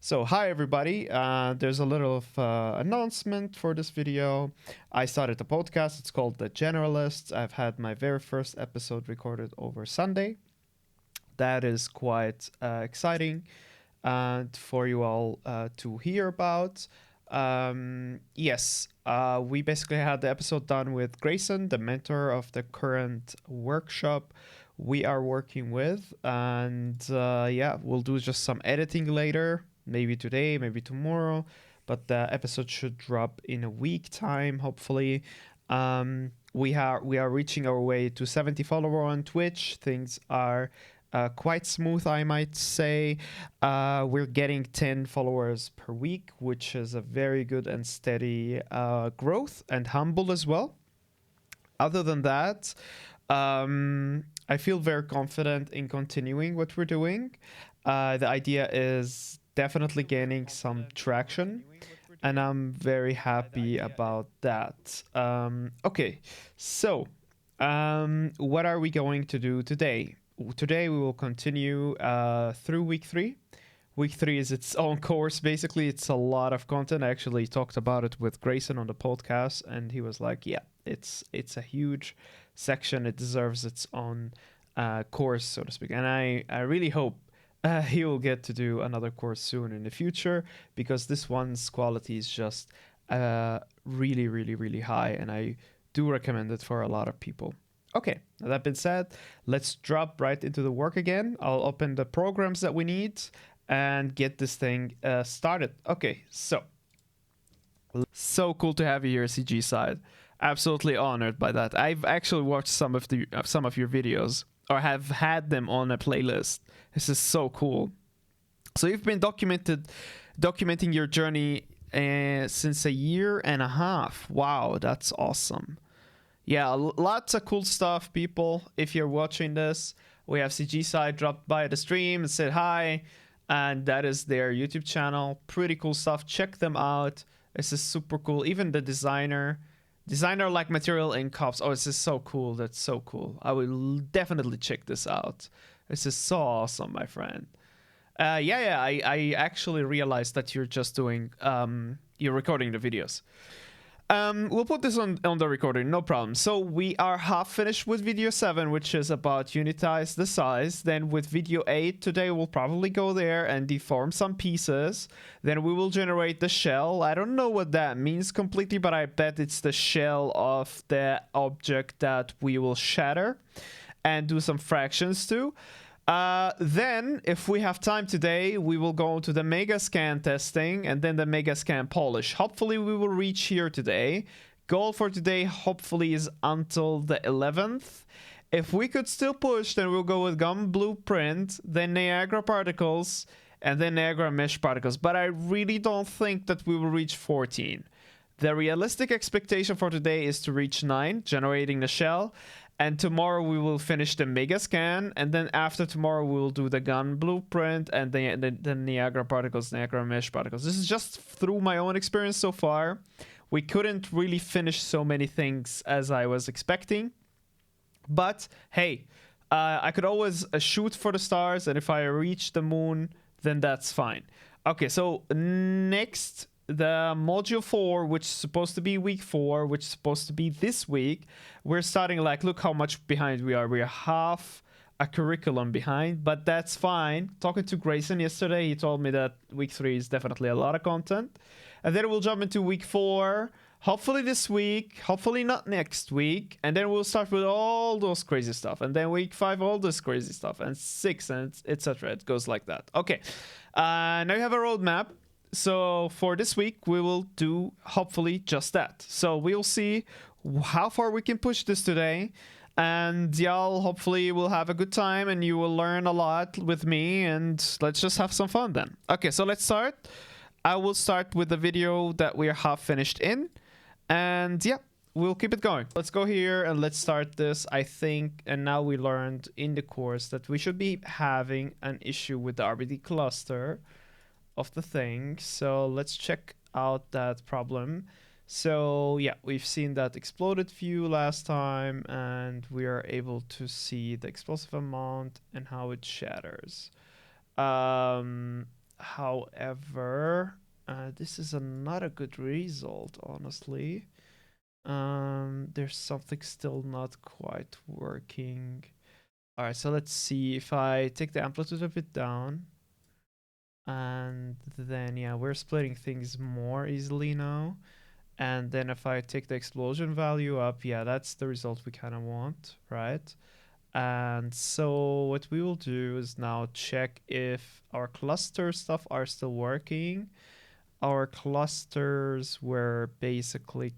So hi everybody, there's a little of announcement for this video. I started a podcast, it's called The Generalists. I've had my very first episode recorded over Sunday. That is quite exciting for you all to hear about. Yes, we basically had the episode done with Grayson, the mentor of the current workshop we are working with, and yeah, we'll do just some editing later, maybe today, maybe tomorrow, but the episode should drop in a week time, hopefully. We are reaching our way to 70 followers on Twitch. Things are quite smooth, I might say. We're getting 10 followers per week, which is a very good and steady growth, and humble as well. Other than that, I feel very confident in continuing what we're doing. The idea is definitely gaining some traction, and I'm very happy about that. Okay, so what are we going to do today? Today we will continue through week 3. Week 3 is its own course. Basically, it's a lot of content. I actually talked about it with Grayson on the podcast, and he was like, yeah, it's a huge section. It deserves its own course, so to speak. And I really hope he will get to do another course soon in the future, because this one's quality is just really, really, really high, and I do recommend it for a lot of people. Okay, that being said, let's drop right into the work again. I'll open the programs that we need and get this thing started. Okay, so cool to have you here, CG side. Absolutely honored by that. I've actually watched some of your videos, or have had them on a playlist. This is so cool. So you've been documenting your journey since 1.5 years. Wow, that's awesome. Yeah, lots of cool stuff, people. If you're watching this, we have CG side dropped by the stream and said hi, and that is their YouTube channel. Pretty cool stuff. Check them out. This is super cool. Even the designer like material in cups. Oh, this is so cool. That's so cool. I will definitely check this out. This is so awesome, my friend. I actually realized that you're just doing you're recording the videos. We'll put this on the recording, no problem. So we are half finished with video 7, which is about unitize the size. Then with video 8 today, we'll probably go there and deform some pieces. Then we will generate the shell. I don't know what that means completely, but I bet it's the shell of the object that we will shatter and do some fractions to. Then, if we have time today, we will go to the mega scan testing and then the mega scan polish. Hopefully we will reach here today. Goal for today hopefully is until the 11th. If we could still push, then we'll go with gum blueprint, then Niagara particles, and then Niagara mesh particles. But I really don't think that we will reach 14. The realistic expectation for today is to reach 9, generating the shell. And tomorrow we will finish the mega scan, and then after tomorrow we will do the gun blueprint and the Niagara particles, Niagara mesh particles. This is just through my own experience so far. We couldn't really finish so many things as I was expecting. But hey, I could always shoot for the stars, and if I reach the moon, then that's fine. Okay, so next, the module 4, which is supposed to be week 4, which is supposed to be this week, we're starting like, look how much behind we are. We're half a curriculum behind, but that's fine. Talking to Grayson yesterday, he told me that week 3 is definitely a lot of content. And then we'll jump into week 4, hopefully this week, hopefully not next week. And then we'll start with all those crazy stuff. And then week 5, all this crazy stuff. And 6, and etc. It goes like that. Okay, now you have a roadmap. So for this week, we will do hopefully just that. So we'll see how far we can push this today. And y'all hopefully will have a good time and you will learn a lot with me. And let's just have some fun then. Okay, so let's start. I will start with the video that we are half finished in. And yeah, we'll keep it going. Let's go here and let's start this. I think, and now we learned in the course that we should be having an issue with the RBD cluster of the thing. So let's check out that problem. So yeah, we've seen that exploded view last time, and we are able to see the explosive amount and how it shatters. However, this is not a good result, honestly. There's something still not quite working. All right, so let's see if I take the amplitude a bit down. And then, yeah, we're splitting things more easily now. And then if I take the explosion value up, yeah, that's the result we kind of want, right? And so what we will do is now check if our cluster stuff are still working. Our clusters were basically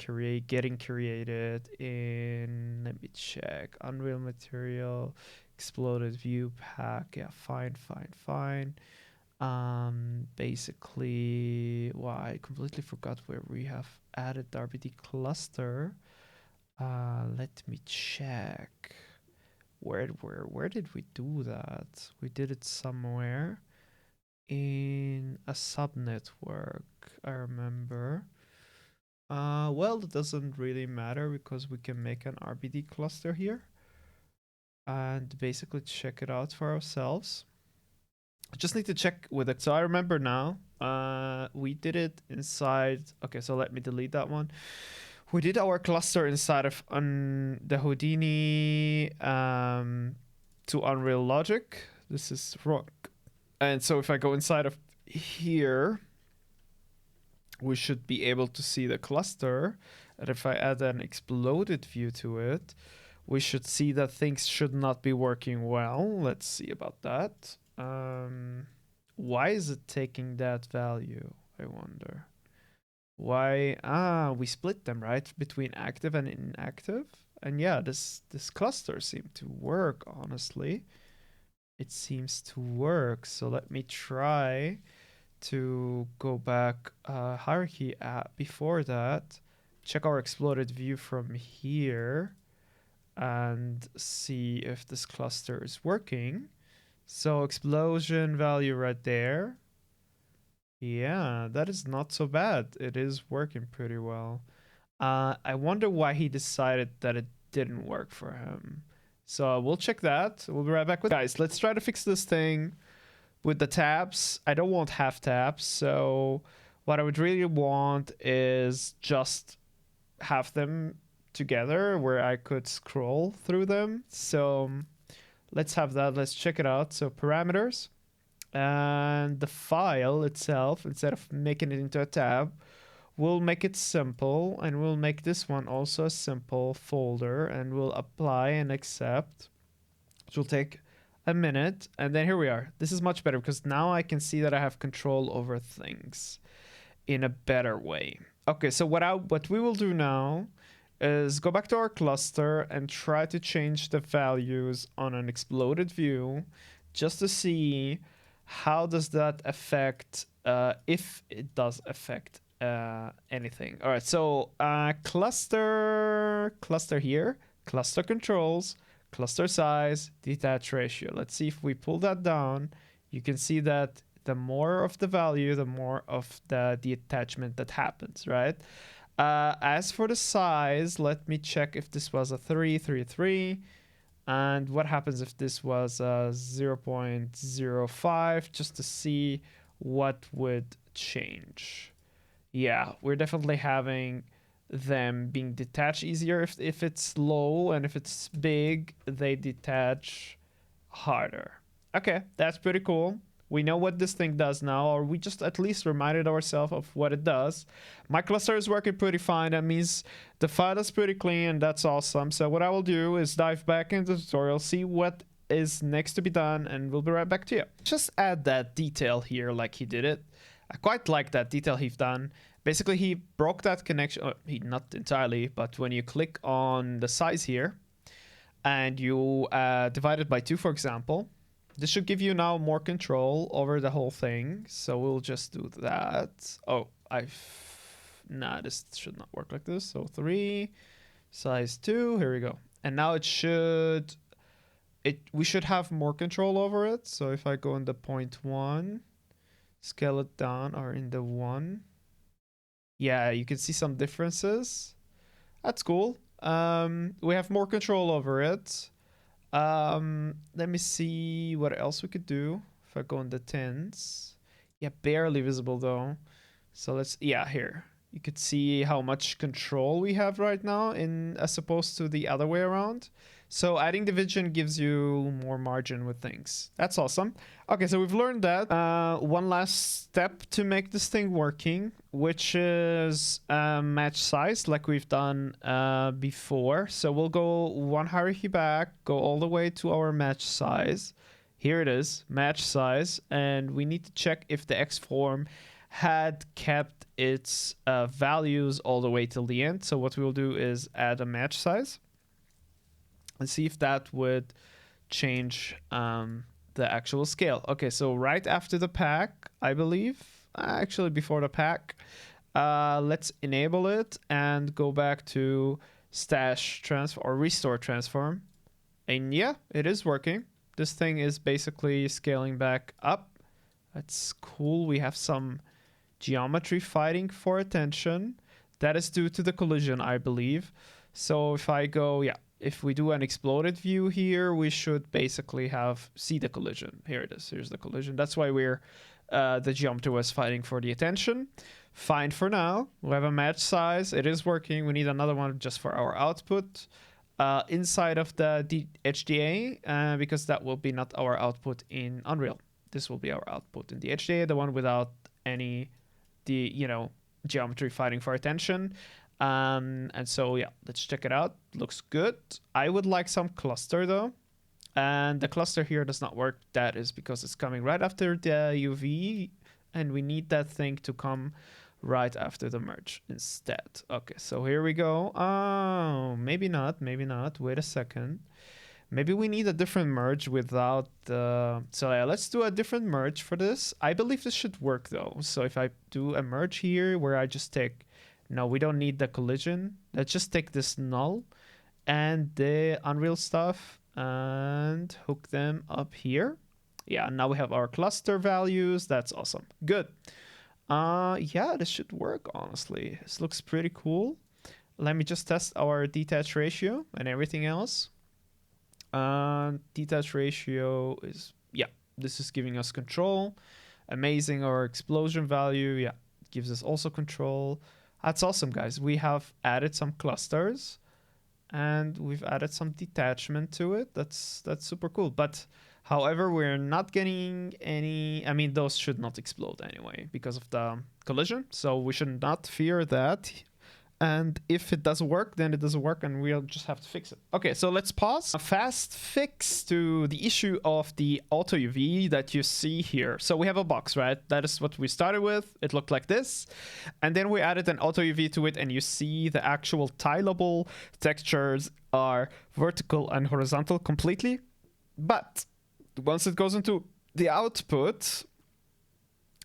getting created in, let me check, Unreal Material, Exploded View Pack. Yeah, fine. Basically, well, I completely forgot where we have added the RBD cluster. Let me check. Where did we do that? We did it somewhere in a subnetwork, I remember. Well, it doesn't really matter because we can make an RBD cluster here and basically check it out for ourselves. I just need to check with it. So I remember now, we did it inside. Okay, so let me delete that one. We did our cluster inside of the Houdini to Unreal Logic. This is wrong. And so if I go inside of here, we should be able to see the cluster. And if I add an exploded view to it, we should see that things should not be working well. Let's see about that. Why is it taking that value? I wonder. Why? We split them, right? Between active and inactive. And yeah, this cluster seemed to work, honestly. It seems to work. So let me try to go back hierarchy before that. Check our exploded view from here and see if this cluster is working. So explosion value right there. Yeah, that is not so bad. It is working pretty well. I wonder why he decided that it didn't work for him. So we'll check that. We'll be right back with guys. Let's try to fix this thing with the tabs. I don't want half tabs. So what I would really want is just have them together where I could scroll through them. So let's have that. Let's check it out. So parameters and the file itself, instead of making it into a tab, we'll make it simple, and we'll make this one also a simple folder, and we'll apply and accept, which will take a minute. And then here we are. This is much better because now I can see that I have control over things in a better way. Okay, so what we will do now is go back to our cluster and try to change the values on an exploded view just to see how does that affect, if it does affect anything. All right, so cluster here, cluster controls, cluster size, detach ratio. Let's see if we pull that down. You can see that the more of the value, the more of the detachment that happens, right? As for the size, let me check if this was a 333. And what happens if this was 0.05, just to see what would change. Yeah, we're definitely having them being detached easier if it's low, and if it's big, they detach harder. Okay, that's pretty cool. We know what this thing does now, or we just at least reminded ourselves of what it does. My cluster is working pretty fine. That means the file is pretty clean, and that's awesome. So what I will do is dive back into the tutorial, see what is next to be done, and we'll be right back to you. Just add that detail here like he did it. I quite like that detail he's done. Basically, he broke that connection. He not entirely, but when you click on the size here, and you divide it by 2, for example, this should give you now more control over the whole thing. So we'll just do that. Oh, nah, this should not work like this. So 3, size 2, here we go. And now we should have more control over it. So if I go in the 0.1, scale it down, or in the 1, yeah, you can see some differences. That's cool. We have more control over it. Let me see what else we could do. If I go in the tens, Yeah, barely visible though. So let's, yeah, here. You could see how much control we have right now in as opposed to the other way around. So adding division gives you more margin with things. That's awesome. Okay, so we've learned that. One last step to make this thing working, which is match size like we've done before. So we'll go one hierarchy back, go all the way to our match size. Here it is, match size. And we need to check if the X form had kept its values all the way till the end. So what we'll do is add a match size and see if that would change the actual scale. Okay, so right after the pack, I believe, actually before the pack, let's enable it and go back to stash transform or restore transform. And yeah, it is working. This thing is basically scaling back up. That's cool. We have some geometry fighting for attention. That is due to the collision, I believe. So if I go, yeah, if we do an exploded view here, we should basically see the collision. Here it is. Here's the collision. That's why we're the geometry was fighting for the attention. Fine for now. We have a match size. It is working. We need another one just for our output inside of the HDA because that will be not our output in Unreal. This will be our output in the HDA, the one without any geometry fighting for attention. And so yeah, let's check it out. Looks good. I would like some cluster though, and the cluster here does not work. That is because it's coming right after the UV, and we need that thing to come right after the merge instead. Okay, so here we go. Oh, maybe not, wait a second. Maybe we need a different merge without the... So yeah, let's do a different merge for this. I believe this should work though. So if I do a merge here where I just take... No, we don't need the collision. Let's just take this null and the Unreal stuff and hook them up here. Yeah, now we have our cluster values. That's awesome. Good. Yeah, this should work, honestly. This looks pretty cool. Let me just test our detach ratio and everything else. Detach ratio is, yeah, this is giving us control. Amazing. Our explosion value, yeah, gives us also control. That's awesome, guys. We have added some clusters and we've added some detachment to it. That's super cool. But however, we're not getting any... I mean, those should not explode anyway because of the collision. So we should not fear that. And if it doesn't work, then it doesn't work and we'll just have to fix it. Okay, so let's pause. A fast fix to the issue of the auto UV that you see here. So we have a box, right? That is what we started with. It looked like this. And then we added an auto UV to it and you see the actual tileable textures are vertical and horizontal completely. But once it goes into the output,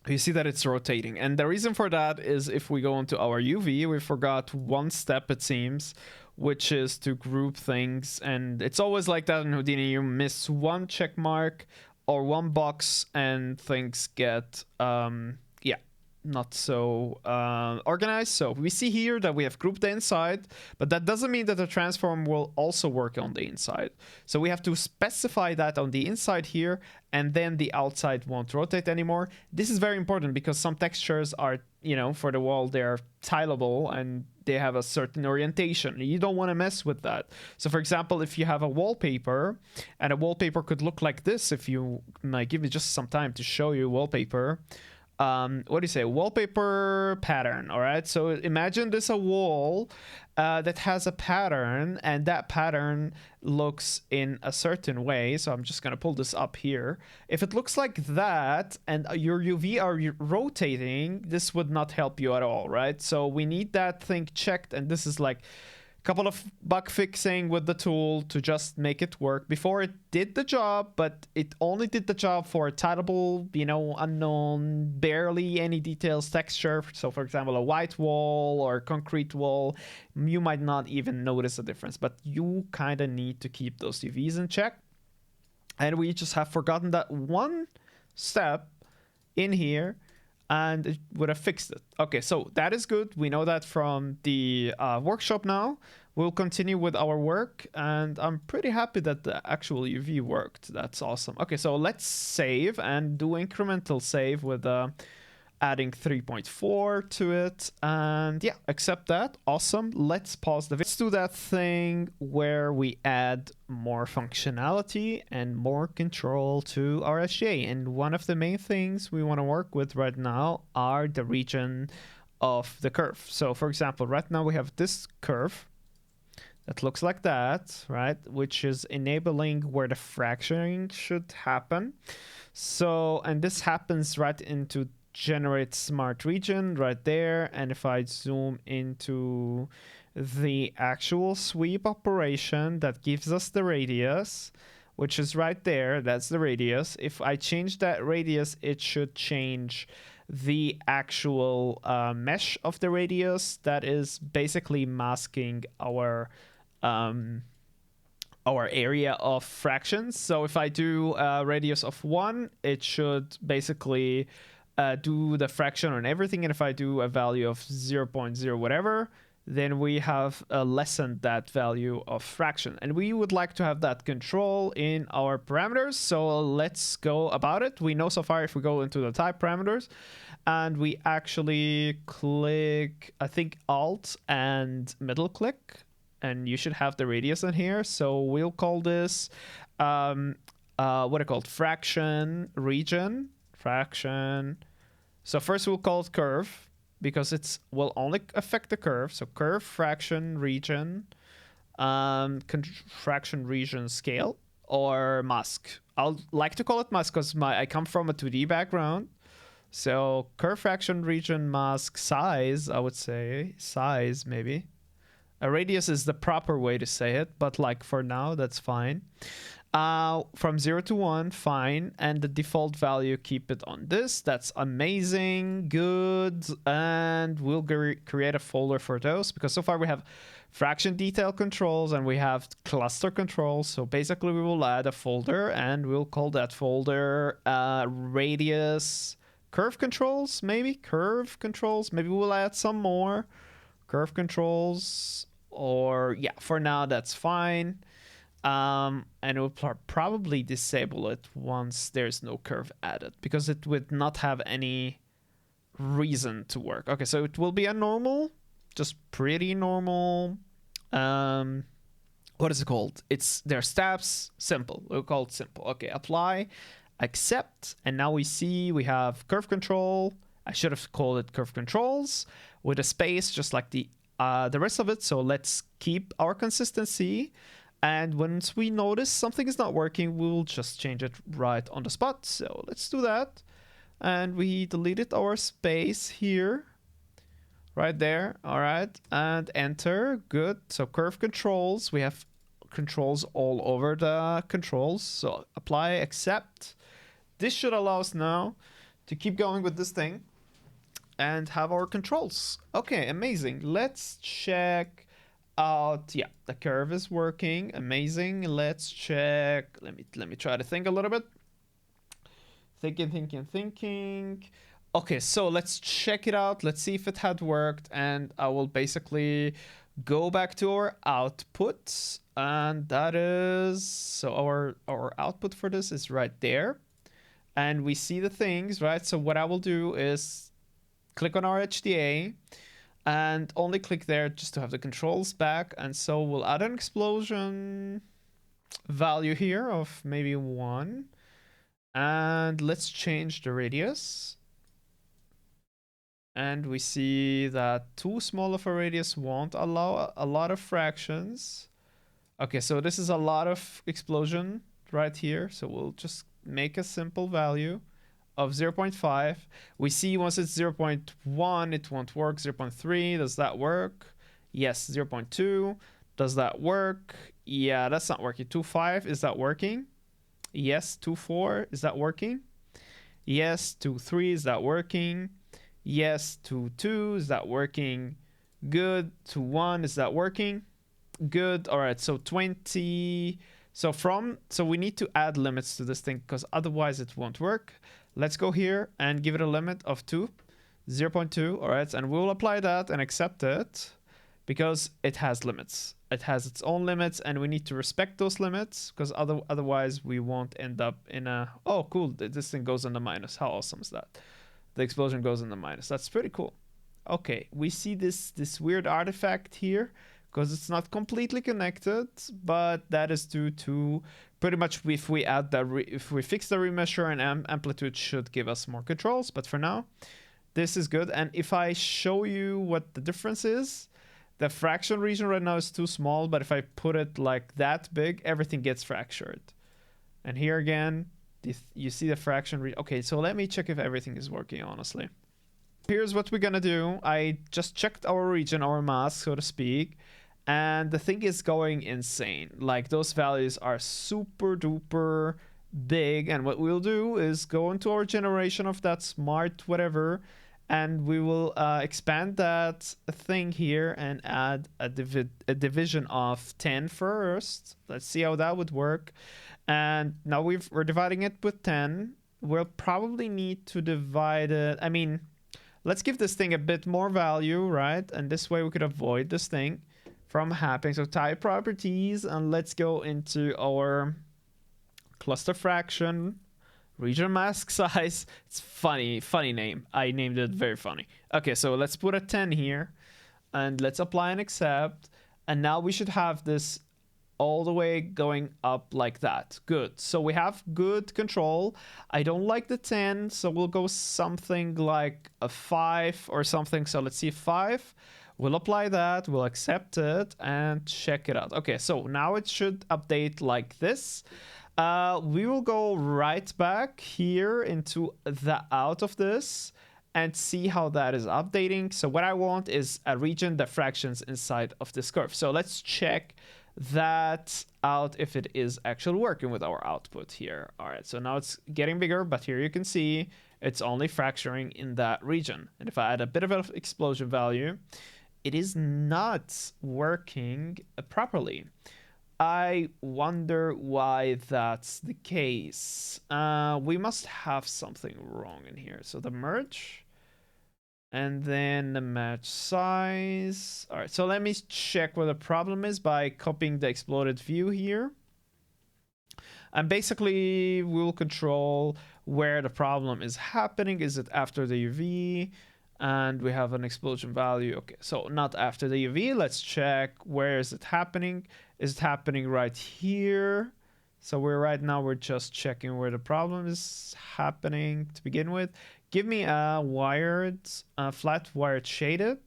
you see that it's rotating. And the reason for that is if we go into our UV, we forgot one step, it seems, which is to group things. And it's always like that in Houdini. You miss one check mark or one box and things get, not so organized. So we see here that we have grouped the inside, but that doesn't mean that the transform will also work on the inside. So we have to specify that on the inside here, and then the outside won't rotate anymore. This is very important because some textures are, for the wall, they're tileable and they have a certain orientation. You don't want to mess with that. So for example, if you have a wallpaper, and a wallpaper could look like this, if you might give me just some time to show you wallpaper. What do you say? Wallpaper pattern. All right. So imagine this a wall that has a pattern, and that pattern looks in a certain way. So I'm just going to pull this up here. If it looks like that and your UV are rotating, this would not help you at all. Right. So we need that thing checked. And this is like couple of bug fixing with the tool to just make it work. Before it did the job, but it only did the job for a tileable, unknown, barely any details texture. So for example, a white wall or concrete wall, you might not even notice a difference, but you kind of need to keep those UVs in check. And we just have forgotten that one step in here. and it would have fixed it. Okay, so that is good. We know that from the workshop now. We'll continue with our work, and I'm pretty happy that the actual UV worked. That's awesome. Okay, so let's save and do incremental save with adding 3.4 to it, and yeah, accept that. Awesome. Let's pause the video. Let's do that thing where we add more functionality and more control to our SGA, and one of the main things we want to work with right now are the region of the curve. So for example, right now we have this curve that looks like that, right, which is enabling where the fracturing should happen. So, and this happens right into generate smart region right there. And if I zoom into the actual sweep operation, that gives us the radius, which is right there. That's the radius. If I change that radius, it should change the actual mesh of the radius that is basically masking our area of fractions. So if I do a radius of 1, it should basically do the fraction on everything, and if I do a value of 0.0 whatever, then we have lessened that value of fraction, and we would like to have that control in our parameters. So let's go about it. We know so far if we go into the type parameters and we actually click, I think, Alt and middle click, and you should have the radius in here. So we'll call this what I called fraction region. Fraction. So first we'll call it curve because it's will only affect the curve. So curve fraction region, fraction region scale, or mask. I'll like to call it mask because I come from a 2D background. So curve fraction region mask size, I would say size maybe. A radius is the proper way to say it, but like for now that's fine. From 0 to 1, fine, and the default value, keep it on this. That's amazing, good, and we'll create a folder for those because so far we have fraction detail controls and we have cluster controls. So basically we will add a folder and we'll call that folder radius curve controls, maybe curve controls. Maybe we'll add some more curve controls, or yeah, for now that's fine. And we'll probably disable it once there's no curve added because it would not have any reason to work. Okay, so it will be a normal, just pretty normal. What is it called? It's their steps, simple. We'll call it simple. Okay, apply, accept, and now we see we have curve control. I should have called it curve controls with a space, just like the rest of it. So let's keep our consistency. And once we notice something is not working, we'll just change it right on the spot. So let's do that. And we deleted our space here, right there. All right, and enter. Good. So curve controls, we have controls all over the controls. So apply, accept. This should allow us now to keep going with this thing and have our controls. Okay, amazing. Let's check out. Yeah, the curve is working. Amazing. Let's check. Let me try to think a little bit. Thinking. Okay, so let's check it out. Let's see if it had worked, and I will basically go back to our output, and that is, so our output for this is right there, and we see the things, right? So what I will do is click on our HDA and only click there just to have the controls back. And so we'll add an explosion value here of maybe 1, and let's change the radius. And we see that too small of a radius won't allow a lot of fractions. Okay, so this is a lot of explosion right here. So we'll just make a simple value of 0.5. We see once it's 0.1, it won't work. 0.3, does that work? Yes. 0.2, does that work? Yeah, that's not working. 2.5, is that working? Yes. 2.4, is that working? Yes. 2.3, is that working? Yes. 2.2, is that working? Good. 2.1, is that working? Good. All right, so 20. So we need to add limits to this thing because otherwise it won't work. let's go here and give it a limit of 0.2. All right, and we'll apply that and accept it because it has limits. It has its own limits, and we need to respect those limits because otherwise we won't end up in a... Oh, cool. This thing goes in the minus. How awesome is that? The explosion goes in the minus. That's pretty cool. Okay, we see this weird artifact here because it's not completely connected, but that is due to pretty much if we add the if we fix the remeasure and amplitude should give us more controls. But for now, this is good. And if I show you what the difference is, the fraction region right now is too small, but if I put it like that big, everything gets fractured. And here again, you see the fraction. Okay, so let me check if everything is working, honestly. Here's what we're gonna do. I just checked our region, our mask, so to speak, and the thing is going insane. Like, those values are super duper big, and what we'll do is go into our generation of that smart whatever, and we will expand that thing here and add a division of 10 first. Let's see how that would work. And now we're dividing it with 10. We'll probably need to divide it. I mean, let's give this thing a bit more value, right? And this way we could avoid this thing from happening. So type properties, and let's go into our cluster fraction. Region mask size. It's funny name. I named it very funny. Okay, so let's put a 10 here and let's apply and accept. And now we should have this all the way going up like that. Good. So we have good control. I don't like the 10, so we'll go something like a 5 or something. So let's see, 5. We'll apply that, we'll accept it and check it out. Okay, so now it should update like this. We will go right back here into the out of this and see how that is updating. So what I want is a region that fractions inside of this curve. So let's check that out if it is actually working with our output here. All right, so now it's getting bigger, but here you can see it's only fracturing in that region. And if I add a bit of an explosion value, it is not working properly. I wonder why that's the case. We must have something wrong in here. So the merge and then the match size. All right, so let me check what the problem is by copying the exploded view here. And basically we will control where the problem is happening. Is it after the UV? And we have an explosion value. Okay, so not after the UV. Let's check where is it happening. Is it happening right here? So we're just checking where the problem is happening to begin with. Give me a flat wired shaded.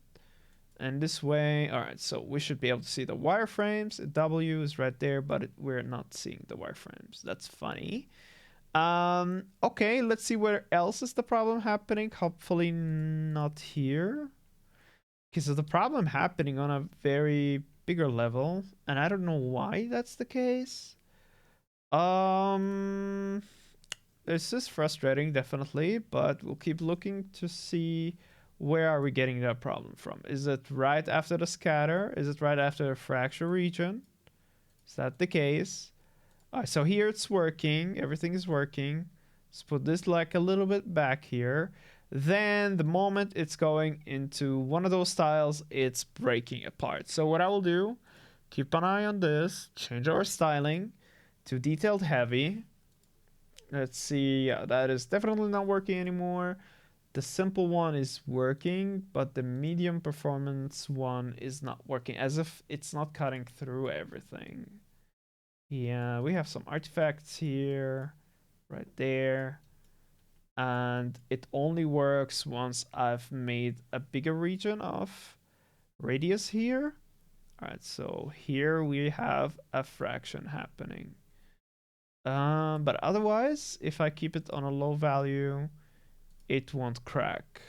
And this way, all right, so we should be able to see the wireframes. W is right there, but we're not seeing the wireframes. That's funny. Okay, let's see where else is the problem happening. Hopefully not here. Okay, so the problem happening on a very bigger level, and I don't know why that's the case. This is frustrating, definitely, but we'll keep looking to see where are we getting that problem from. Is it right after the scatter? Is it right after the fracture region? Is that the case? All right, so here it's working. Everything is working. Let's put this like a little bit back here. Then the moment it's going into one of those styles, it's breaking apart. So what I will do, keep an eye on this, change our styling to detailed heavy. Let's see, yeah, that is definitely not working anymore. The simple one is working, but the medium performance one is not working, as if it's not cutting through everything. Yeah, we have some artifacts here, right there. And it only works once I've made a bigger region of radius here. All right, so here we have a fraction happening. But otherwise, if I keep it on a low value, it won't crack.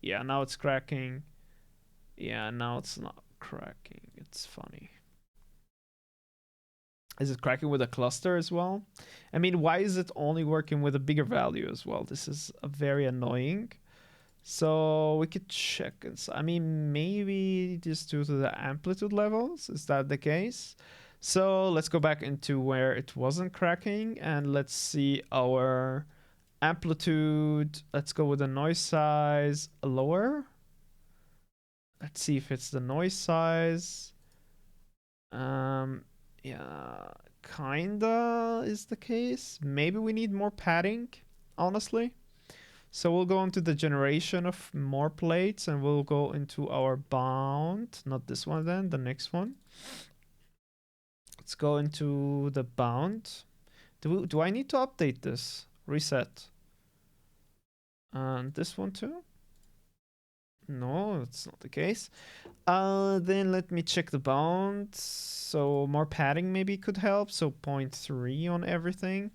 Yeah, now it's cracking. Yeah, now it's not cracking. It's funny. Is it cracking with a cluster as well? I mean, why is it only working with a bigger value as well? This is very annoying. So we could check. I mean, maybe just due to the amplitude levels. Is that the case? So let's go back into where it wasn't cracking and let's see our Amplitude, let's go with the noise size lower. Let's see if it's the noise size. Yeah, kinda is the case. Maybe we need more padding, honestly. So we'll go into the generation of more plates and we'll go into our bound. Not this one then, the next one. Let's go into the bound. Do I need to update this? Reset. And this one too? No, that's not the case. Then let me check the bound. So more padding maybe could help. So 0.3 on everything.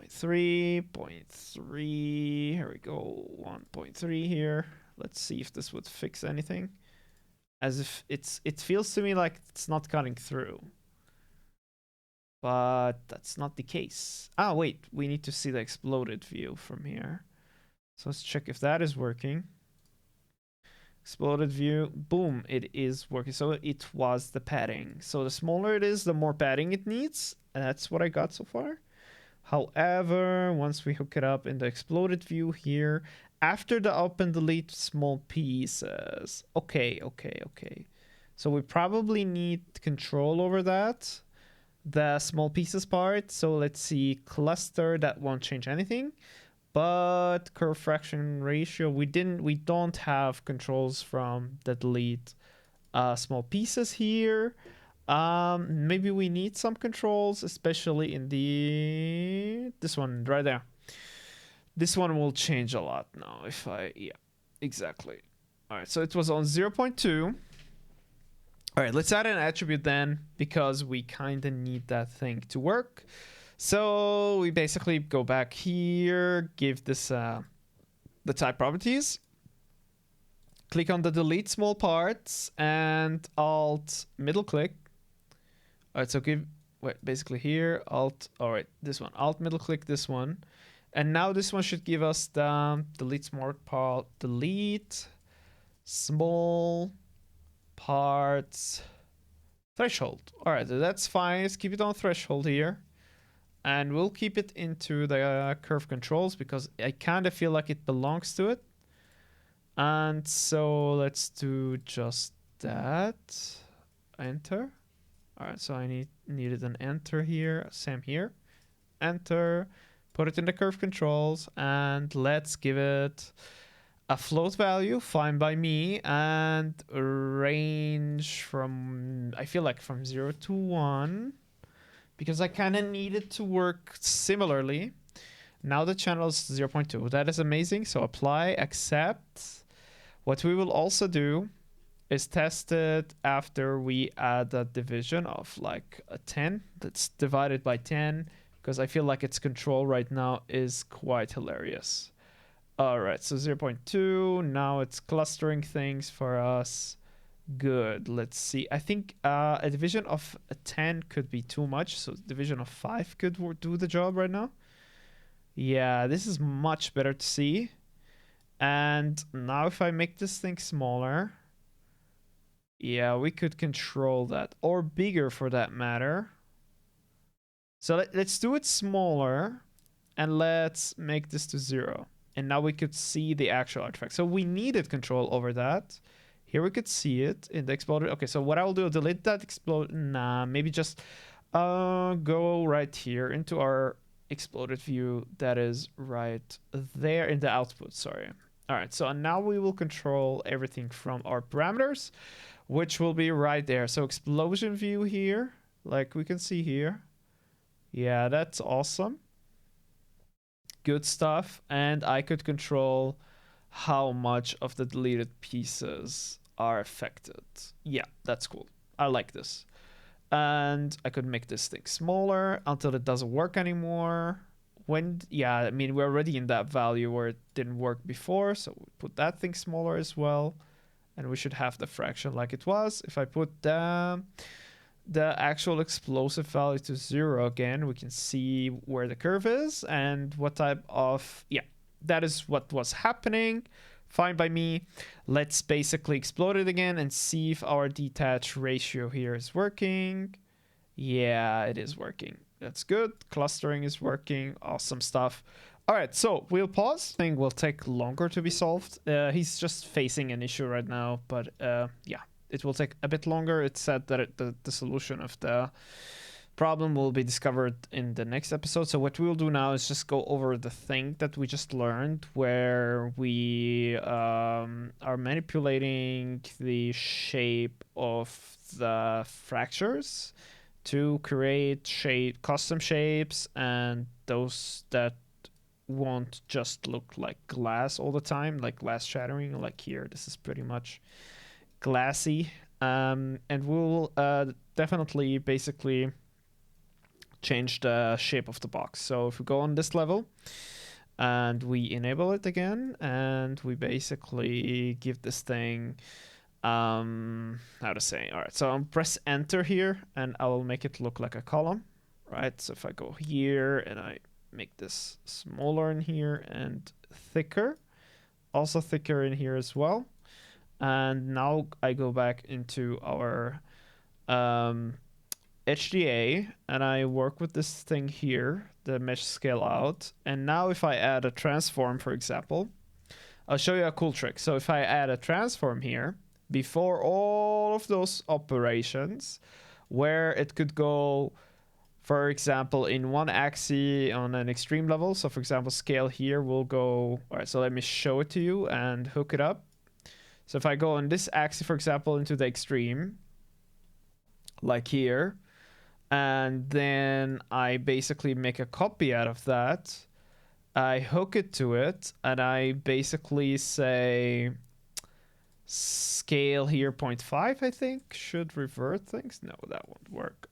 0.3, 0.3. Here we go. 1.3 here. Let's see if this would fix anything. As if it feels to me like it's not cutting through. But that's not the case. Ah, wait. We need to see the exploded view from here. So let's check if that is working. Exploded view, boom, it is working. So it was the padding. So the smaller it is, the more padding it needs. And that's what I got so far. However, once we hook it up in the exploded view here, after the open delete small pieces. Okay. So we probably need control over that. The small pieces part. So let's see, cluster, that won't change anything. But curve fraction ratio, we don't have controls from the delete small pieces here. Maybe we need some controls, especially in this one right there. This one will change a lot now if yeah, exactly. All right, so it was on 0.2. All right, let's add an attribute then, because we kind of need that thing to work. So we basically go back here, give this the type properties, click on the delete small parts, and alt middle click. All right, so basically here, alt, all right, this one, alt middle click this one. And now this one should give us the delete small parts threshold. All right, so that's fine. Let's keep it on threshold here. And we'll keep it into the curve controls because I kind of feel like it belongs to it. And so let's do just that. Enter. All right, so I needed an enter here. Same here. Enter. Put it in the curve controls. And let's give it a float value. Fine by me. And range from, I feel like from 0 to 1. Because I kind of need it to work similarly. Now the channel is 0.2. That is amazing. So apply, accept. What we will also do is test it after we add a division of like a 10. That's divided by 10. Because I feel like its control right now is quite hilarious. All right, so 0.2. Now it's clustering things for us. Good. Let's see. I think a division of a 10 could be too much. So division of 5 could do the job right now. Yeah, this is much better to see. And now if I make this thing smaller, yeah, we could control that. Or bigger for that matter. So let's do it smaller. And let's make this to 0. And now we could see the actual artifact. So we needed control over that. Here we could see it in the exploded. Okay, so what I will do, delete that explode. Nah, maybe just go right here into our exploded view. That is right there in the output, sorry. All right, so now we will control everything from our parameters, which will be right there. So explosion view here, like we can see here. Yeah, that's awesome. Good stuff. And I could control how much of the deleted pieces are affected. Yeah, that's cool. I like this. And I could make this thing smaller until it doesn't work anymore. Yeah, I mean, we're already in that value where it didn't work before, so we put that thing smaller as well. And we should have the fraction like it was. If I put the actual explosive value to 0 again, we can see where the curve is and what type of, yeah, that is what was happening. Fine by me. Let's basically explode it again and see if our detach ratio here is working. Yeah, it is working. That's good. Clustering is working. Awesome stuff. All right, so we'll pause. Thing will take longer to be solved. He's just facing an issue right now, but yeah, it will take a bit longer. It's said that the solution of the problem will be discovered in the next episode. So what we'll do now is just go over the thing that we just learned, where we are manipulating the shape of the fractures to create custom shapes, and those that won't just look like glass all the time, like glass shattering. Like here, this is pretty much glassy. And we'll definitely basically change the shape of the box. So if we go on this level and we enable it again, and we basically give this thing how to say, all right, so I'll press enter here and I will make it look like a column, right? So if I go here and I make this smaller in here and thicker, also thicker in here as well, and now I go back into our HDA and I work with this thing here, the mesh scale out, and now if I add a transform, for example, I'll show you a cool trick. So if I add a transform here before all of those operations, where it could go, for example, in one axis on an extreme level. So for example, scale here will go, all right, so let me show it to you and hook it up. So if I go on this axis, for example, into the extreme, like here, and then I basically make a copy out of that, I hook it to it, and I basically say scale here 0.5, I think, should revert things. No, that won't work.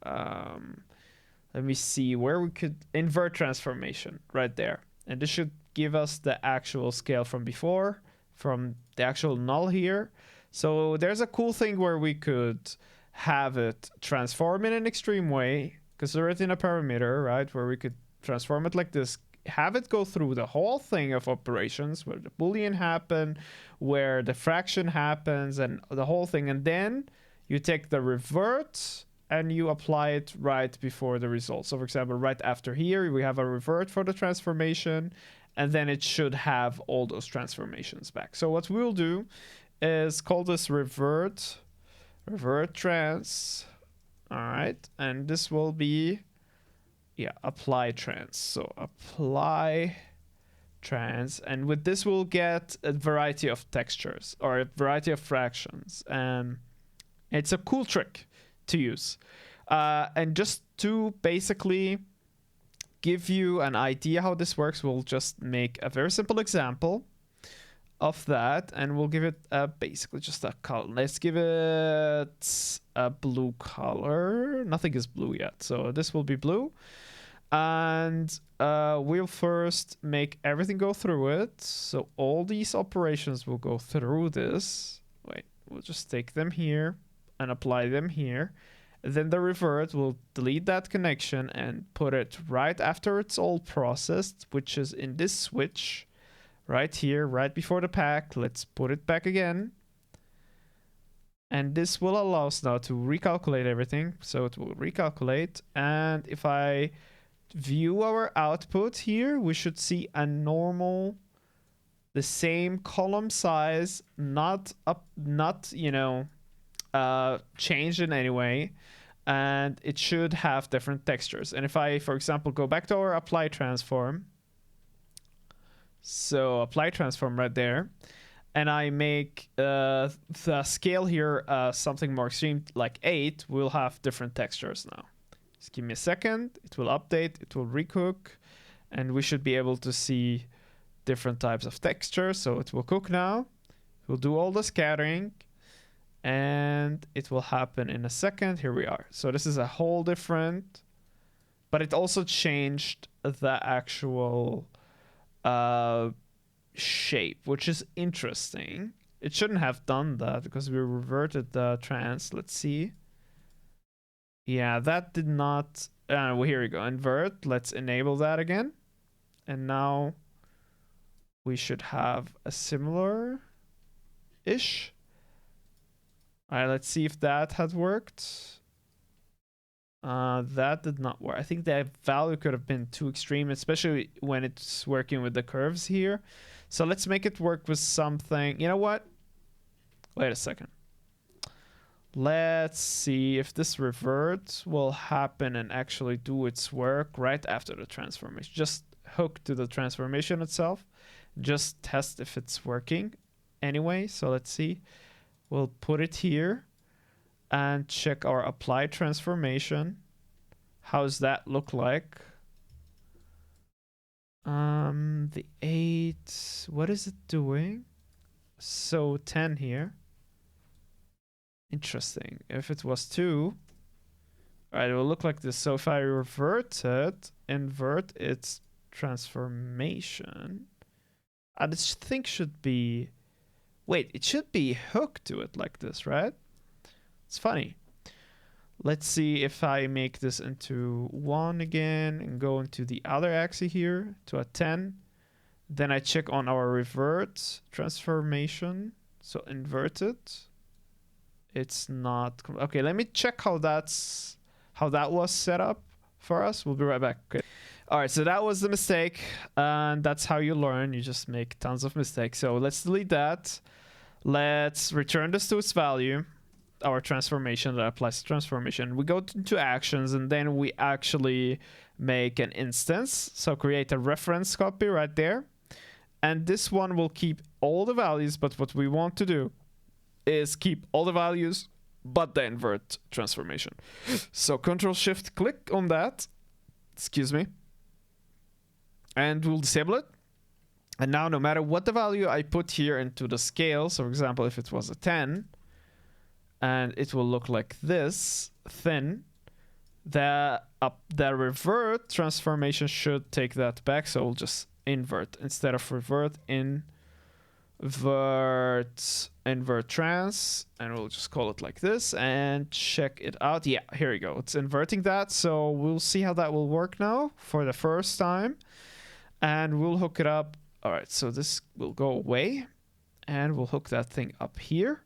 Let me see where we could invert transformation right there. And this should give us the actual scale from before, from the actual null here. So there's a cool thing where we could have it transform in an extreme way, because we're in a parameter, right, where we could transform it like this, have it go through the whole thing of operations where the boolean happen, where the fraction happens, and the whole thing, and then you take the revert and you apply it right before the result. So for example, right after here we have a revert for the transformation, and then it should have all those transformations back. So what we'll do is call this revert trans. All right, and this will be, yeah, apply trans. So apply trans, and with this we'll get a variety of textures or a variety of fractions, and it's a cool trick to use. And just to basically give you an idea how this works, we'll just make a very simple example of that, and we'll give it basically just a color. Let's give it a blue color. Nothing is blue yet, so this will be blue. And we'll first make everything go through it. So all these operations will go through this. Wait, we'll just take them here and apply them here. Then the revert will delete that connection and put it right after it's all processed, which is in this switch right here, right before the pack. Let's put it back again. And this will allow us now to recalculate everything. So it will recalculate. And if I view our output here, we should see a normal, the same column size, not you know, changed in any way, and it should have different textures. And if I, for example, go back to our apply transform, so apply transform right there, and I make the scale here something more extreme, like 8, we'll have different textures now. Just give me a second, it will update, it will recook, and we should be able to see different types of textures. So it will cook now, we'll do all the scattering, and it will happen in a second. Here we are. So this is a whole different, but it also changed the actual shape, which is interesting. It shouldn't have done that because we reverted the trans. Let's see. Yeah, that did not. Well, here we go. Invert. Let's enable that again. And now we should have a similar-ish. All right, let's see if that had worked. That did not work. I think that value could have been too extreme, especially when it's working with the curves here. So let's make it work with something. You know what? Wait a second. Let's see if this revert will happen and actually do its work right after the transformation. Just hook to the transformation itself. Just test if it's working anyway. So let's see. We'll put it here and check our apply transformation. How's that look like? The 8, what is it doing? So 10 here. Interesting. If it was 2, all right, it will look like this. So if I revert it, invert its transformation, this thing should be, wait, it should be hooked to it like this, right? It's funny. Let's see if I make this into 1 again and go into the other axis here to a 10. Then I check on our revert transformation. So invert it. It's not okay. Let me check how that was set up for us. We'll be right back. Okay. All right, so that was the mistake, and that's how you learn. You just make tons of mistakes. So let's delete that. Let's return this to its value, our transformation that applies to transformation. We go into actions, and then we actually make an instance. So create a reference copy right there, and this one will keep all the values. But what we want to do is keep all the values but the invert transformation. So Control-Shift-Click on that, excuse me, and we'll disable it. And now no matter what the value I put here into the scale, so for example if it was a 10, and it will look like this, thin, the revert transformation should take that back. So we'll just invert instead of revert, invert trans, and we'll just call it like this and check it out. Yeah, here we go. It's inverting that. So we'll see how that will work now for the first time, and we'll hook it up. All right, so this will go away, and we'll hook that thing up here.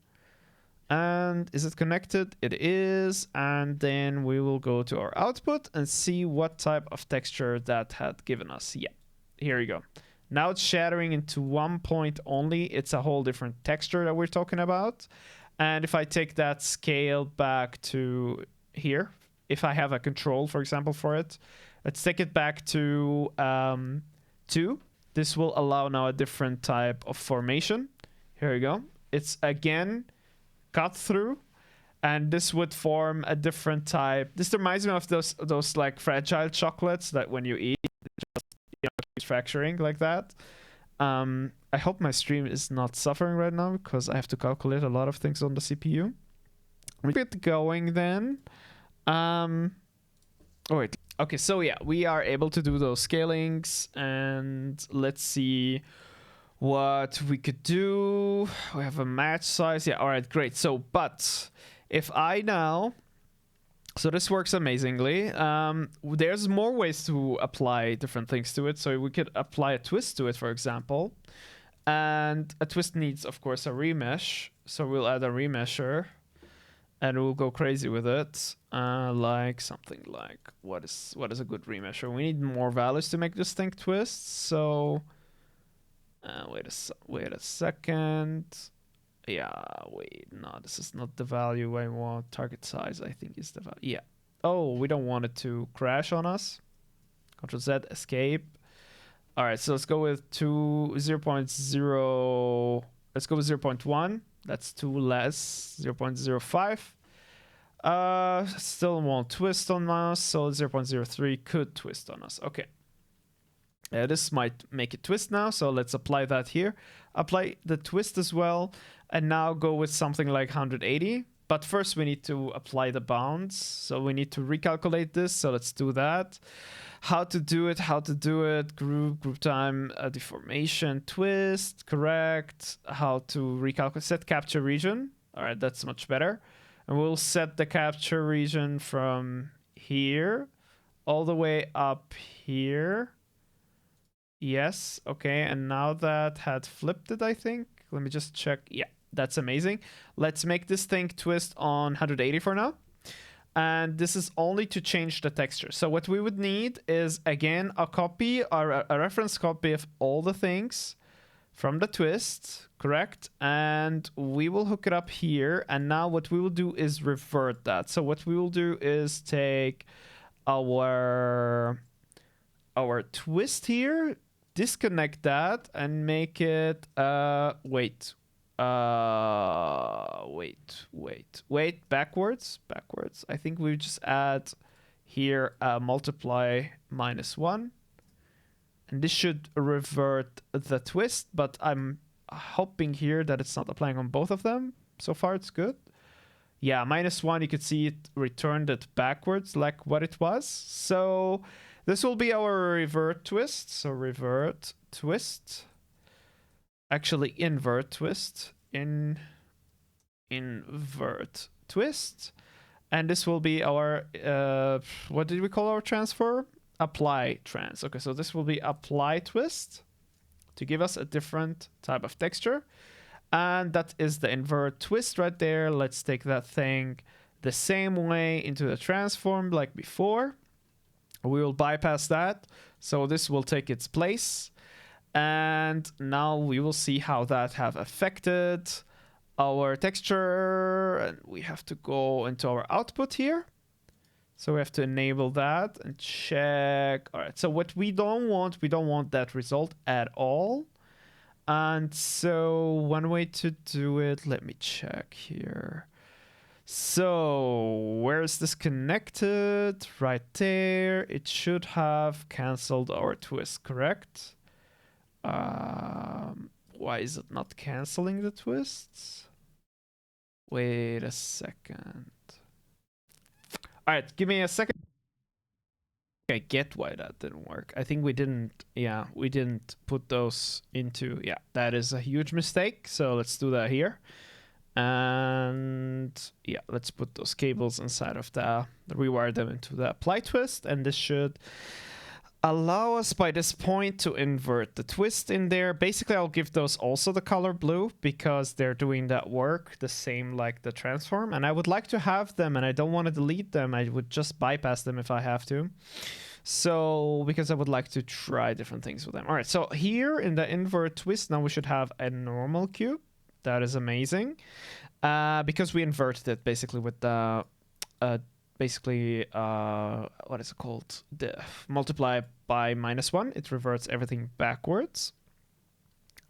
And is it connected? It is. And then we will go to our output and see what type of texture that had given us. Yeah, here we go. Now it's shattering into 1 point only. It's a whole different texture that we're talking about. And if I take that scale back to here, if I have a control, for example, for it, let's take it back to 2. This will allow now a different type of formation. Here we go. It's again cut through, and this would form a different type. This reminds me of those like fragile chocolates that when you eat, keeps fracturing like that. I hope my stream is not suffering right now because I have to calculate a lot of things on the CPU. We get going then. Oh wait. Okay, so yeah, we are able to do those scalings, and let's see what we could do. We have a match size. Yeah, all right, great. So, but if I now, so this works amazingly. There's more ways to apply different things to it. So we could apply a twist to it, for example. And a twist needs, of course, a remesh. So we'll add a remesher, and we'll go crazy with it. Like something like, what is a good remesher? We need more values to make this thing twist. So wait a second. Yeah, wait, no, this is not the value I want. Target size, I think, is the value. Yeah. Oh, we don't want it to crash on us. Control Z, escape. All right, so let's go with 0.0. Let's go with 0.1. That's 2 less. 0.05. Still won't twist on us, so 0.03 could twist on us. Okay. This might make it twist now, so let's apply that here. Apply the twist as well, and now go with something like 180. But first we need to apply the bounds, so we need to recalculate this, so let's do that. How to do it, group time, deformation, twist, correct. How to recalculate, set capture region. All right, that's much better. And we'll set the capture region from here all the way up here. Yes, okay, and now that had flipped it, I think. Let me just check. Yeah, that's amazing. Let's make this thing twist on 180 for now. And this is only to change the texture. So what we would need is, again, a copy or a reference copy of all the things from the twist, correct? And we will hook it up here. And now what we will do is revert that. So what we will do is take our twist here, disconnect that, and make it wait, backwards. I think we just add here multiply -1, and this should revert the twist, but I'm hoping here that it's not applying on both of them. So far it's good. Yeah, -1, you could see it returned it backwards like what it was. So this will be our revert twist. So revert twist. Actually, invert twist. Invert twist. And this will be our, what did we call our transform? Apply trans. Okay, so this will be apply twist to give us a different type of texture. And that is the invert twist right there. Let's take that thing the same way into the transform like before. We will bypass that. So this will take its place. And now we will see how that have affected our texture. And we have to go into our output here. So we have to enable that and check. All right, so what we don't want that result at all. And so one way to do it, let me check here. So where is this connected? Right there. It should have canceled our twist, correct? Why is it not canceling the twists? Wait a second. All right, give me a second. I get why that didn't work. I think we didn't put those into, that is a huge mistake. So let's do that here. And yeah, let's put those cables inside of the, rewire them into the apply twist. And this should allow us by this point to invert the twist in there. Basically, I'll give those also the color blue because they're doing that work the same like the transform. And I would like to have them, and I don't want to delete them. I would just bypass them if I have to. So, because I would like to try different things with them. All right, so here in the invert twist, now we should have a normal cube. That is amazing. Because we inverted it basically with the, what is it called? The multiply by -1. It reverts everything backwards.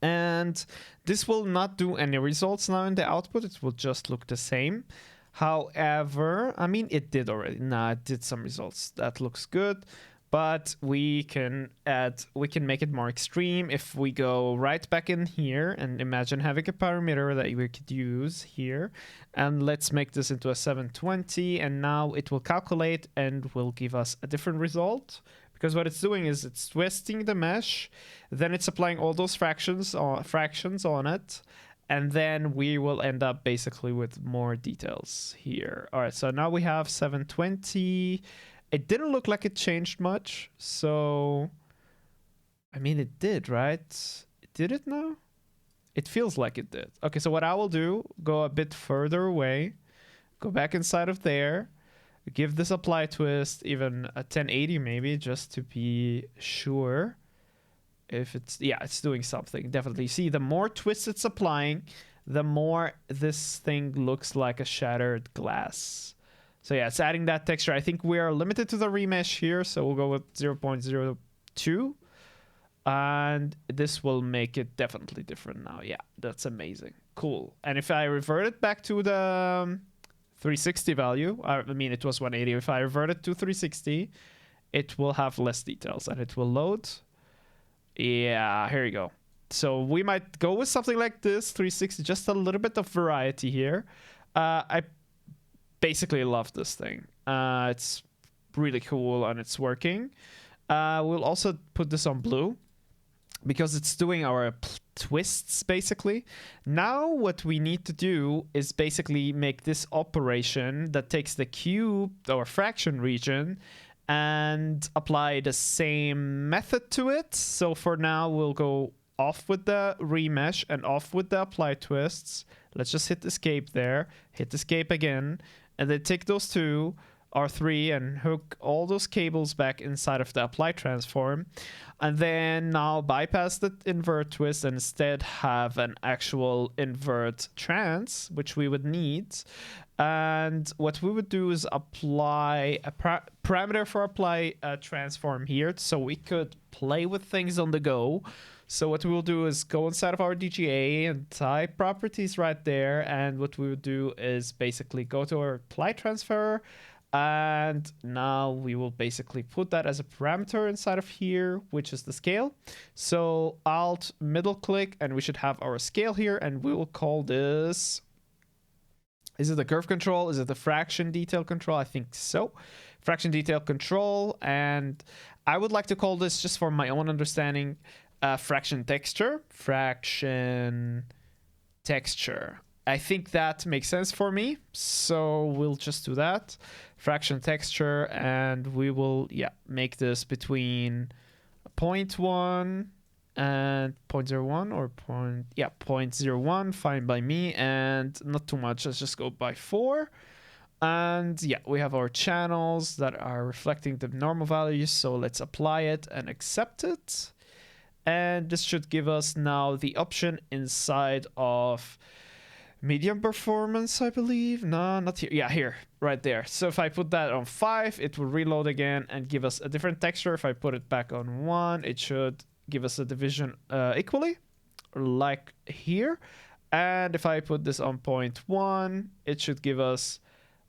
And this will not do any results now in the output. It will just look the same. However, I mean, it did already. Nah, it did some results. That looks good. But we can make it more extreme if we go right back in here and imagine having a parameter that we could use here. And let's make this into a 720. And now it will calculate and will give us a different result. Because what it's doing is it's twisting the mesh. Then it's applying all those fractions on it. And then we will end up basically with more details here. All right, so now we have 720. It didn't look like it changed much, so I mean it did, right? Did it now? It feels like it did. Okay, so what I will do, go a bit further away, go back inside of there, give this apply twist even a 1080 maybe, just to be sure if it's, it's doing something, definitely. See, the more twists it's applying, the more this thing looks like a shattered glass. So yeah, it's adding that texture. I think we are limited to the remesh here, so we'll go with 0.02. And this will make it definitely different now. Yeah, that's amazing. Cool. And if I revert it back to the 360 value, I mean, it was 180. If I revert it to 360, it will have less details and it will load. Yeah, here you go. So we might go with something like this, 360, just a little bit of variety here. I basically love this thing. It's really cool and it's working. We'll also put this on blue because it's doing our twists basically. Now what we need to do is basically make this operation that takes the cube or fraction region and apply the same method to it. So for now we'll go off with the remesh and off with the apply twists. Let's just hit escape there, hit escape again, and then take those two, R3 and hook all those cables back inside of the apply transform, and then now bypass the invert twist and instead have an actual invert trans, which we would need. And what we would do is apply a parameter for apply transform here, so we could play with things on the go. So what we will do is go inside of our DGA and type properties right there, and what we would do is basically go to our apply transfer, and now we will basically put that as a parameter inside of here, which is the scale. So Alt middle click and we should have our scale here, and we will call this, is it the curve control? Is it the fraction detail control? I think so. Fraction detail control. And I would like to call this, just for my own understanding, fraction texture. Fraction texture. I think that makes sense for me. So we'll just do that. Fraction texture, and we will, make this between 0.1 and 0.01 or 0.01, fine by me, and not too much. Let's just go by 4. And we have our channels that are reflecting the normal values, so let's apply it and accept it. And this should give us now the option inside of medium performance, I believe. No, not here. Yeah, here, right there. So if I put that on 5, it will reload again and give us a different texture. If I put it back on 1, it should give us a division equally, like here. And if I put this on 0.1, it should give us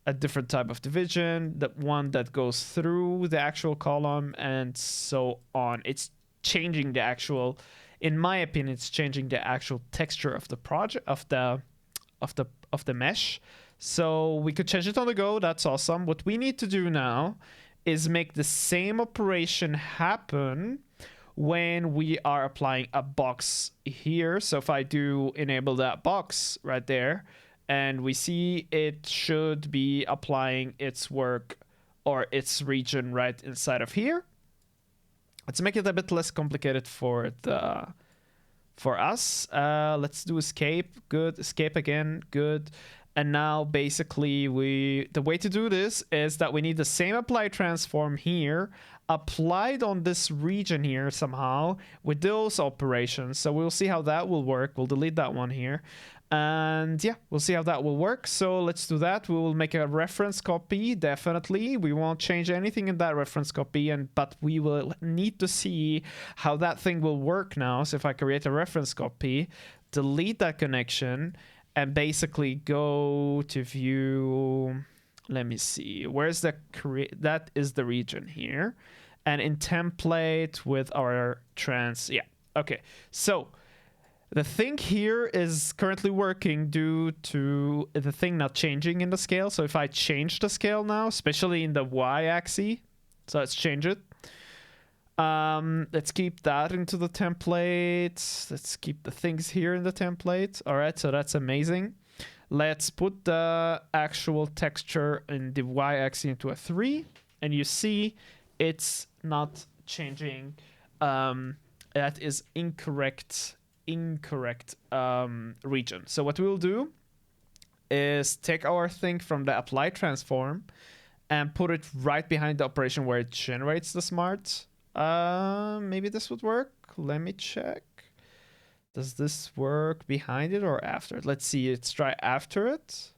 a different type of division, the one that goes through the actual column, and so on. It's changing the actual, in my opinion, it's changing the actual texture of the project, of the mesh. So we could change it on the go. That's awesome. What we need to do now is make the same operation happen when we are applying a box here. So if I do enable that box right there, and we see it should be applying its work or its region right inside of here. Let's make it a bit less complicated for us. Let's do escape. Good. Escape again. Good. And now basically the way to do this is that we need the same apply transform here applied on this region here somehow with those operations. So we'll see how that will work. We'll delete that one here. And we'll see how that will work. So let's do that. We will make a reference copy, definitely. We won't change anything in that reference copy, but we will need to see how that thing will work now. So if I create a reference copy, delete that connection, and basically go to view, let me see, where's the that is the region here. And in template with our trans, okay. So the thing here is currently working due to the thing not changing in the scale. So if I change the scale now, especially in the y-axis, so let's change it. Let's keep that into the template. Let's keep the things here in the template. All right, so that's amazing. Let's put the actual texture in the y-axis into a 3, and you see it's not changing. That is incorrect region. So what we will do is take our thing from the apply transform and put it right behind the operation where it generates the smart. Maybe this would work. Let me check. Does this work behind it or after it? Let's see. Let's try after it.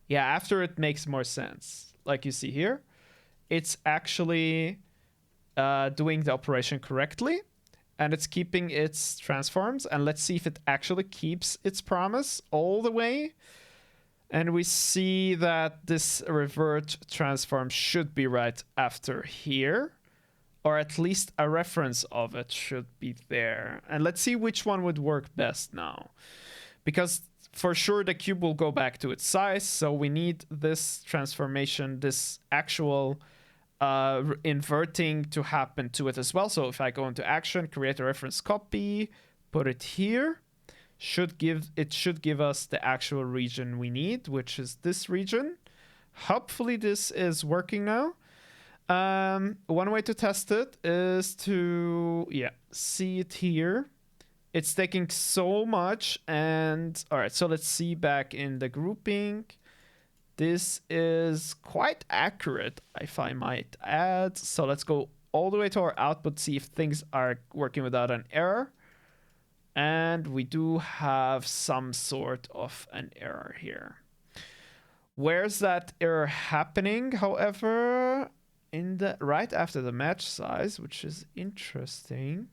Yeah, after it makes more sense. Like you see here, it's actually doing the operation correctly. And it's keeping its transforms. And let's see if it actually keeps its promise all the way. And we see that this revert transform should be right after here. Or at least a reference of it should be there. And let's see which one would work best now. Because for sure the cube will go back to its size. So we need this transformation, this actual inverting to happen to it as well. So if I go into action, create a reference copy, put it here, it should give us the actual region we need, which is this region. Hopefully this is working now. One way to test it is to see it here. It's taking so much, and all right, so let's see back in the grouping. This is quite accurate, if I might add. So let's go all the way to our output, see if things are working without an error. And we do have some sort of an error here. Where's that error happening, however? In the right after the match size, which is interesting.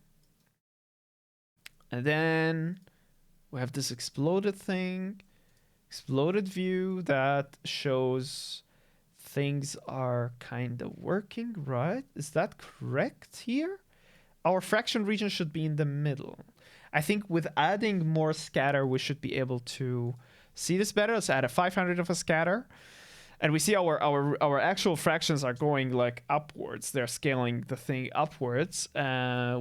And then we have this exploded thing, exploded view that shows things are kind of working, right? Is that correct here? Our fraction region should be in the middle. I think with adding more scatter, we should be able to see this better. Let's add a 500 of a scatter. And we see our actual fractions are going like upwards. They're scaling the thing upwards,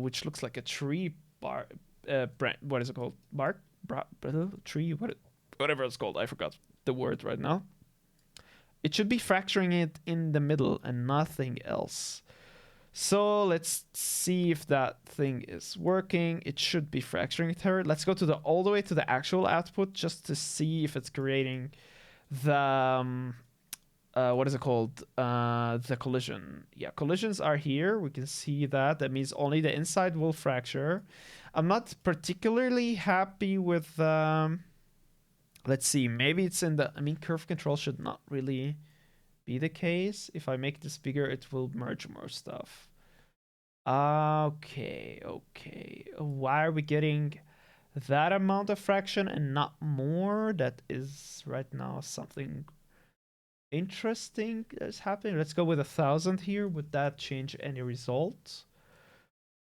which looks like a tree bar. What is it called? Bark? Tree? Whatever it's called. I forgot the word right now. It should be fracturing it in the middle and nothing else. So let's see if that thing is working. It should be fracturing it here. Let's go to all the way to the actual output just to see if it's creating the what is it called? The collision. Yeah, collisions are here. We can see that. That means only the inside will fracture. I'm not particularly happy with. Let's see. Maybe it's in the. I mean, curve control should not really be the case. If I make this bigger, it will merge more stuff. Okay. Why are we getting that amount of fraction and not more? That is right now something interesting that's happening. Let's go with 1,000 here. Would that change any result?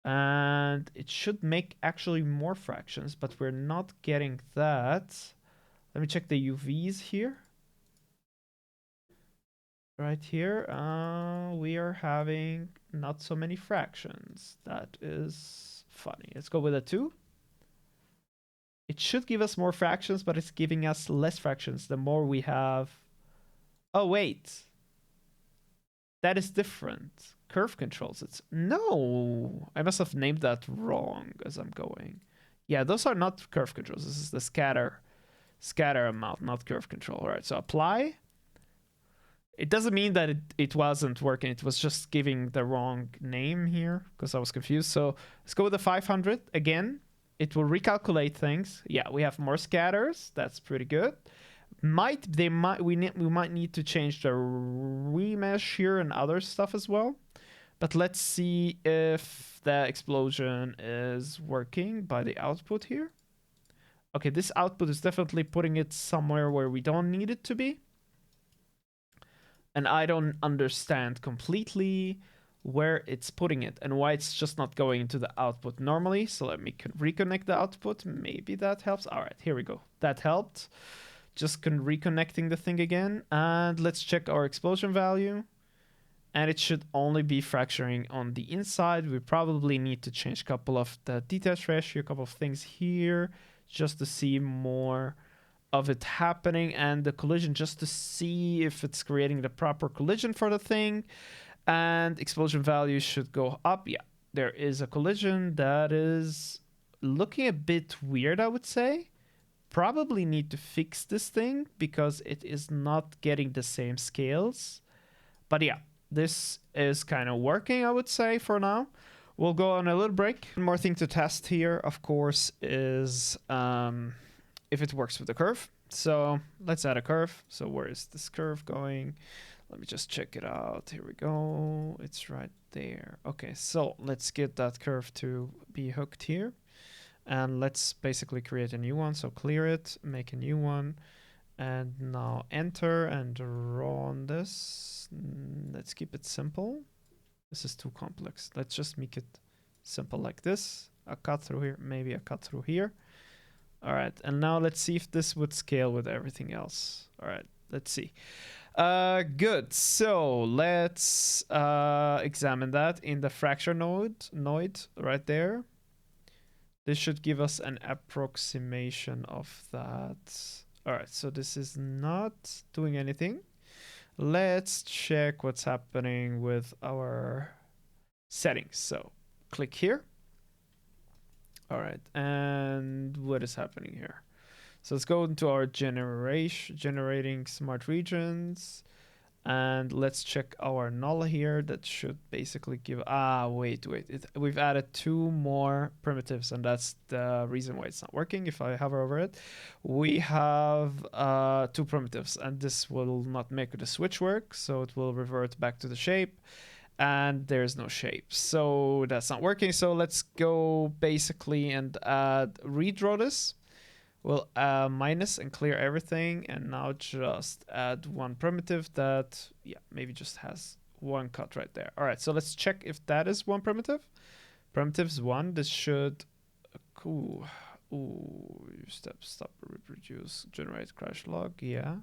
And it should make actually more fractions, but we're not getting that. Let me check the UVs here. Right here, we are having not so many fractions. That is funny. Let's go with a 2. It should give us more fractions, but it's giving us less fractions the more we have. Oh, wait. That is different. Curve controls. No, I must have named that wrong as I'm going. Yeah, those are not curve controls. This is the scatter amount, not curve control. All right, so apply. It doesn't mean that it wasn't working. It was just giving the wrong name here because I was confused. So let's go with the 500 again. It will recalculate things. Yeah, we have more scatters. That's pretty good. We might need to change the remesh here and other stuff as well. But let's see if the explosion is working by the output here. Okay, this output is definitely putting it somewhere where we don't need it to be. And I don't understand completely where it's putting it and why it's just not going into the output normally. So let me reconnect the output. Maybe that helps. All right, here we go. That helped. Just reconnecting the thing again. And let's check our explosion value. And it should only be fracturing on the inside. We probably need to change a couple of the detach ratio, a couple of things here, just to see more of it happening, and the collision just to see if it's creating the proper collision for the thing. And explosion value should go up. Yeah, there is a collision that is looking a bit weird, I would say. Probably need to fix this thing because it is not getting the same scales. But yeah, this is kind of working, I would say, for now. We'll go on a little break. One more thing to test here, of course, is if it works with the curve. So let's add a curve. So where is this curve going? Let me just check it out. Here we go. It's right there. Okay, so let's get that curve to be hooked here. And let's basically create a new one. So clear it, make a new one. And now enter and run this. Let's keep it simple. This is too complex. Let's just make it simple like this. A cut through here, maybe a cut through here. All right, and now let's see if this would scale with everything else. All right, let's see. Good, so let's examine that in the fracture node right there. This should give us an approximation of that. All right, so this is not doing anything. Let's check what's happening with our settings. So click here. All right, and what is happening here? So let's go into our generating smart regions. And let's check our null here. That should basically give, wait. We've added 2 more primitives, and that's the reason why it's not working. If I hover over it, we have 2 primitives, and this will not make the switch work. So it will revert back to the shape, and there's no shape. So that's not working. So let's go basically and redraw this. We'll minus and clear everything, and now just add 1 primitive that, yeah, maybe just has 1 cut right there. All right, so let's check if that is 1 primitive. Primitive's 1. This should, cool. Ooh, stop, reproduce, generate crash log. Yeah.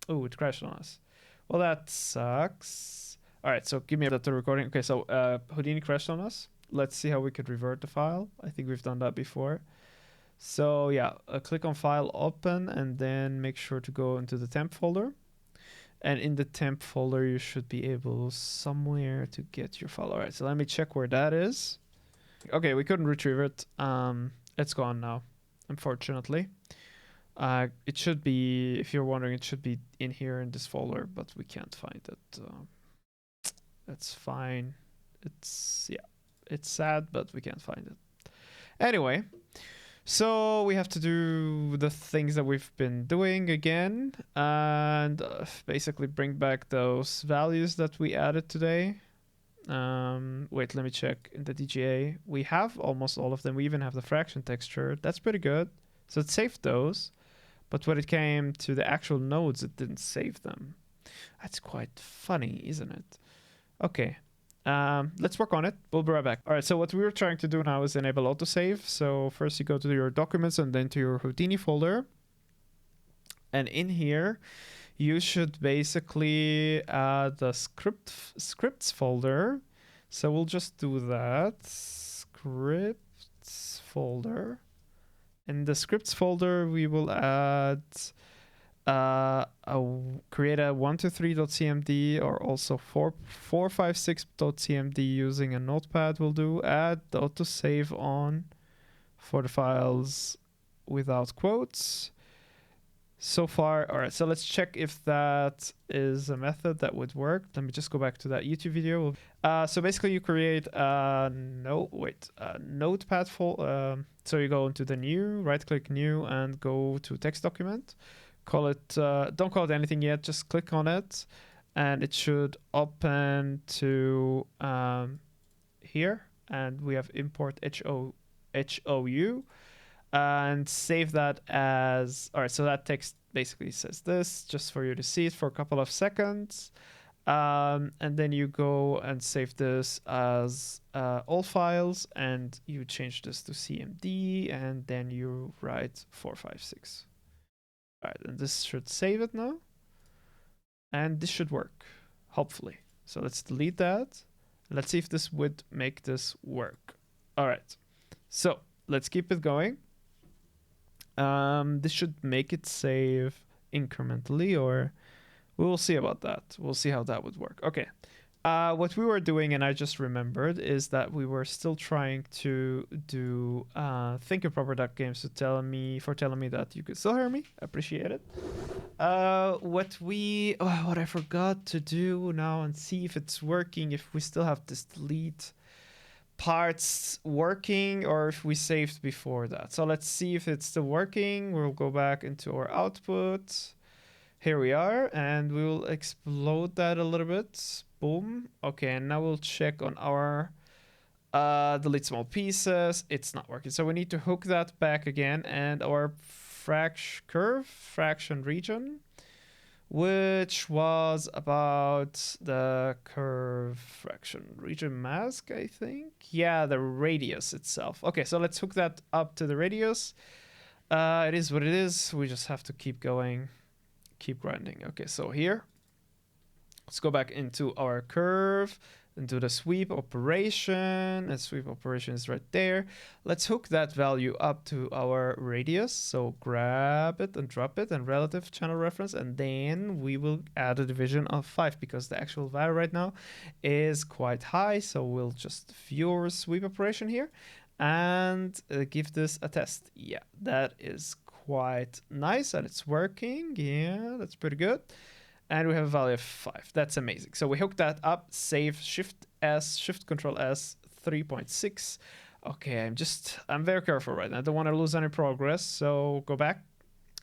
Oh, it crashed on us. Well, that sucks. All right, so give me that recording. Okay, so Houdini crashed on us. Let's see how we could revert the file. I think we've done that before. So yeah, click on File, Open, and then make sure to go into the temp folder. And in the temp folder, you should be able somewhere to get your file. All right, so let me check where that is. Okay, we couldn't retrieve it. It's gone now, unfortunately. It should be, if you're wondering, it should be in here in this folder, but we can't find it. That's fine. It's sad, but we can't find it. Anyway. So we have to do the things that we've been doing again, and basically bring back those values that we added today. Wait, let me check in the DGA. We have almost all of them. We even have the fraction texture. That's pretty good. So it saved those, but when it came to the actual nodes, it didn't save them. That's quite funny, isn't it? Okay. Let's work on it. We'll be right back. All right, so what we were trying to do now is enable autosave. So first you go to your documents and then to your Houdini folder. And in here, you should basically add the scripts folder. So we'll just do that. Scripts folder. In the scripts folder, we will add... create a 123.cmd or also 456.cmd using a notepad will do. Add the autosave on for the files without quotes. So far, all right, so let's check if that is a method that would work. Let me just go back to that YouTube video. So basically you create a notepad folder. So you go into the new, right click new and go to text document. Call it, don't call it anything yet, just click on it and it should open to here, and we have import HOU and save that as, all right, so that text basically says this, just for you to see it for a couple of seconds. And then you go and save this as all files, and you change this to CMD, and then you write 456. All right, and this should save it now. And this should work, hopefully. So let's delete that. Let's see if this would make this work. All right, so let's keep it going. This should make it save incrementally, or we'll see about that. We'll see how that would work. Okay. What we were doing, and I just remembered, is that we were still trying to do thinkerproper.games for telling me that you could still hear me. Appreciate it. What I forgot to do now and see if it's working, if we still have this delete parts working or if we saved before that. So let's see if it's still working. We'll go back into our output. Here we are, and we will explode that a little bit. Boom. Okay, and now we'll check on our delete small pieces. It's not working. So we need to hook that back again, and our fraction region, which was about the curve fraction region mask, I think. Yeah, the radius itself. Okay, so let's hook that up to the radius. It is what it is. We just have to keep going. Keep grinding. Okay, so here, let's go back into our curve and do the sweep operation. And sweep operation is right there. Let's hook that value up to our radius. So grab it and drop it and relative channel reference. And then we will add a division of 5 because the actual value right now is quite high. So we'll just view our sweep operation here and give this a test. Yeah, that is quite nice and it's working. Yeah, that's pretty good. And we have a value of 5. That's amazing. So we hook that up, save, Shift S, Shift Control S, 3.6. Okay, I'm very careful right now. I don't want to lose any progress. So go back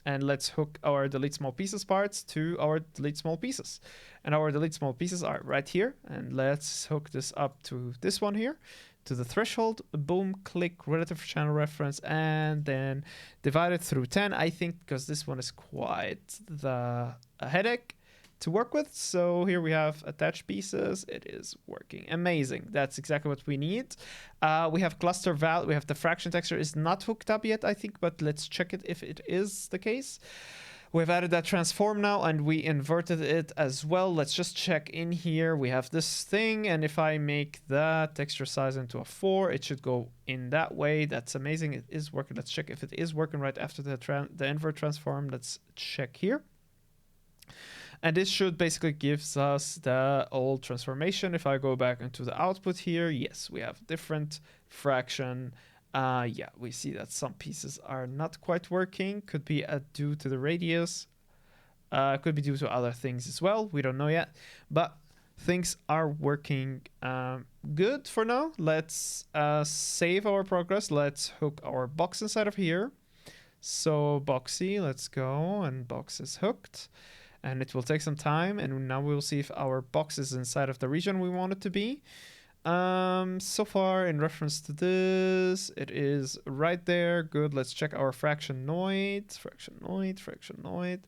and let's hook our delete small pieces parts to our delete small pieces. And our delete small pieces are right here. And let's hook this up to this one here, to the threshold. Boom, click relative channel reference, and then divide it through 10, I think, because this one is quite a headache to work with. So here we have attached pieces. It is working amazing. That's exactly what we need. We have cluster val. We have the fraction texture is not hooked up yet, I think, but let's check it if it is the case. We've added that transform now and we inverted it as well. Let's just check in here. We have this thing, and if I make the texture size into a 4, it should go in that way. That's amazing. It is working. Let's check if it is working right after the invert transform. Let's check here. And this should basically gives us the old transformation. If I go back into the output here, yes, we have different fraction. Yeah, we see that some pieces are not quite working. Could be due to the radius. Could be due to other things as well. We don't know yet. But things are working good for now. Let's save our progress. Let's hook our box inside of here. So boxy, let's go. And box is hooked. And it will take some time, and now we'll see if our box is inside of the region we want it to be. So far, in reference to this, it is right there. Good. Let's check our fractionoid. Fractionoid.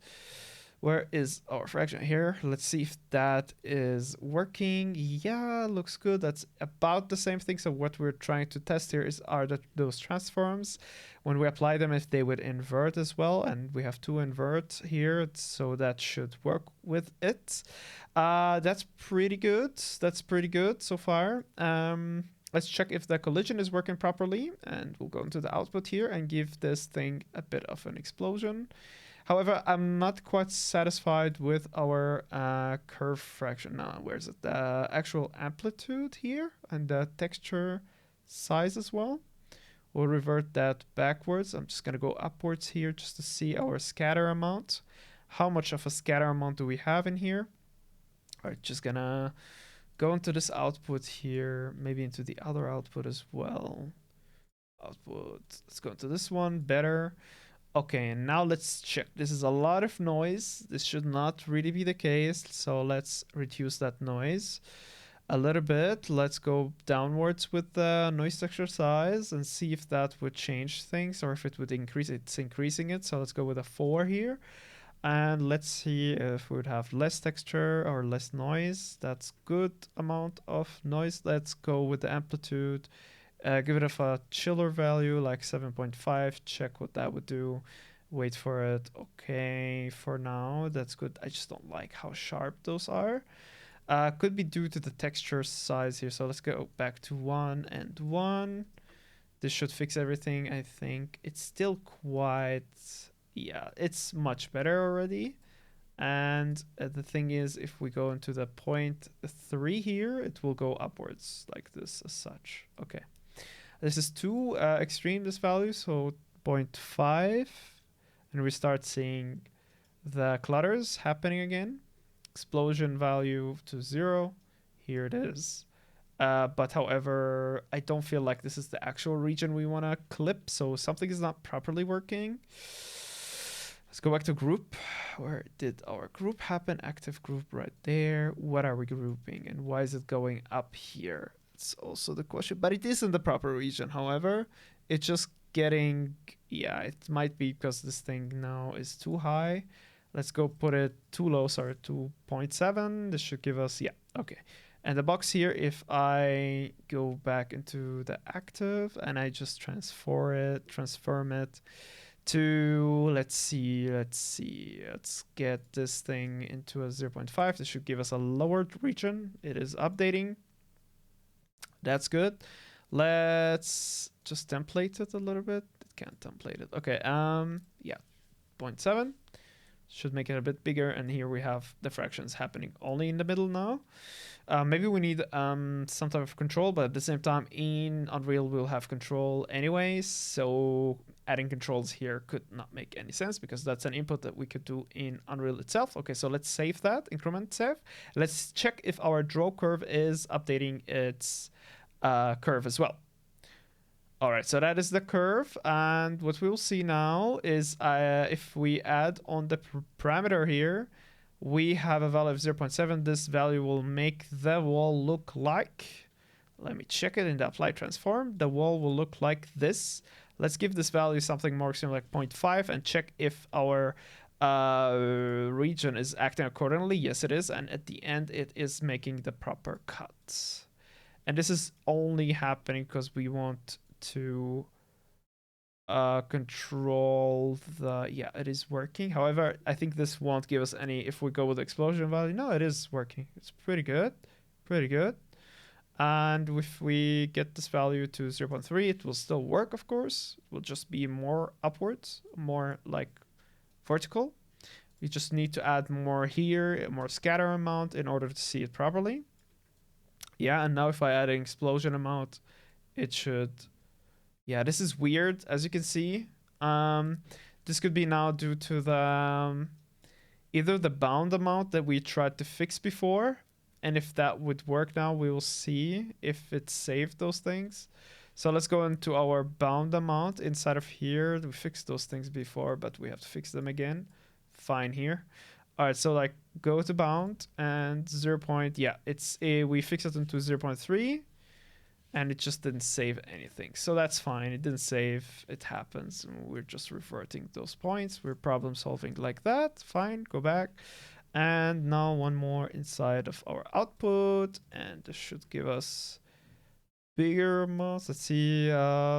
Where is our fraction? Here. Let's see if that is working. Yeah, looks good. That's about the same thing. So what we're trying to test here are those transforms. When we apply them, if they would invert as well. And we have 2 invert here, so that should work with it. That's pretty good. That's pretty good so far. Let's check if the collision is working properly. And we'll go into the output here and give this thing a bit of an explosion. However, I'm not quite satisfied with our curve fraction. Now, where's it? The actual amplitude here and the texture size as well. We'll revert that backwards. I'm just going to go upwards here just to see our scatter amount. How much of a scatter amount do we have in here? All right, just going to go into this output here, maybe into the other output as well. Output, let's go into this one, better. Okay, and now let's check. This is a lot of noise. This should not really be the case. So let's reduce that noise a little bit. Let's go downwards with the noise texture size and see if that would change things or if it would increase. It's increasing it. So let's go with a 4 here. And let's see if we would have less texture or less noise. That's good amount of noise. Let's go with the amplitude. Give it a chiller value like 7.5. Check what that would do. Wait for it. Okay, for now, that's good. I just don't like how sharp those are. Could be due to the texture size here. So let's go back to 1 and 1. This should fix everything, I think. It's still quite... Yeah, it's much better already. And the thing is, if we go into the 0.3 here, it will go upwards like this as such. Okay. This is too extreme, this value, so 0.5. And we start seeing the clutters happening again. Explosion value to 0. Here it is. But however, I don't feel like this is the actual region we want to clip, so something is not properly working. Let's go back to group. Where did our group happen? Active group right there. What are we grouping and why is it going up here? It's also the question, but it is in the proper region. However, it's just getting, yeah, it might be because this thing now is too high. Let's go put it too low, sorry, 2.7. This should give us, yeah, okay. And the box here, if I go back into the active and I just transform it to, let's get this thing into a 0.5. This should give us a lowered region. It is updating. That's good. Let's just template it a little bit. It can't template it. Okay, yeah, 0.7. Should make it a bit bigger. And here we have the fractions happening only in the middle now. Maybe we need some type of control, but at the same time in Unreal we'll have control anyways, so adding controls here could not make any sense because that's an input that we could do in Unreal itself. Okay, so let's save that, increment save. Let's check if our draw curve is updating its curve as well. All right, so that is the curve, and what we'll see now is if we add on the parameter here, we have a value of 0.7. This value will make the wall look like, let me check it in the apply transform. The wall will look like this. Let's give this value something more similar like 0.5 and check if our region is acting accordingly. Yes, it is. And at the end, it is making the proper cuts. And this is only happening because we want to control the, yeah, it is working. However, I think this won't give us any if we go with the explosion value. No, it is working. It's pretty good, pretty good. And if we get this value to 0.3, it will still work, of course. It will just be more upwards, more like vertical. We just need to add more here, more scatter amount in order to see it properly. Yeah, and now if I add an explosion amount, it should... Yeah, this is weird, as you can see. This could be now due to the either the bound amount that we tried to fix before, and if that would work now, we will see if it saved those things. So let's go into our bound amount inside of here. We fixed those things before, but we have to fix them again. Fine here. All right, so like go to bound and 0. Yeah, it's we fixed it into 0.3. And it just didn't save anything. So that's fine. It didn't save. It happens. We're just reverting those points. We're problem solving like that. Fine. Go back. And now one more inside of our output. And this should give us bigger amounts. Let's see.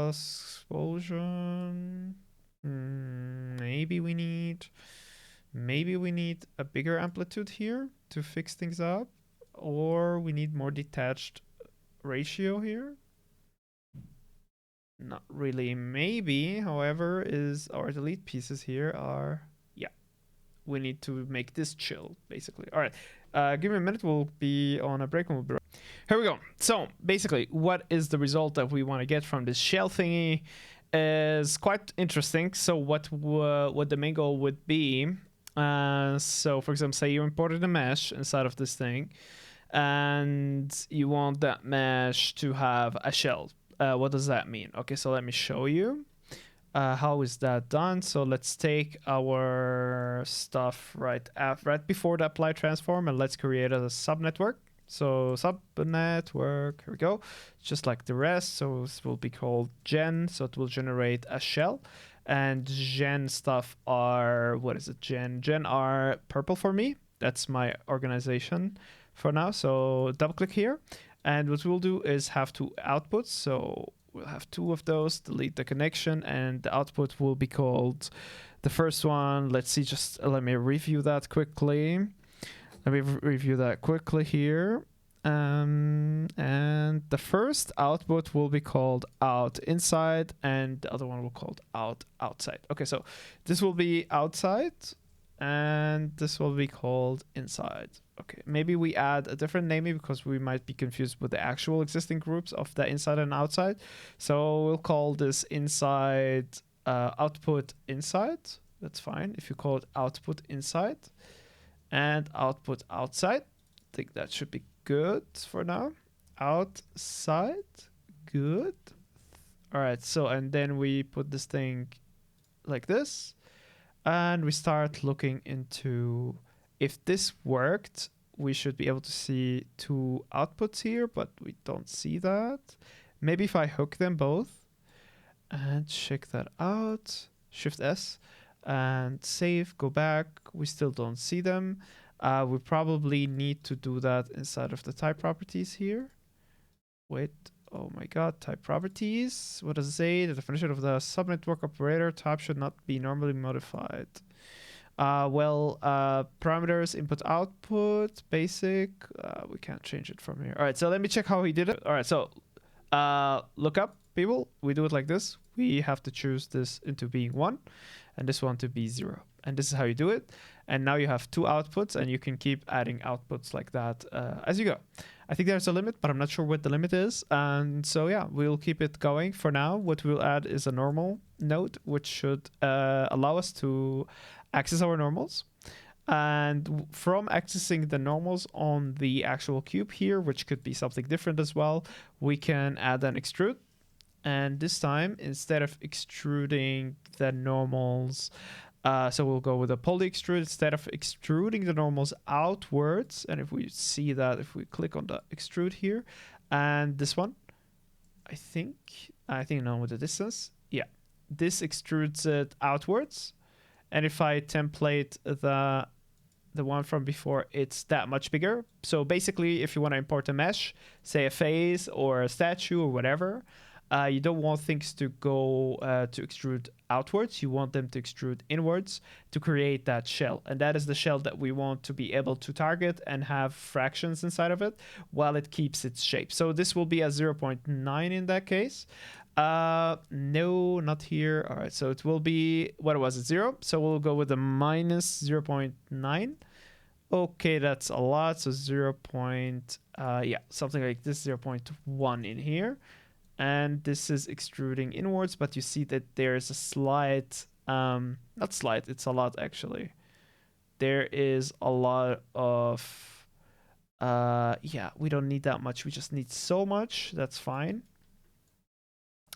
Explosion. Maybe we need a bigger amplitude here to fix things up. Or we need more detached ratio here. Not really. Maybe, however, is our delete pieces here are, yeah, we need to make this chill basically. All right, give me a minute. We'll be on a break and we'll be right. Here we go. So basically what is the result that we want to get from this shell thingy is quite interesting. So what the main goal would be, so for example, say you imported a mesh inside of this thing and you want that mesh to have a shell. What does that mean? Okay, so let me show you. How is that done? So let's take our stuff right before the apply transform and let's create a subnetwork. So subnetwork, here we go. Just like the rest. So this will be called gen. So it will generate a shell. And gen stuff are, what is it? Gen are purple for me. That's my organization for now. So double click here. And what we'll do is have two outputs. So we'll have two of those, delete the connection, and the output will be called the first one. Let's see, just let me review that quickly. Let me review that quickly here. And the first output will be called out inside, and the other one will be called out outside. Okay, so this will be outside, and this will be called inside. Okay, maybe we add a different naming because we might be confused with the actual existing groups of the inside and outside. So we'll call this inside output inside. That's fine if you call it output inside and output outside. I think that should be good for now. Outside, good. All right, so and then we put this thing like this and we start looking into if this worked. We should be able to see two outputs here, but we don't see that. Maybe if I hook them both and check that out, Shift S and save, go back, we still don't see them. We probably need to do that inside of the type properties here. Wait, oh my god, type properties. What does it say? The definition of the subnetwork operator type should not be normally modified. Parameters, input, output, basic. We can't change it from here. All right, so let me check how he did it. All right, so look up, people. We do it like this. We have to choose this into being 1 and this one to be 0. And this is how you do it. And now you have 2 outputs, and you can keep adding outputs like that as you go. I think there's a limit, but I'm not sure what the limit is. And so yeah, we'll keep it going for now. What we'll add is a normal node, which should allow us to access our normals. And from accessing the normals on the actual cube here, which could be something different as well, we can add an extrude. And this time, instead of extruding the normals, so we'll go with a poly extrude instead of extruding the normals outwards. And if we see that, if we click on the extrude here, and this one, I think now with the distance, yeah, this extrudes it outwards. And if I template the one from before, it's that much bigger. So basically, if you want to import a mesh, say a face or a statue or whatever, you don't want things to go to extrude outwards. You want them to extrude inwards to create that shell. And that is the shell that we want to be able to target and have fractions inside of it while it keeps its shape. So this will be a 0.9 in that case. No, not here. All right, so it will be, what was it, 0? So we'll go with a minus 0.9. Okay, that's a lot. So 0. Yeah, something like this, 0.1 in here. And this is extruding inwards, but you see that there's a slight, not slight, it's a lot actually. There is a lot of, yeah, we don't need that much. We just need so much. That's fine.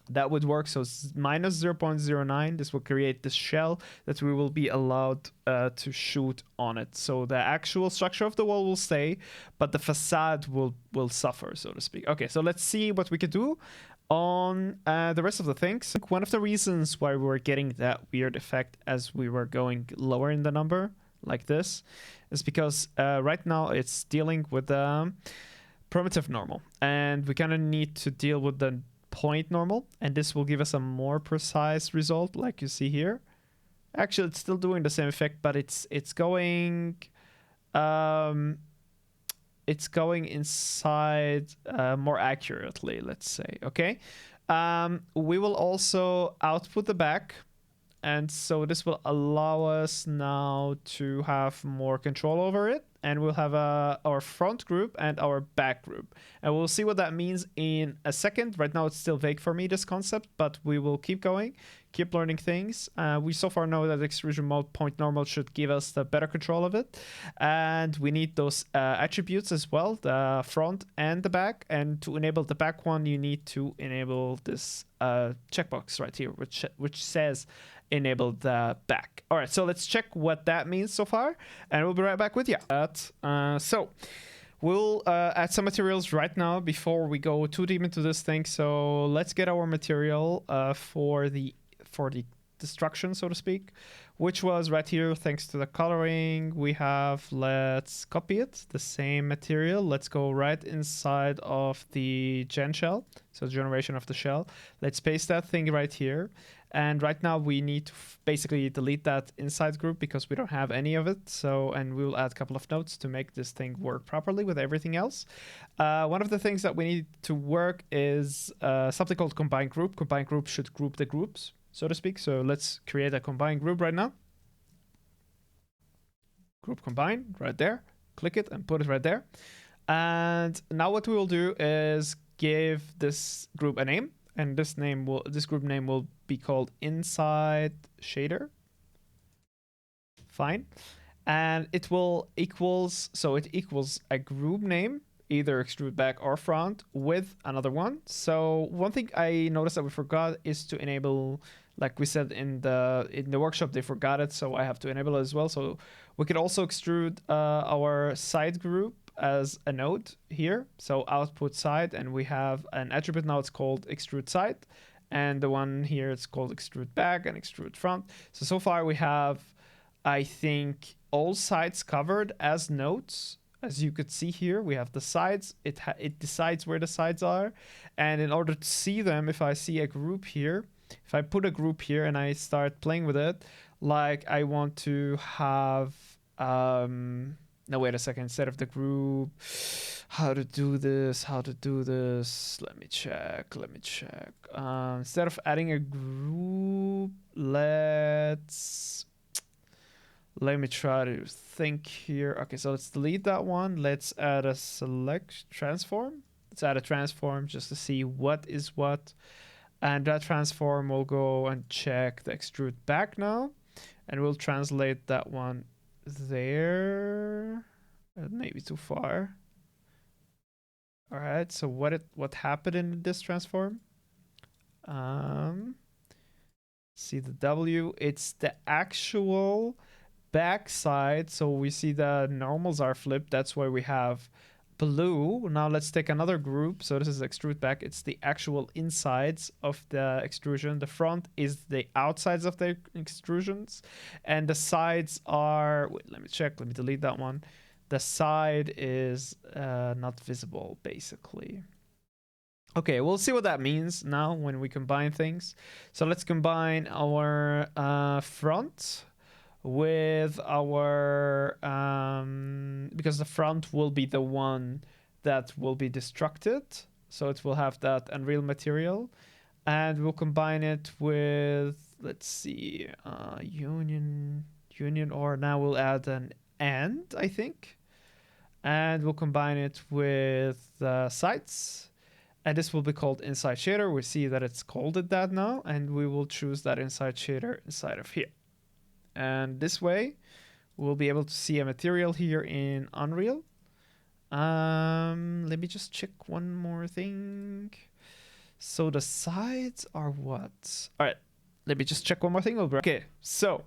That would work. So minus 0.09, this will create this shell that we will be allowed to shoot on it. So the actual structure of the wall will stay, but the facade will suffer, so to speak. Okay, so let's see what we can do on the rest of the things. One of the reasons why we were getting that weird effect as we were going lower in the number like this is because right now it's dealing with the primitive normal, and we kind of need to deal with the point normal, and this will give us a more precise result like you see here. Actually, it's still doing the same effect, but it's going inside more accurately, let's say. Okay, we will also output the back, and so this will allow us now to have more control over it, and we'll have our front group and our back group, and we'll see what that means in a second. Right now it's still vague for me, this concept, but we will keep going, keep learning things. We so far know that extrusion mode point normal should give us the better control of it, and we need those attributes as well, the front and the back. And to enable the back one, you need to enable this checkbox right here, which says enable the back. All right, so let's check what that means so far, and we'll be right back with you. So we'll add some materials right now before we go too deep into this thing. So let's get our material for the destruction, so to speak, which was right here. Thanks to the coloring we have, let's copy it, the same material. Let's go right inside of the gen shell, so generation of the shell. Let's paste that thing right here. And right now we need to basically delete that inside group because we don't have any of it. So, and we'll add a couple of nodes to make this thing work properly with everything else. One of the things that we need to work is something called combine group. Combine group should group the groups, so to speak. So let's create a combine group right now. Group combine right there. Click it and put it right there. And now what we will do is give this group a name. And this group name will be called inside shader. Fine. And it will equals a group name, either extrude back or front, with another one. So one thing I noticed that we forgot is to enable, like we said in the workshop, they forgot it, so I have to enable it as well. So we could also extrude our side group as a node here, so output side, and we have an attribute now, it's called extrude side, and the one here it's called extrude back and extrude front. So far we have, I think, all sides covered as nodes. As you could see here, we have the sides. It decides where the sides are, and in order to see them, if I see a group here, if I put a group here and I start playing with it, like I want to have no, wait a second. Instead of the group, how to do this? Let me check. Instead of adding a group, let's Let me try to think here. Okay, so let's delete that one. Let's add a select transform. Let's add a transform just to see what is what. And that transform will go and check the extrude back now. And we'll translate that one there. Maybe too far. All right, so what happened in this transform? See the W, it's the actual backside. So we see the normals are flipped. That's why we have blue. Now let's take another group. So this is extrude back. It's the actual insides of the extrusion. The front is the outsides of the extrusions. And the sides are, wait, let me check. Let me delete that one. The side is not visible, basically. Okay, we'll see what that means now when we combine things. So let's combine our front with our because the front will be the one that will be destructed, so it will have that unreal material, and we'll combine it with, let's see, union, or now we'll add an and, I think, and we'll combine it with sides. And this will be called inside shader. We see that it's called it that now, and we will choose that inside shader inside of here. And this way, we'll be able to see a material here in Unreal. Let me just check one more thing. So the sides are what? All right, let me just check one more thing. Okay, so,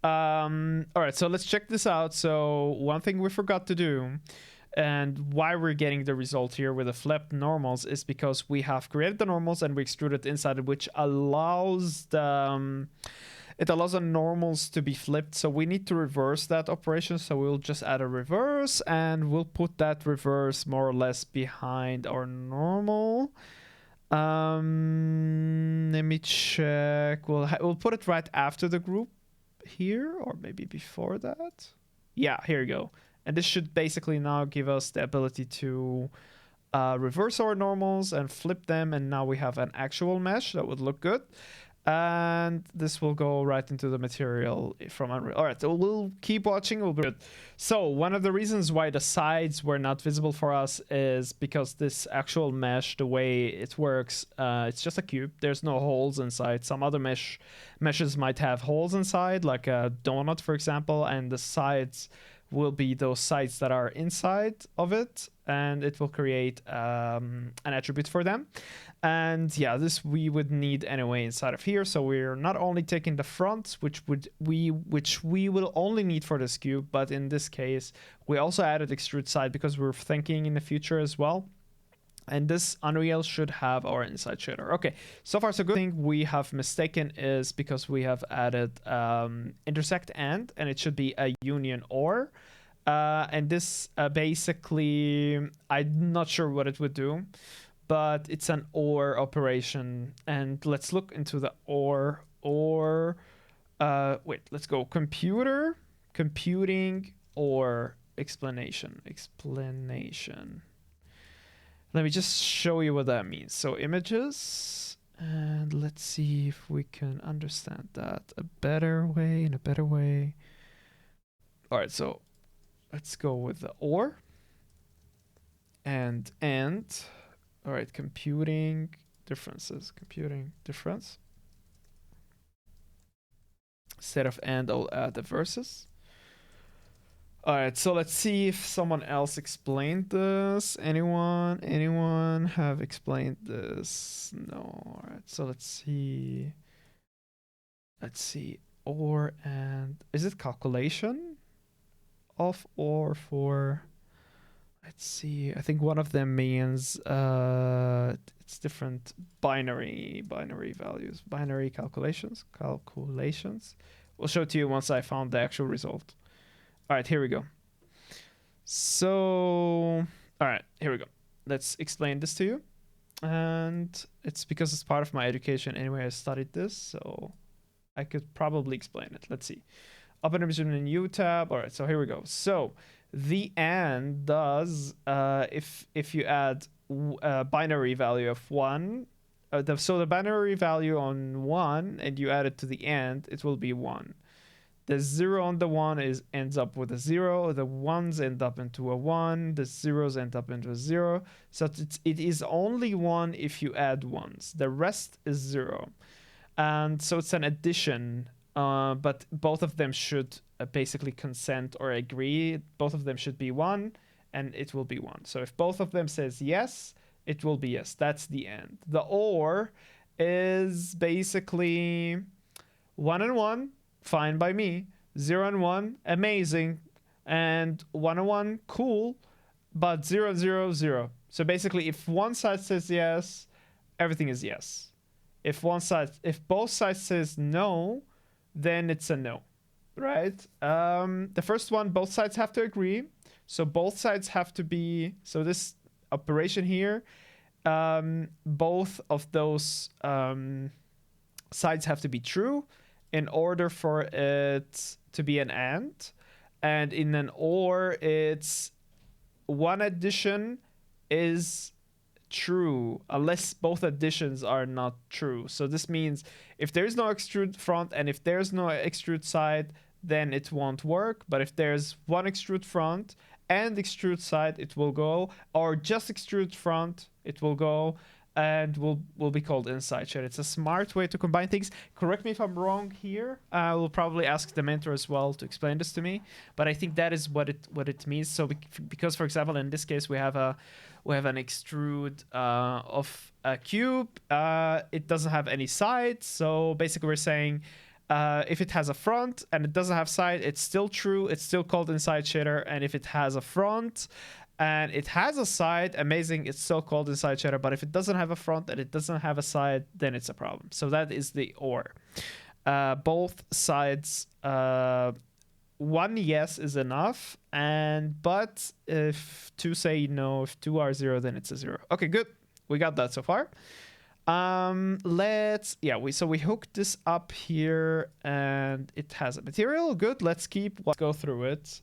all right, so let's check this out. So one thing we forgot to do, and why we're getting the result here with the flipped normals, is because we have created the normals and we extruded inside, which allows the it allows the normals to be flipped. So we need to reverse that operation. So we'll just add a reverse, and we'll put that reverse more or less behind our normal. Let me check. We'll put it right after the group here, or maybe before that. Yeah, here you go. And this should basically now give us the ability to reverse our normals and flip them. And now we have an actual mesh that would look good. And this will go right into the material from Unreal. All right, so we'll keep watching. We'll be good. So one of the reasons why the sides were not visible for us is because this actual mesh, the way it works, it's just a cube. There's no holes inside. Some other meshes might have holes inside, like a donut, for example, and the sides will be those sides that are inside of it, and it will create an attribute for them. And yeah, this we would need anyway inside of here. So we're not only taking the front, which we will only need for this cube, but in this case we also added extrude side because we're thinking in the future as well. And this Unreal should have our inside shader. Okay, so far so good. The thing we have mistaken is because we have added intersect and it should be a union or. And this basically, I'm not sure what it would do, but it's an or operation. And let's look into the or. Wait, let's go computing, or explanation. Let me just show you what that means. So images, and let's see if we can understand that in a better way. All right, so let's go with the or and. All right, computing difference. Instead of and, I'll add the versus. All right, so let's see if someone else explained this. Anyone have explained this? No. All right, so let's see. Or and, is it calculation of or for? Let's see. I think one of them means it's different binary values, binary calculations. We'll show it to you once I found the actual result. All right, here we go. So, all right, here we go. Let's explain this to you. And it's because it's part of my education anyway. I studied this, so I could probably explain it. Let's see. Open image in a new tab. All right, so here we go. So the and does, if you add a binary value of 1, so the binary value on 1 and you add it to the and, it will be 1. The 0 on the 1 ends up with a 0. The 1s end up into a 1. The 0s end up into a 0. So it is only 1 if you add 1s. The rest is 0. And so it's an addition, but both of them should basically consent or agree. Both of them should be 1, and it will be 1. So if both of them says yes, it will be yes. That's the end. The OR is basically 1 and 1, fine by me. 0 and 1, amazing. And 1 and 1, cool. But 0 and 0, 0. So basically, if one side says yes, everything is yes. If both sides says no, then it's a no, right? The first one, both sides have to agree. So both sides have to be, so this operation here, both of those sides have to be true in order for it to be an AND. And in an OR, it's one addition is true unless both additions are not true. So this means if there's no extrude front and if there's no extrude side, then it won't work. But if there's one extrude front and extrude side, it will go, or just extrude front, it will go, and will be called inside shader. It's a smart way to combine things. Correct me if I'm wrong here. I will probably ask the mentor as well to explain this to me, but I think that is what it means. So because, for example, in this case we have an extrude of a cube. It doesn't have any sides, so basically we're saying if it has a front and it doesn't have side, it's still true. It's still called inside shader. And if it has a front and it has a side, amazing, it's still called inside shader. But if it doesn't have a front and it doesn't have a side, then it's a problem. So that is the OR. Both sides, one yes is enough, but if two say no, if two are 0, then it's a 0. Okay, good. We got that so far. We hooked this up here and it has a material. Good. Let's go through it.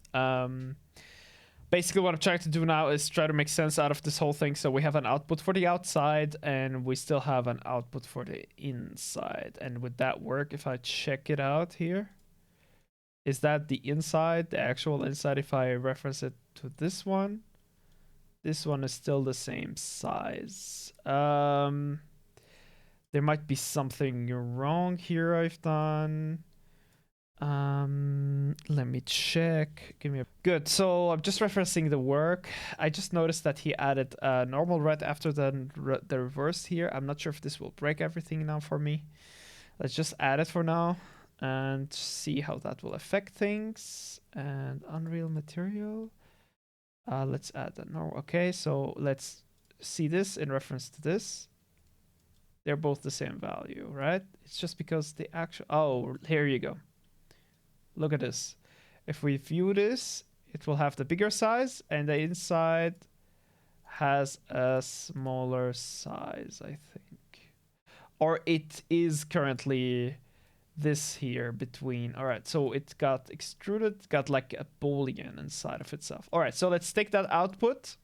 Basically what I'm trying to do now is try to make sense out of this whole thing. So we have an output for the outside and we still have an output for the inside. And would that work if I check it out here? Is that the inside, the actual inside? If I reference it to this one is still the same size. There might be something wrong here I've done. Let me check. Good. So I'm just referencing the work. I just noticed that he added a normal red after the reverse here. I'm not sure if this will break everything now for me. Let's just add it for now and see how that will affect things. And Unreal Material. Let's add the normal. Okay, so let's see this in reference to this. They're both the same value, right? It's just because the actual... Oh, here you go. Look at this. If we view this, it will have the bigger size, and the inside has a smaller size, I think. Or it is currently this here between. All right, so it got extruded, got like a boolean inside of itself. All right, so let's take that output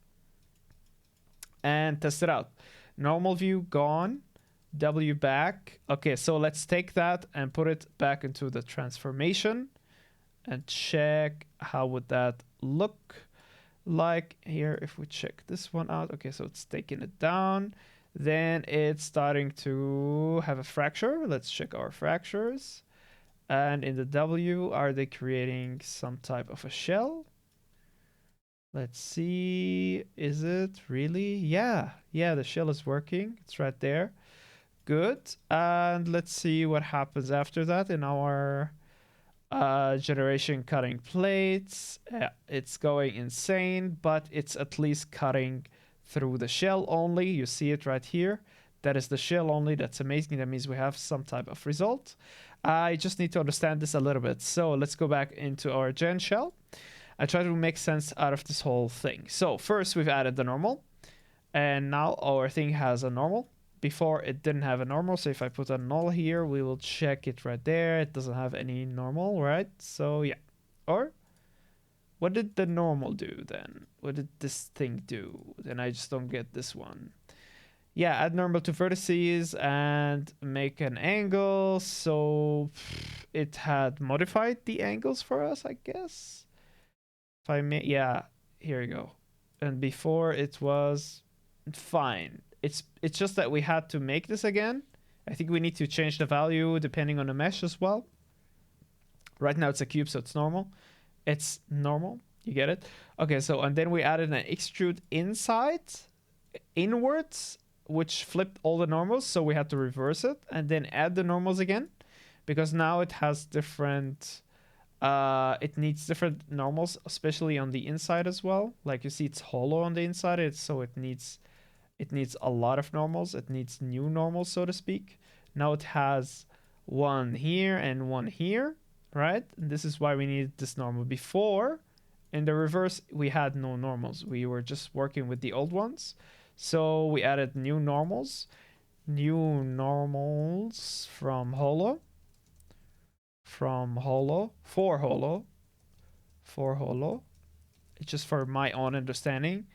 and test it out. Normal view gone. W back. Okay, so let's take that and put it back into the transformation and check how would that look like here if we check this one out. Okay, so it's taking it down. Then it's starting to have a fracture. Let's check our fractures. And in the W, are they creating some type of a shell? Let's see. Is it really? Yeah, the shell is working. It's right there. Good. And let's see what happens after that in our generation cutting plates. It's going insane, but it's at least cutting through the shell only. You see it right here. That is the shell only. That's amazing. That means we have some type of result. I just need to understand this a little bit. So let's go back into our gen shell. I try to make sense out of this whole thing. So first we've added the normal, and now our thing has a normal. Before it didn't have a normal, so if I put a null here, we will check it right there. It doesn't have any normal, right? So yeah. Or what did the normal do then? What did this thing do? Then I just don't get this one. Yeah, add normal to vertices and make an angle. So it had modified the angles for us, I guess. If I may, yeah, here you go. And before it was fine. It's just that we had to make this again. I think we need to change the value depending on the mesh as well. Right now it's a cube, so it's normal. It's normal. You get it? Okay, so and then we added an extrude inside, inwards, which flipped all the normals, so we had to reverse it and then add the normals again because now it has different it needs different normals, especially on the inside as well. Like you see it's hollow on the inside, so it needs a lot of normals. It needs new normals, so to speak. Now it has one here and one here, right? And this is why we need this normal. Before, in the reverse, we had no normals. We were just working with the old ones. So we added new normals. New normals from hollow. For hollow. It's just for my own understanding.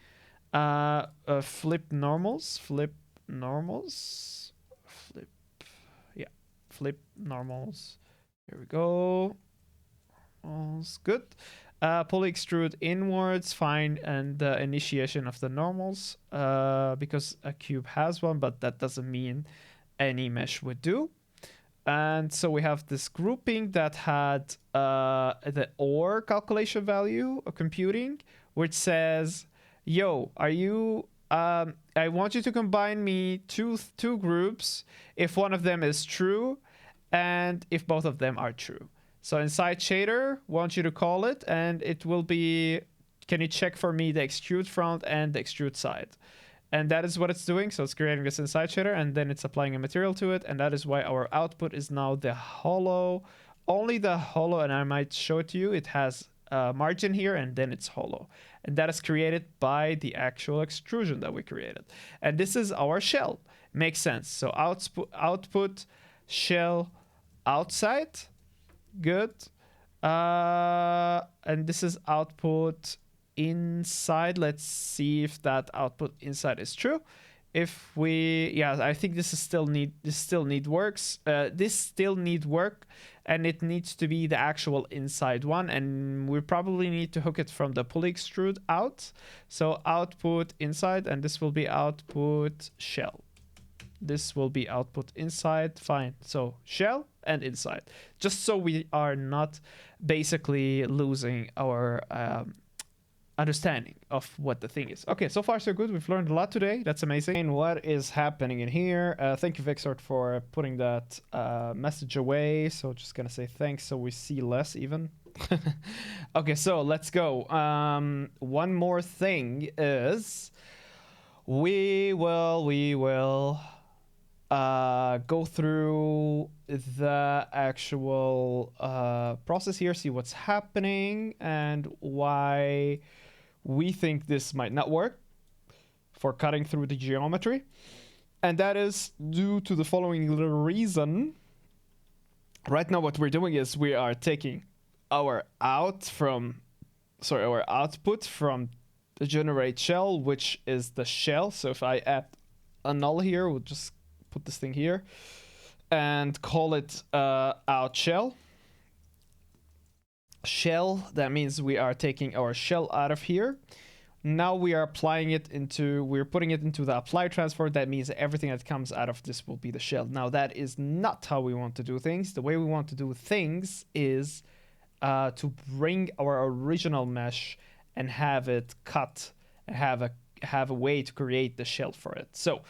Flip normals. Yeah, flip normals. Here we go. Good. Poly extrude inwards, fine, and the initiation of the normals because a cube has one, but that doesn't mean any mesh would do. And so we have this grouping that had the OR calculation value of computing, which says, yo, are you I want you to combine me two groups if one of them is true and if both of them are true. So inside shader, want you to call it, and it will be, can you check for me the extrude front and the extrude side? And that is what it's doing. So it's creating this inside shader, and then it's applying a material to it. And that is why our output is now the hollow, only the hollow. And I might show it to you. It has a margin here, and then it's hollow. And that is created by the actual extrusion that we created. And this is our shell. Makes sense. So output shell outside. Good. And this is output inside. Let's see if that output inside is true. If we, yeah, I think this still need work, and it needs to be the actual inside one, and we probably need to hook it from the pulley extrude out. So output inside, and this will be output shell. This will be output inside. Fine. So shell and inside, just so we are not basically losing our understanding of what the thing is. Okay, so far so good. We've learned a lot today. That's amazing. And what is happening in here? Thank you, Vixort, for putting that message away. So just gonna say thanks so we see less even. Okay, so let's go. One more thing is we will go through the actual process here, see what's happening and why we think this might not work for cutting through the geometry. And that is due to the following little reason. Right now what we're doing is we are taking our output from the generate shell, which is the shell. So if I add a null here, we'll just put this thing here and call it out shell. Shell, that means we are taking our shell out of here. Now we are applying it into, we're putting it into the apply transform. That means everything that comes out of this will be the shell. Now that is not how we want to do things. The way we want to do things is to bring our original mesh and have it cut and have a way to create the shell for it. So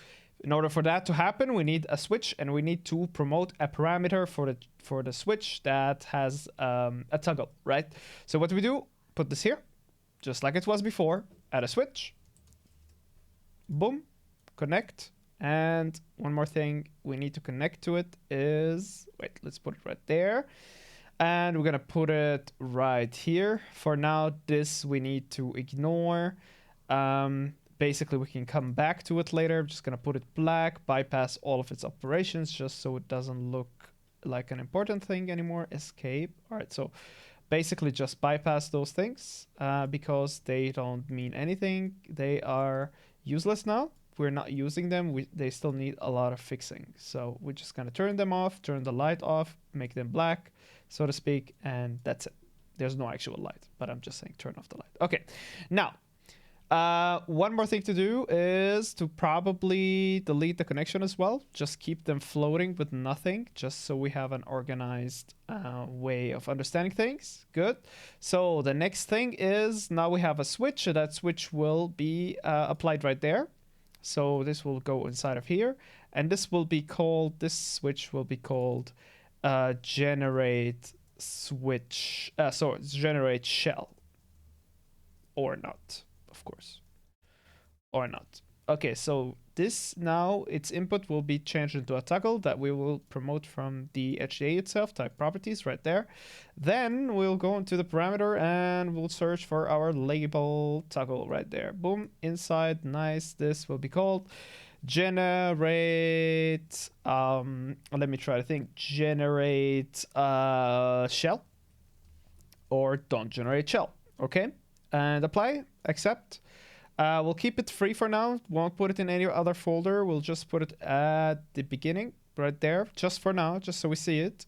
in order for that to happen, we need a switch, and we need to promote a parameter for the switch that has a toggle, right? So what we do, put this here, just like it was before, add a switch, boom, connect, and one more thing we need to connect to it is, wait, let's put it right there, and we're gonna put it right here. For now, this we need to ignore. Basically, we can come back to it later. I'm just going to put it black, bypass all of its operations just so it doesn't look like an important thing anymore. Escape. All right, so basically just bypass those things because they don't mean anything. They are useless now. we're not using them, they still need a lot of fixing. So we're just gonna turn them off, turn the light off, make them black, so to speak, and that's it. There's no actual light, but I'm just saying turn off the light. Okay, now one more thing to do is to probably delete the connection as well. Just keep them floating with nothing, just so we have an organized way of understanding things. Good. So the next thing is now we have a switch. So that switch will be applied right there. So this will go inside of here, and this will be called, this switch will be called generate switch. So it's generate shell, or not. Of course, or not. Okay, so this now, its input will be changed into a toggle that we will promote from the HDA itself, type properties right there. Then we'll go into the parameter and we'll search for our label toggle right there. Boom, inside, nice. This will be called generate, let me try to think, generate shell, or don't generate shell. Okay, and apply, accept. We'll keep it free for now. Won't put it in any other folder. We'll just put it at the beginning right there, just for now, just so we see it.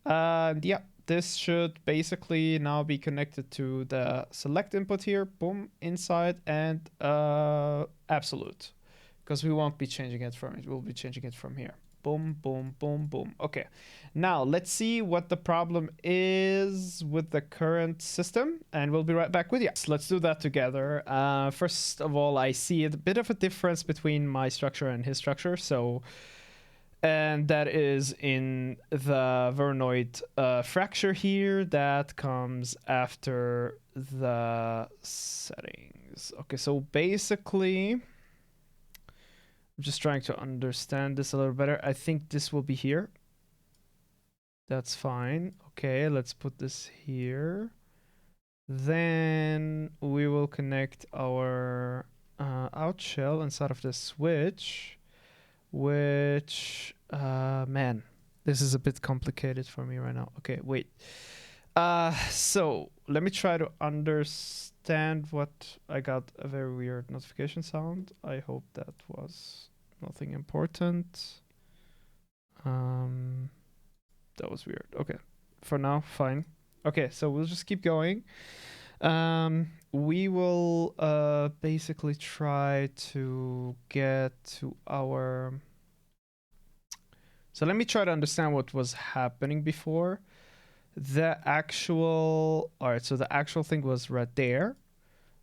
Yeah, this should basically now be connected to the select input here. Boom, inside, and absolute, because we won't be changing it from it. We'll be changing it from here. Boom, boom, boom, boom. Okay, now let's see what the problem is with the current system, and we'll be right back with you. So let's do that together. First of all, I see a bit of a difference between my structure and his structure. So, and that is in the Vernoid fracture here that comes after the settings. Okay, so basically, I'm just trying to understand this a little better. I think this will be here. That's fine. Okay, let's put this here. Then we will connect our out shell inside of the switch, which, man, this is a bit complicated for me right now. Okay, wait. So let me try to understand what I got. A very weird notification sound. I hope that was nothing important. That was weird. Okay, for now, fine. Okay, so we'll just keep going. We will basically try to get to our... So let me try to understand what was happening before. The actual... Alright, so the actual thing was right there.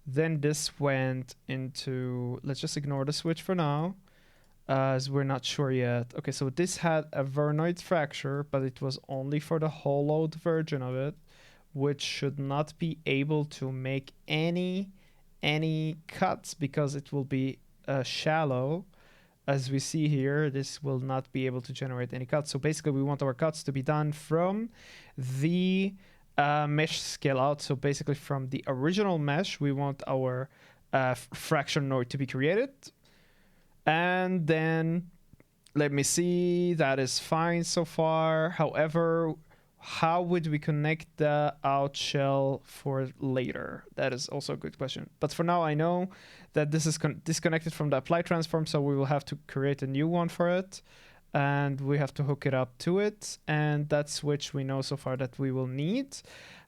Then this went into... Let's just ignore the switch for now, as we're not sure yet. Okay, so this had a Vernoid fracture, but it was only for the hollowed version of it, which should not be able to make any cuts because it will be shallow. As we see here, this will not be able to generate any cuts. So basically, we want our cuts to be done from the mesh scale out. So basically, from the original mesh, we want our fracture node to be created. And then, let me see, that is fine so far. However, how would we connect the out shell for later? That is also a good question. But for now, I know that this is disconnected from the apply transform, so we will have to create a new one for it. And we have to hook it up to it. And that switch we know so far that we will need.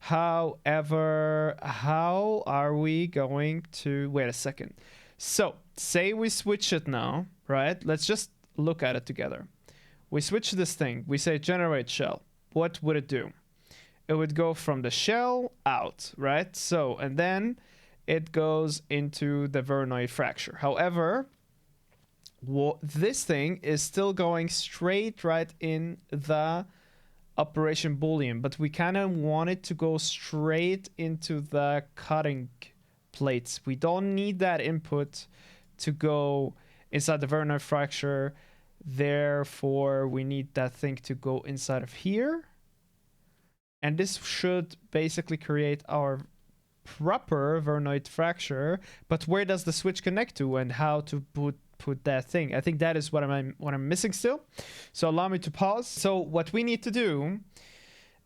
However, how are we going to... Wait a second. So, say we switch it now, right? Let's just look at it together. We switch this thing. We say generate shell. What would it do? It would go from the shell out, right? So, and then it goes into the Vernoid fracture. However, this thing is still going straight right in the operation boolean, but we kind of want it to go straight into the cutting plates. We don't need that input to go inside the Vernoid fracture. Therefore, we need that thing to go inside of here. And this should basically create our proper Vernoid fracture. But where does the switch connect to and how to put that thing? I think that is what I'm missing still. So allow me to pause. So what we need to do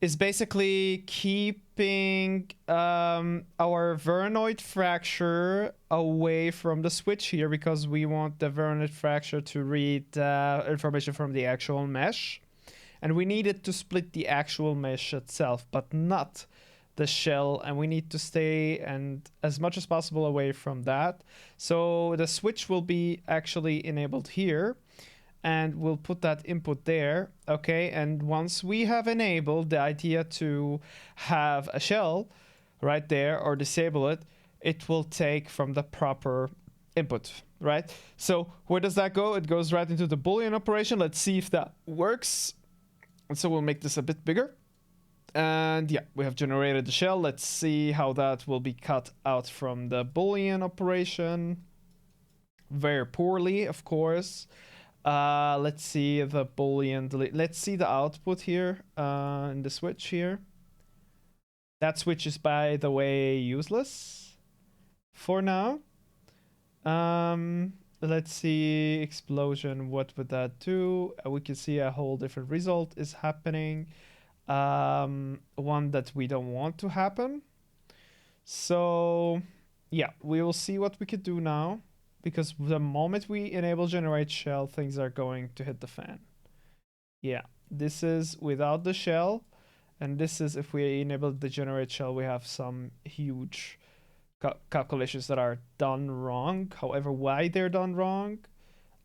is basically keeping our Veranoid fracture away from the switch here, because we want the Veranoid fracture to read information from the actual mesh. And we need it to split the actual mesh itself, but not the shell. And we need to stay and as much as possible away from that. So the switch will be actually enabled here. And we'll put that input there, okay? And once we have enabled the idea to have a shell right there or disable it, it will take from the proper input, right? So where does that go? It goes right into the Boolean operation. Let's see if that works. And so we'll make this a bit bigger. And yeah, we have generated the shell. Let's see how that will be cut out from the Boolean operation. Very poorly, of course. Let's see the Boolean delete. Let's see the output here in the switch here. That switch is, by the way, useless for now. Let's see explosion. What would that do? We can see a whole different result is happening. One that we don't want to happen. So yeah, we will see what we could do now. Because the moment we enable generate shell, things are going to hit the fan. Yeah, this is without the shell. And this is if we enable the generate shell, we have some huge calculations that are done wrong. However, why they're done wrong,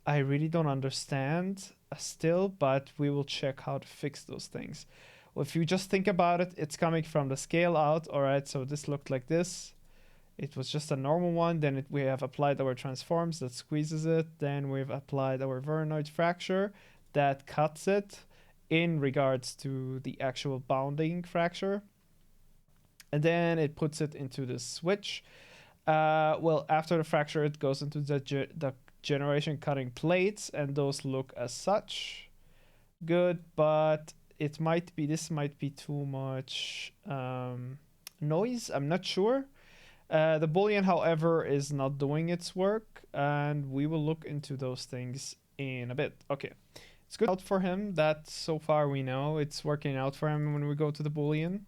I really don't understand still, but we will check how to fix those things. Well, if you just think about it, it's coming from the scale out. All right, so this looked like this. It was just a normal one. Then we have applied our transforms that squeezes it. Then we've applied our Veranoid fracture that cuts it in regards to the actual bounding fracture. And then it puts it into the switch. Well, after the fracture, it goes into the generation cutting plates, and those look as such. Good, but it might be, this might be too much noise. I'm not sure. The Boolean, however, is not doing its work, and we will look into those things in a bit. Okay, it's good out for him. That so far we know it's working out for him when we go to the Boolean.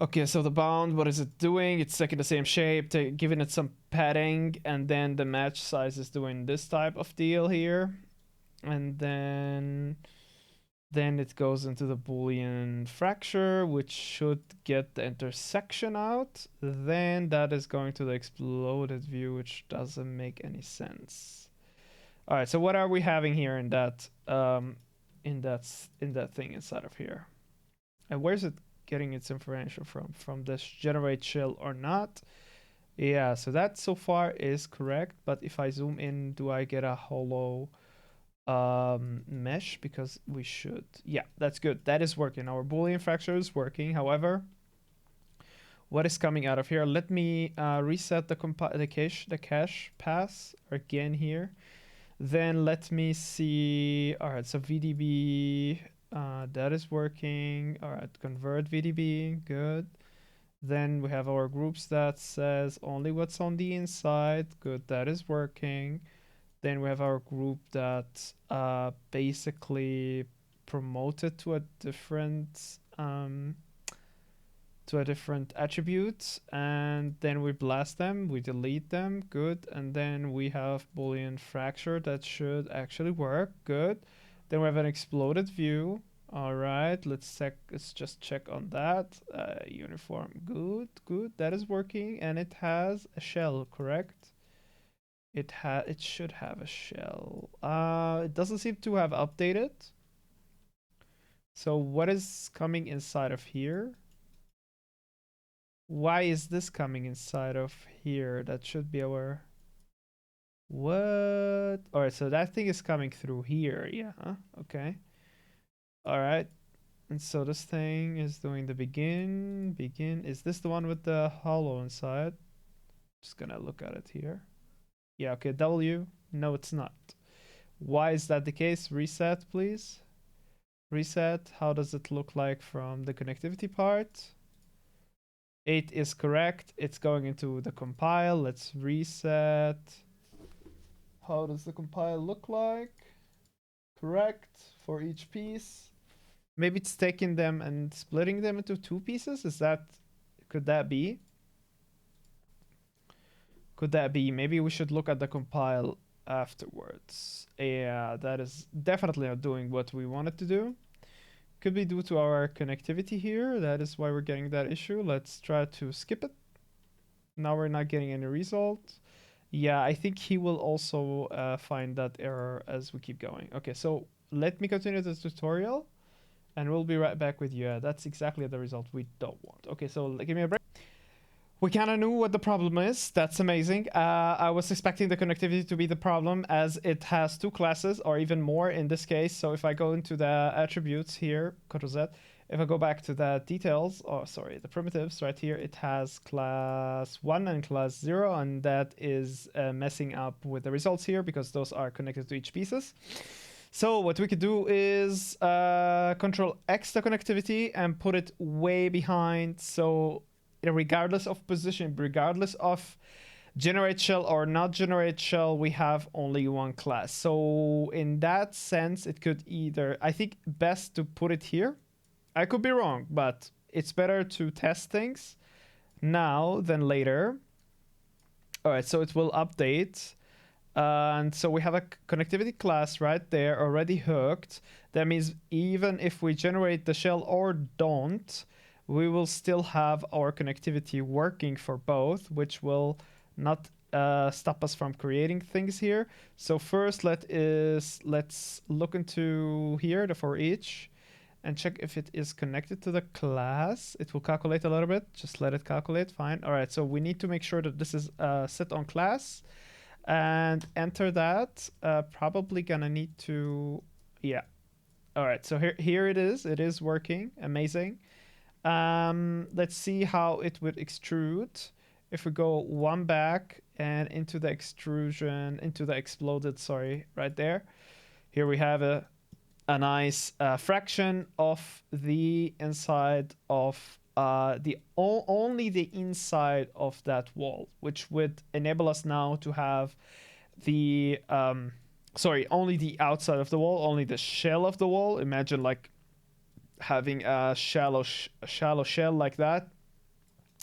Okay, so the bound, what is it doing? It's taking the same shape, giving it some padding, and then the match size is doing this type of deal here. And then it goes into the Boolean fracture, which should get the intersection out. Then that is going to the exploded view, which doesn't make any sense. All right, so what are we having here in that thing inside of here? And where's it getting its information from? From this generate shell or not? Yeah, so that so far is correct. But if I zoom in, do I get a hollow mesh? Because we should. Yeah, that's good. That is working. Our Boolean fracture is working. However, what is coming out of here? Let me reset the cache pass again here. Then let me see. All right, so VDB, that is working. All right, convert VDB, good. Then we have our groups that says only what's on the inside. Good, that is working. Then we have our group that basically promoted to a different attribute, and then we blast them, we delete them, good. And then we have Boolean fracture that should actually work, good. Then we have an exploded view. All right, let's just check on that. Uniform, good, that is working, and it has a shell, correct? It should have a shell. It doesn't seem to have updated. So what is coming inside of here? Why is this coming inside of here? That should be our... What? All right, so that thing is coming through here. Yeah, okay. All right. And so this thing is doing the begin. Is this the one with the hollow inside? Just gonna look at it here. Yeah, okay, W. No, it's not. Why is that the case? Reset, please. Reset. How does it look like from the connectivity part? 8 is correct. It's going into the compile. Let's reset. How does the compile look like? Correct for each piece. Maybe it's taking them and splitting them into two pieces. Could that be? Could that be? Maybe we should look at the compile afterwards. Yeah, that is definitely not doing what we wanted to do. Could be due to our connectivity here. That is why we're getting that issue. Let's try to skip it. Now we're not getting any result. Yeah, I think he will also find that error as we keep going. Okay, so let me continue the tutorial and we'll be right back with you. Yeah, that's exactly the result we don't want. Okay, so give me a break. We kind of knew what the problem is. That's amazing. I was expecting the connectivity to be the problem as it has two classes or even more in this case. So if I go into the attributes here, Ctrl Z, if I go back to the details, oh, sorry, the primitives right here, it has class 1 and class 0, and that is messing up with the results here because those are connected to each pieces. So what we could do is Control X the connectivity and put it way behind. So regardless of position, regardless of generate shell or not generate shell, we have only one class. So in that sense, it could either, I think best to put it here. I could be wrong, but it's better to test things now than later. All right, so it will update. And so we have a connectivity class right there already hooked. That means even if we generate the shell or don't, we will still have our connectivity working for both, which will not stop us from creating things here. So first let's look into here, the for each, and check if it is connected to the class. It will calculate a little bit. Just let it calculate. Fine. All right. So we need to make sure that this is set on class and enter that. Probably gonna need to, yeah. All right. So here it is. It is working. Amazing. Let's see how it would extrude. If we go one back and into the extrusion, into the exploded, sorry, right there. Here we have a nice fraction of the inside of only the inside of that wall, which would enable us now to have the only the outside of the wall, only the shell of the wall. Imagine like having a shallow shell like that,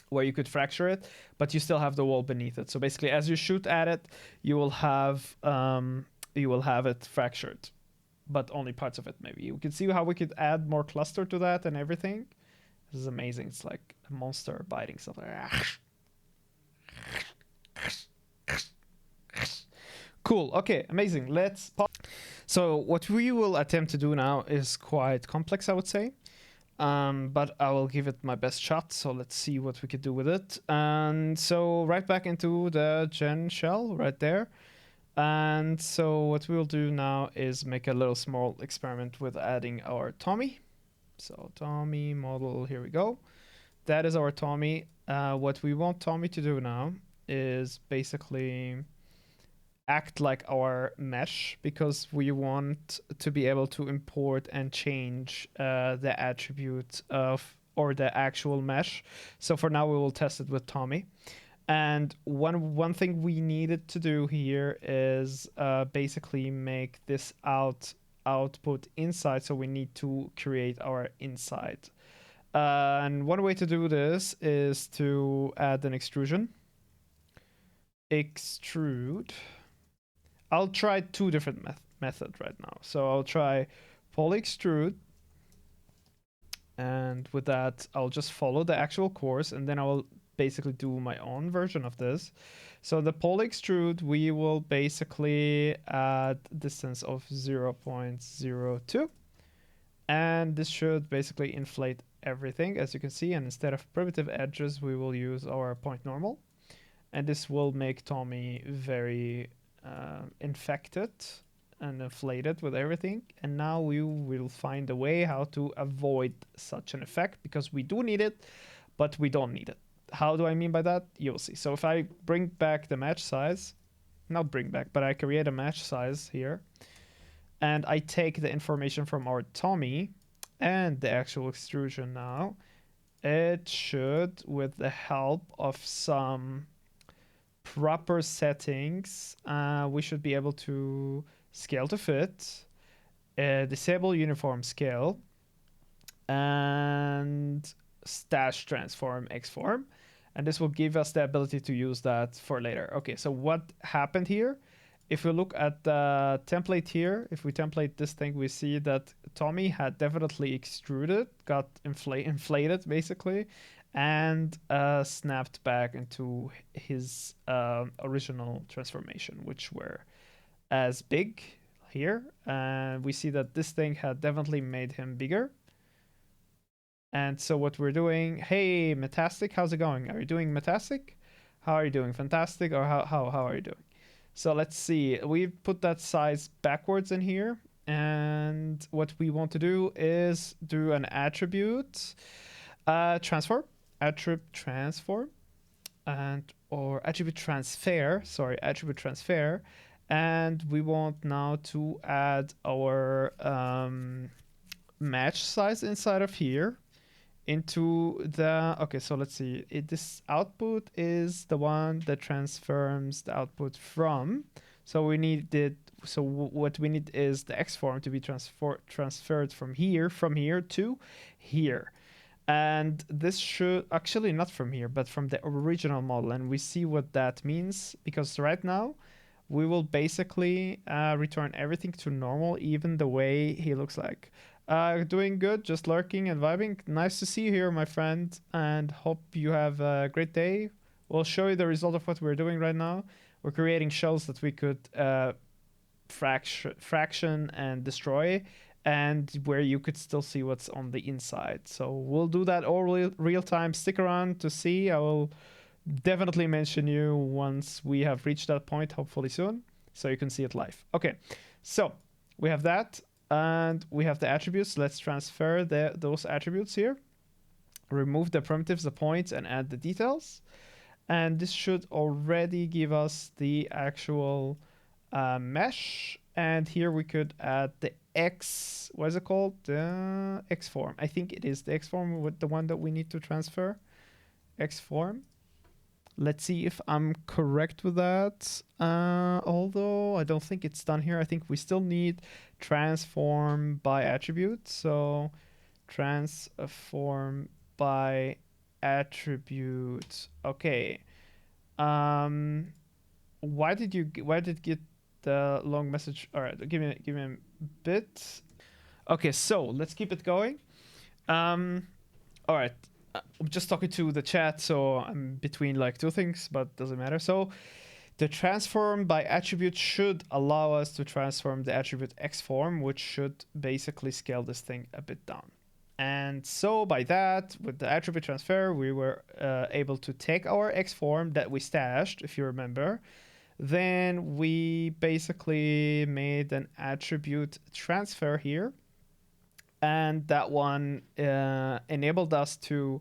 where you could fracture it, but you still have the wall beneath it. So basically, as you shoot at it, you will have it fractured, but only parts of it. Maybe you can see how we could add more cluster to that and everything. This is amazing. It's like a monster biting something. Cool. Okay, amazing. Let's pause. So what we will attempt to do now is quite complex, I would say. But I will give it my best shot. So let's see what we could do with it. And so right back into the gen shell right there. And so what we'll do now is make a little small experiment with adding our Tommy. So Tommy model, here we go. That is our Tommy. What we want Tommy to do now is basically act like our mesh, because we want to be able to import and change the attribute of, or the actual mesh. So for now we will test it with Tommy. And one thing we needed to do here is basically make this output inside. So we need to create our inside. And one way to do this is to add an extrusion. Extrude. I'll try two different methods right now. So I'll try poly extrude. And with that, I'll just follow the actual course, and then I will basically do my own version of this. So the poly extrude, we will basically add distance of 0.02. And this should basically inflate everything, as you can see. And instead of primitive edges, we will use our point normal. And this will make Tommy very infected and inflated with everything. And now we will find a way how to avoid such an effect, because we do need it, but we don't need it. How do I mean by that? You'll see. So if I bring back the match size, not bring back, but I create a match size here, and I take the information from our Tommy and the actual extrusion now, it should, with the help of some proper settings, we should be able to scale to fit, disable uniform scale, and stash transform X form. And this will give us the ability to use that for later. Okay, so what happened here? If we look at the template here, if we template this thing, we see that Tommy had definitely extruded, got inflated basically, and snapped back into his original transformation, which were as big here. And we see that this thing had definitely made him bigger. And so what we're doing, hey, Metastic, how's it going? Are you doing Metastic? How are you doing? Fantastic? Or how are you doing? So let's see. We put that size backwards in here. And what we want to do is do an attribute transform. Attribute transform. Or attribute transfer. Sorry, attribute transfer. And we want now to add our match size inside of here into the okay, so let's see, this output is the one that transforms the output from, so we need it, so what we need is the X form to be transferred from here to here. And this should actually not from here but from the original model, and we see what that means, because right now we will basically return everything to normal, even the way he looks like. Doing good, just lurking and vibing. Nice to see you here, my friend, and hope you have a great day. We'll show you the result of what we're doing right now. We're creating shells that we could fraction and destroy, and where you could still see what's on the inside. So we'll do that all real time. Stick around to see. I will definitely mention you once we have reached that point, hopefully soon, so you can see it live. Okay, so we have that. And we have the attributes. Let's transfer those attributes here. Remove the primitives, the points, and add the details. And this should already give us the actual mesh. And here we could add the X, what is it called? The X form. I think it is the X form with the one that we need to transfer. X form. Let's see if I'm correct with that. Although I don't think it's done here. I think we still need transform by attribute. So transform by attribute. Okay. Why did get the long message? All right, give me a bit. Okay, so let's keep it going. All right. I'm just talking to the chat, so I'm between like two things, but doesn't matter. So the transform by attribute should allow us to transform the attribute X form, which should basically scale this thing a bit down. And so by that, with the attribute transfer, we were able to take our X form that we stashed, if you remember. Then we basically made an attribute transfer here. And that one enabled us to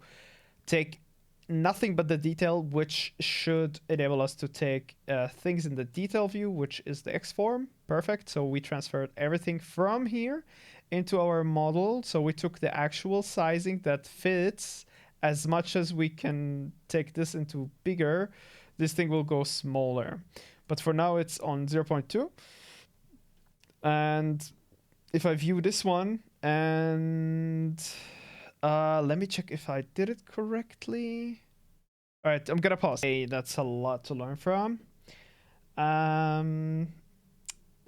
take nothing but the detail, which should enable us to take things in the detail view, which is the X form. Perfect. So we transferred everything from here into our model. So we took the actual sizing that fits. As much as we can take this into bigger, this thing will go smaller. But for now, it's on 0.2. And if I view this one, and let me check if I did it correctly. All right, I'm gonna pause. Hey, that's a lot to learn from.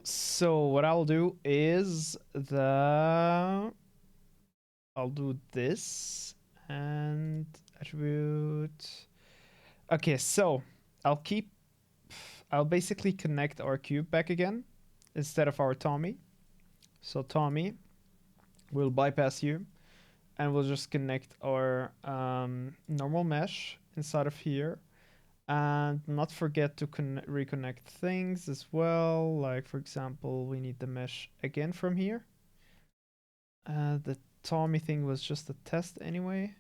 So what I'll do is I'll do this and attribute. Okay, so I'll basically connect our cube back again instead of our Tommy. So Tommy, we'll bypass you, and we'll just connect our normal mesh inside of here, and not forget to reconnect things as well. Like for example, we need the mesh again from here. The Tommy thing was just a test anyway.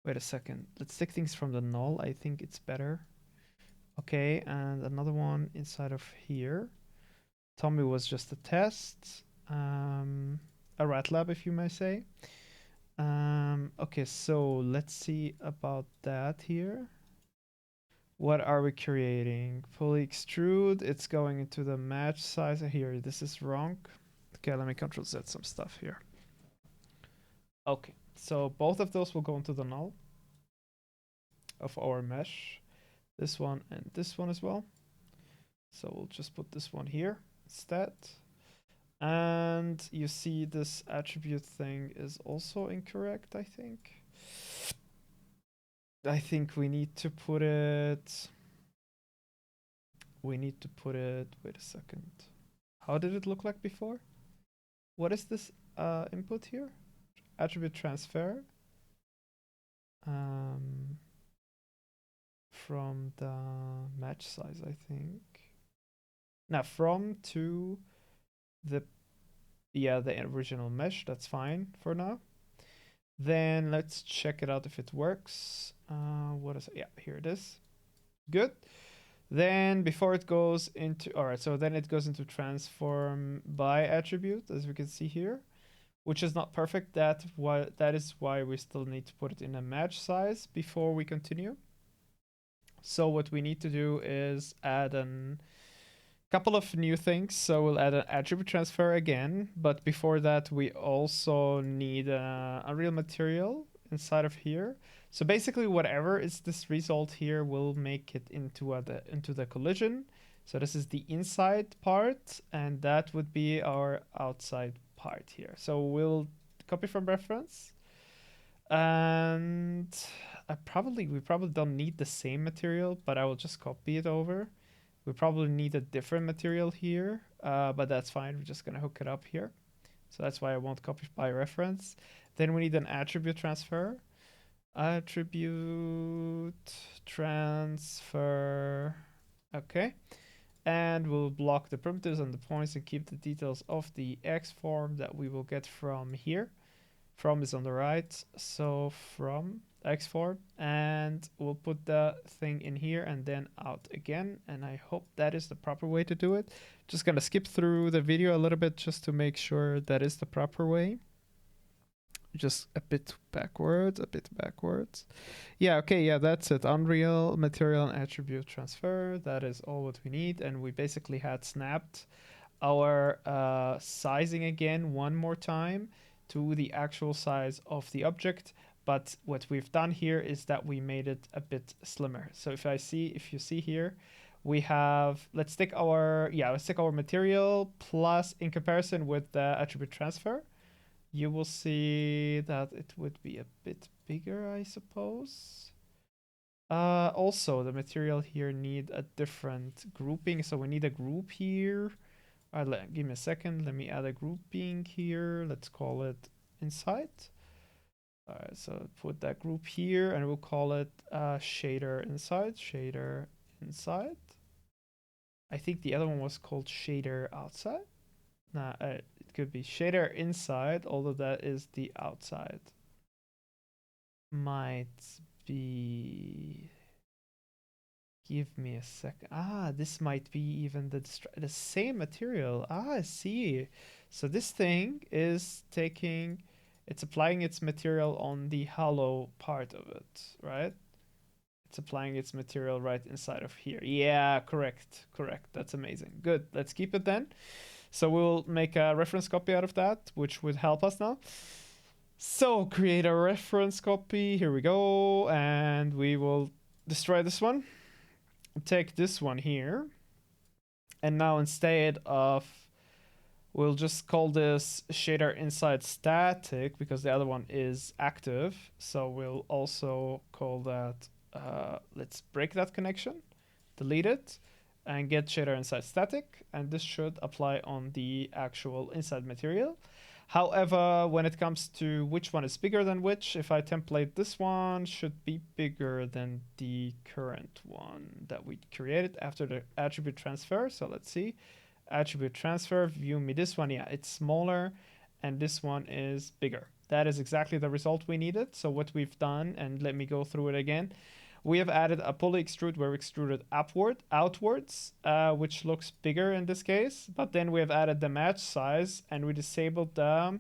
Wait a second. Let's take things from the null. I think it's better. Okay, and another one inside of here. Tommy was just a test. A rat lab, if you may say. Okay, so let's see about that here. What are we creating? Fully extrude. It's going into the match size here. This is wrong. Okay, let me Control Z some stuff here. Okay, so both of those will go into the null of our mesh. This one and this one as well. So we'll just put this one here instead. And you see this attribute thing is also incorrect, I think. I think we need to put it... We need to put it... Wait a second. How did it look like before? What is this input here? Attribute transfer. From the match size, I think. Now, from to the original mesh. That's fine for now. Then let's check it out if it works. What is it? Yeah, here it is. Good. Then before it goes into, all right, so then it goes into transform by attribute, as we can see here, which is not perfect. That is why we still need to put it in a match size before we continue. So what we need to do is add a couple of new things. So we'll add an attribute transfer again, but before that we also need a real material inside of here. So basically whatever is this result here will make it into the collision. So this is the inside part, and that would be our outside part here. So we'll copy from reference, and we probably don't need the same material, but I will just copy it over. We probably need a different material here, but that's fine. We're just going to hook it up here. So that's why I won't copy by reference. Then we need an attribute transfer. Attribute transfer. Okay. And we'll block the primitives and the points and keep the details of the X form that we will get from here. From is on the right. So from X form, and we'll put the thing in here and then out again, and I hope that is the proper way to do it. Just gonna skip through the video a little bit just to make sure that is the proper way. Just a bit backwards. Yeah, okay, yeah, that's it. Unreal material and attribute transfer. That is all what we need, and we basically had snapped our sizing again one more time to the actual size of the object. But what we've done here is that we made it a bit slimmer. So if you see here, we have, let's take our material plus in comparison with the attribute transfer, you will see that it would be a bit bigger, I suppose. Also, the material here need a different grouping. So we need a group here. Give me a second. Let me add a grouping here. Let's call it inside. Alright, so put that group here and we'll call it shader inside. I think the other one was called shader outside. Nah, it could be shader inside, although that is the outside. Might be... Give me a second. This might be even the same material. I see. So this thing is taking... It's applying its material on the hollow part of it, right? It's applying its material right inside of here. Yeah, correct. That's amazing. Good. Let's keep it then. So we'll make a reference copy out of that, which would help us now. So create a reference copy. Here we go. And we will destroy this one. Take this one here. And now instead of... We'll just call this shader inside static because the other one is active. So we'll also call that, let's break that connection, delete it, and get shader inside static. And this should apply on the actual inside material. However, when it comes to which one is bigger than which, if I template this one, should be bigger than the current one that we created after the attribute transfer. So let's see. Attribute transfer, view me this one. Yeah, it's smaller and this one is bigger. That is exactly the result we needed. So what we've done, and let me go through it again. We have added a poly extrude where we extruded outwards, which looks bigger in this case. But then we have added the match size and we disabled the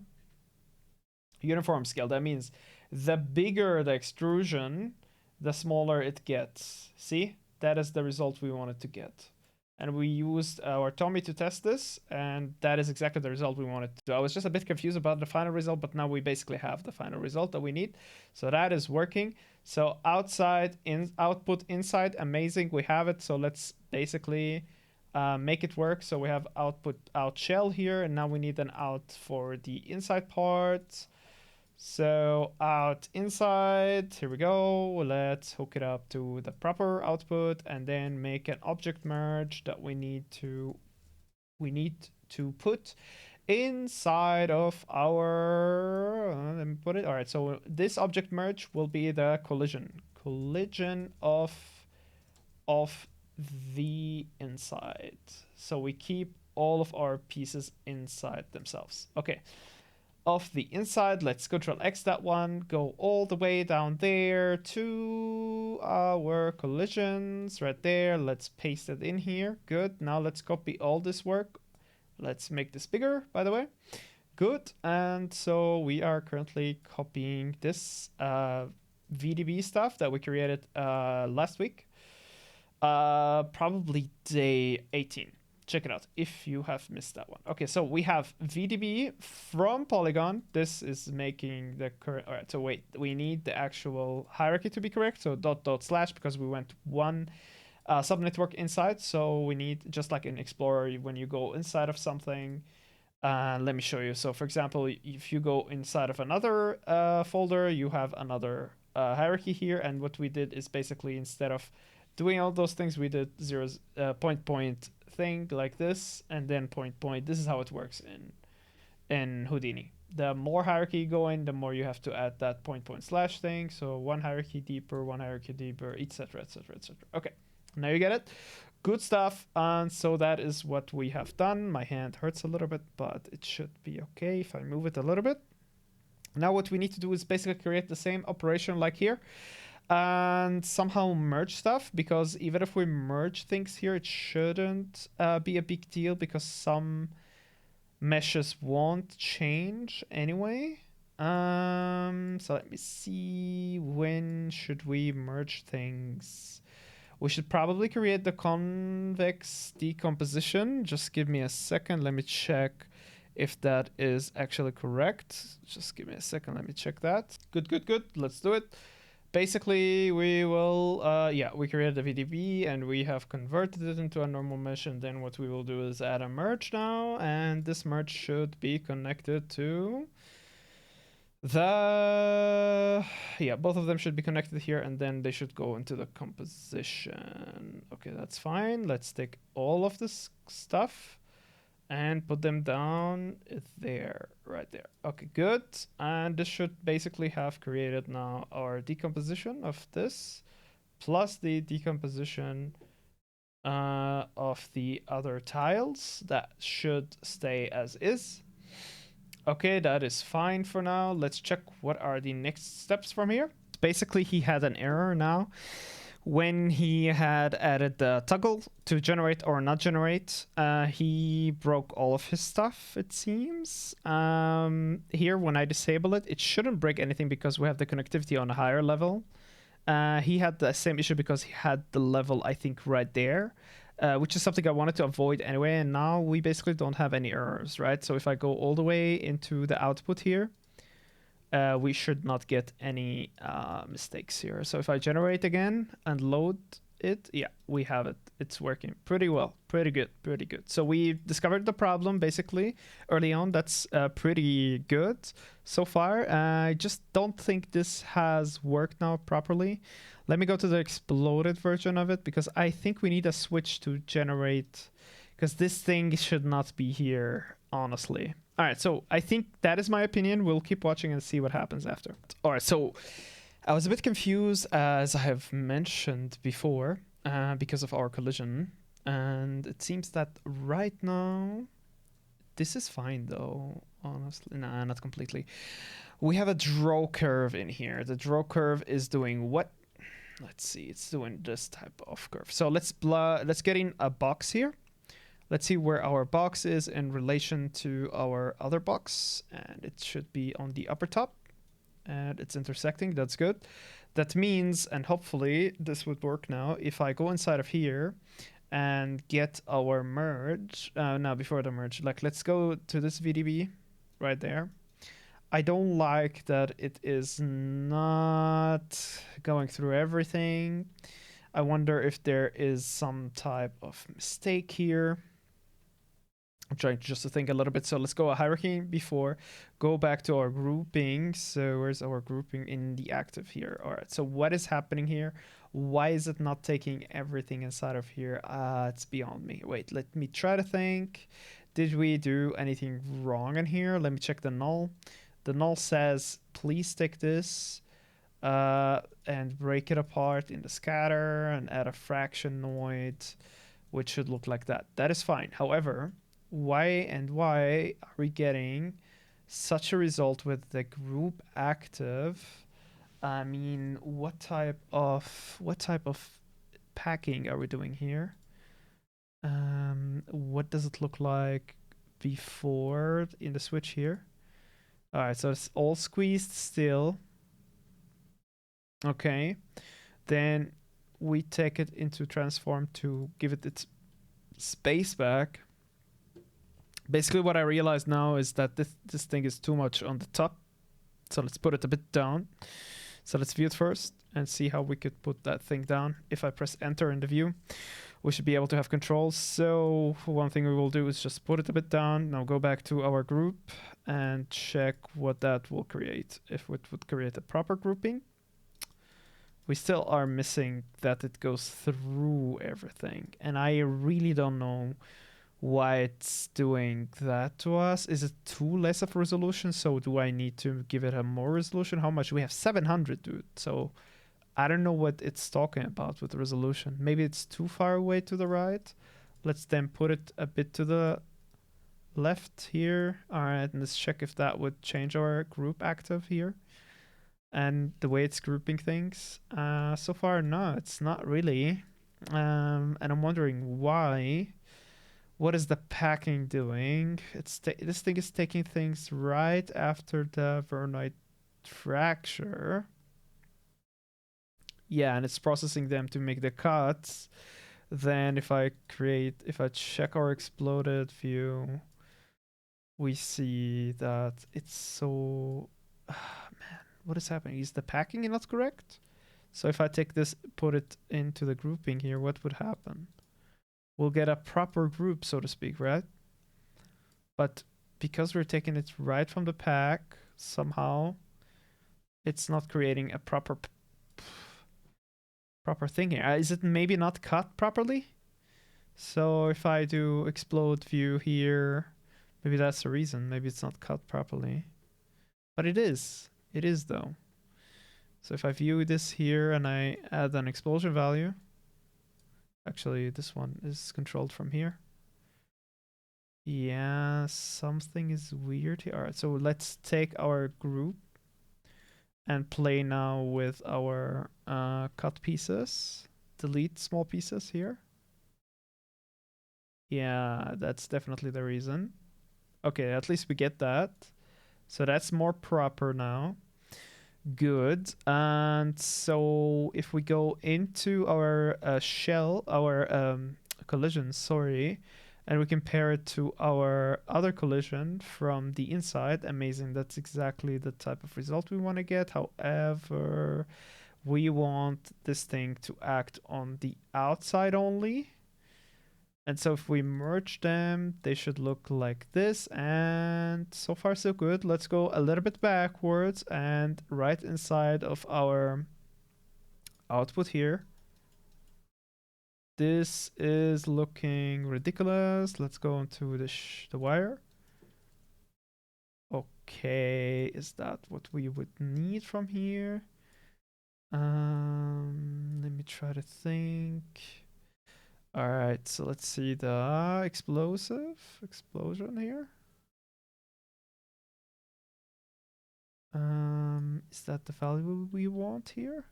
uniform scale. That means the bigger the extrusion, the smaller it gets. See, that is the result we wanted to get. and we used our Tommy to test this, and that is exactly the result we wanted to do. I was just a bit confused about the final result, but now we basically have the final result that we need. So that is working. So outside, output inside, amazing, we have it. So let's basically make it work. So we have output out shell here, and now we need an out for the inside part. So out inside, here we go. Let's hook it up to the proper output and then make an object merge that we need to put inside of our, let me put it. All right, so this object merge will be the collision of the inside. So we keep all of our pieces inside themselves. Okay. Of the inside, let's Control X that one, go all the way down there to our collisions right there. Let's paste it in here. Good. Now let's copy all this work. Let's make this bigger, by the way. Good. And so we are currently copying this VDB stuff that we created last week. Probably day 18. Check it out if you have missed that one. Okay, so we have VDB from Polygon. This is making the current. All right, so wait, we need the actual hierarchy to be correct. So // because we went one subnetwork inside. So we need, just like in Explorer, when you go inside of something. Let me show you. So for example, if you go inside of another folder, you have another hierarchy here. And what we did is basically, instead of doing all those things, we did point thing like this, and then point. This is how it works in Houdini. The more hierarchy you go in, the more you have to add that point / thing. So one hierarchy deeper, etc., etc., etc. Okay, now you get it. Good stuff. And so that is what we have done. My hand hurts a little bit, but it should be okay if I move it a little bit. Now what we need to do is basically create the same operation like here, and somehow merge stuff, because even if we merge things here, it shouldn't be a big deal, because some meshes won't change anyway. So let me see, when should we merge things? We should probably create the convex decomposition. Just give me a second, let me check if that is actually correct. Just give me a second, let me check that. Good, let's do it. Basically, we will, we created a VDB and we have converted it into a normal mesh. And then what we will do is add a merge now. And this merge should be connected to the, both of them should be connected here. And then they should go into the composition. Okay, that's fine. Let's take all of this stuff and put them down there, right there. Okay, good. And this should basically have created now our decomposition of this, plus the decomposition of the other tiles. That should stay as is. Okay, that is fine for now. Let's check what are the next steps from here. Basically, he had an error now. When he had added the toggle to generate or not generate, he broke all of his stuff, it seems. Here, when I disable it, it shouldn't break anything because we have the connectivity on a higher level. He had the same issue because he had the level, I think, right there, which is something I wanted to avoid anyway. And now we basically don't have any errors, right? So if I go all the way into the output here, we should not get any mistakes here. So if I generate again and load it, we have it. It's working pretty well. Pretty good. So we discovered the problem basically early on. That's pretty good so far. I just don't think this has worked now properly. Let me go to the exploded version of it, because I think we need a switch to generate, because this thing should not be here, honestly. All right, so I think that is my opinion. We'll keep watching and see what happens after. All right, so I was a bit confused, as I have mentioned before, because of our collision. And it seems that right now, this is fine though, honestly. Nah, not completely. We have a draw curve in here. The draw curve is doing what? Let's see, it's doing this type of curve. So let's get in a box here. Let's see where our box is in relation to our other box. And it should be on the upper top. And it's intersecting. That's good. That means, and hopefully this would work now, if I go inside of here and get our merge. No, before the merge, like let's go to this VDB right there. I don't like that it is not going through everything. I wonder if there is some type of mistake here. I'm trying just to think a little bit. So let's go a hierarchy before, go back to our grouping. So where's our grouping in the active here? All right. So what is happening here? Why is it not taking everything inside of here? It's beyond me. Wait, let me try to think. Did we do anything wrong in here? Let me check the null. The null says, please take this and break it apart in the scatter and add a fractionoid, which should look like that. That is fine. However, why are we getting such a result with the group active? I mean, what type of packing are we doing here? What does it look like before in the switch here? All right, so it's all squeezed still. Okay, then we take it into transform to give it its space back. Basically what I realize now is that this thing is too much on the top. So let's put it a bit down. So let's view it first and see how we could put that thing down. If I press enter in the view, we should be able to have control. So one thing we will do is just put it a bit down. Now go back to our group and check what that will create. If it would create a proper grouping. We still are missing that it goes through everything. And I really don't know why it's doing that to us. Is it too less of resolution? So do I need to give it a more resolution? How much? We have 700, dude. So I don't know what it's talking about with resolution. Maybe it's too far away to the right. Let's then put it a bit to the left here. All right, and let's check if that would change our group active here and the way it's grouping things. So far, no, it's not really. And I'm wondering why. What is the packing doing? This thing is taking things right after the Vernoid fracture. Yeah, and it's processing them to make the cuts. Then if I check our exploded view, we see that it's so... man, what is happening? Is the packing not correct? So if I take this, put it into the grouping here, what would happen? We'll get a proper group, so to speak, right? But because we're taking it right from the pack, somehow it's not creating a proper thing here. Is it maybe not cut properly? So if I do explode view here, maybe that's the reason. Maybe it's not cut properly. But it is. It is though. So if I view this here and I add an explosion value, actually this one is controlled from here. Yeah, something is weird here. All right, so let's take our group and play now with our cut pieces. Delete small pieces here. Yeah, that's definitely the reason. Okay, at least we get that. So that's more proper now. Good. And so if we go into our shell, our collision, sorry, and we compare it to our other collision from the inside, amazing. That's exactly the type of result we want to get. However, we want this thing to act on the outside only. And so if we merge them, they should look like this. And so far so good. Let's go a little bit backwards and right inside of our output here. This is looking ridiculous. Let's go into the wire. Okay, is that what we would need from here? Let me try to think. All right, so let's see the explosion here. Is that the value we want here?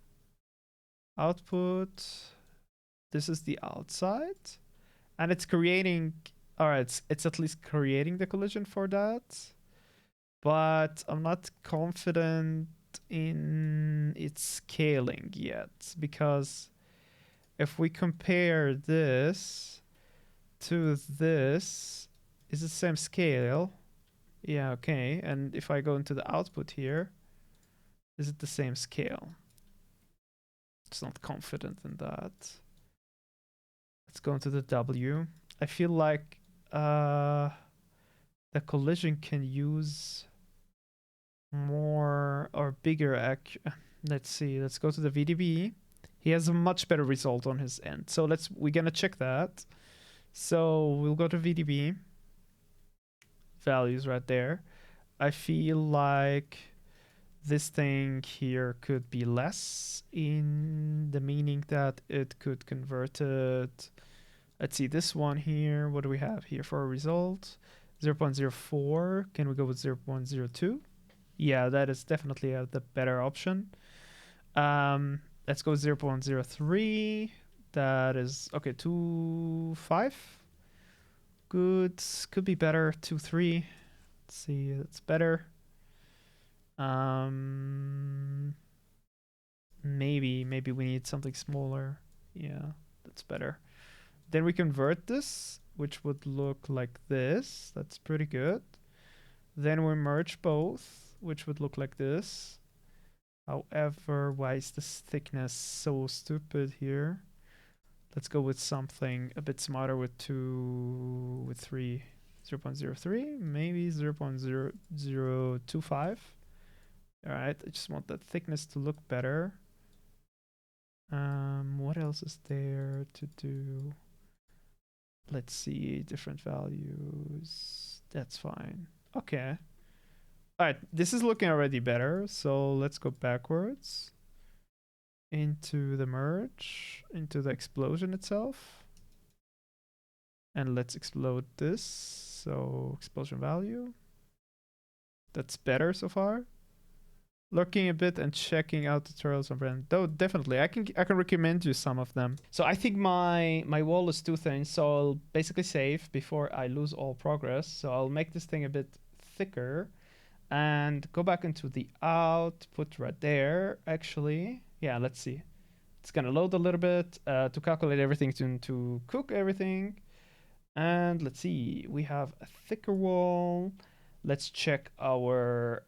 Output. This is the outside, and it's creating. All right, it's at least creating the collision for that, but I'm not confident in its scaling yet because if we compare this to this, is it the same scale? Yeah, okay. And if I go into the output here, is it the same scale? It's not confident in that. Let's go into the W. I feel like the collision can use more or bigger let's see. Let's go to the VDB. He has a much better result on his end. So we're gonna check that. So we'll go to VDB. Values right there. I feel like this thing here could be less, in the meaning that it could convert it. Let's see, this one here, what do we have here for a result? 0.04. Can we go with 0.02? Yeah, that is definitely the better option. Let's go 0.03. That is okay. 2.5. Good. Could be better. 2.3. Let's see. That's better. Maybe we need something smaller. Yeah, that's better. Then we convert this, which would look like this. That's pretty good. Then we merge both, which would look like this. However, why is this thickness so stupid here? Let's go with something a bit smarter with 3, 0.03, maybe 0.0025. All right, I just want that thickness to look better. What else is there to do? Let's see, different values. That's fine. Okay. All right, this is looking already better. So let's go backwards into the merge, into the explosion itself. And let's explode this. So explosion value. That's better so far. Looking a bit and checking out tutorials on brand. Though definitely, I can recommend you some of them. So I think my wall is too thin, so I'll basically save before I lose all progress. So I'll make this thing a bit thicker and go back into the output right there. Actually, yeah, let's see. It's gonna load a little bit to calculate everything, to cook everything. And let's see, we have a thicker wall. Let's check our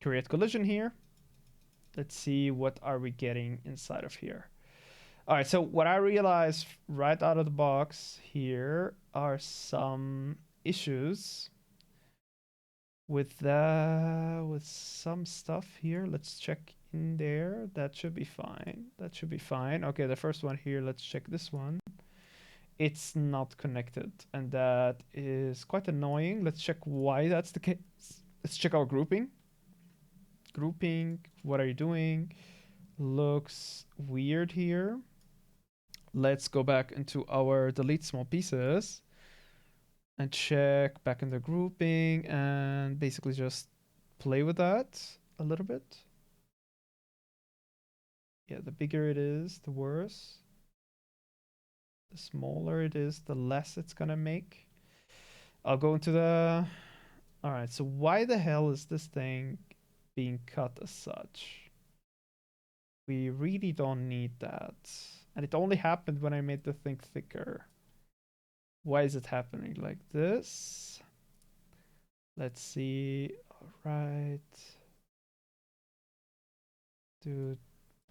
create collision here. Let's see what are we getting inside of here. All right, so what I realized right out of the box here are some issues with some stuff here. Let's check in there. That should be fine. That should be fine. Okay, the first one here, let's check this one. It's not connected, and that is quite annoying. Let's check why that's the case. Let's check our grouping. Grouping, what are you doing? Looks weird here. Let's go back into our delete small pieces and check back in the grouping and basically just play with that a little bit. Yeah, the bigger it is, the worse. The smaller it is, the less it's gonna make. I'll go into the... All right, so why the hell is this thing being cut as such? We really don't need that. And it only happened when I made the thing thicker. Why is it happening like this? Let's see. All right. Do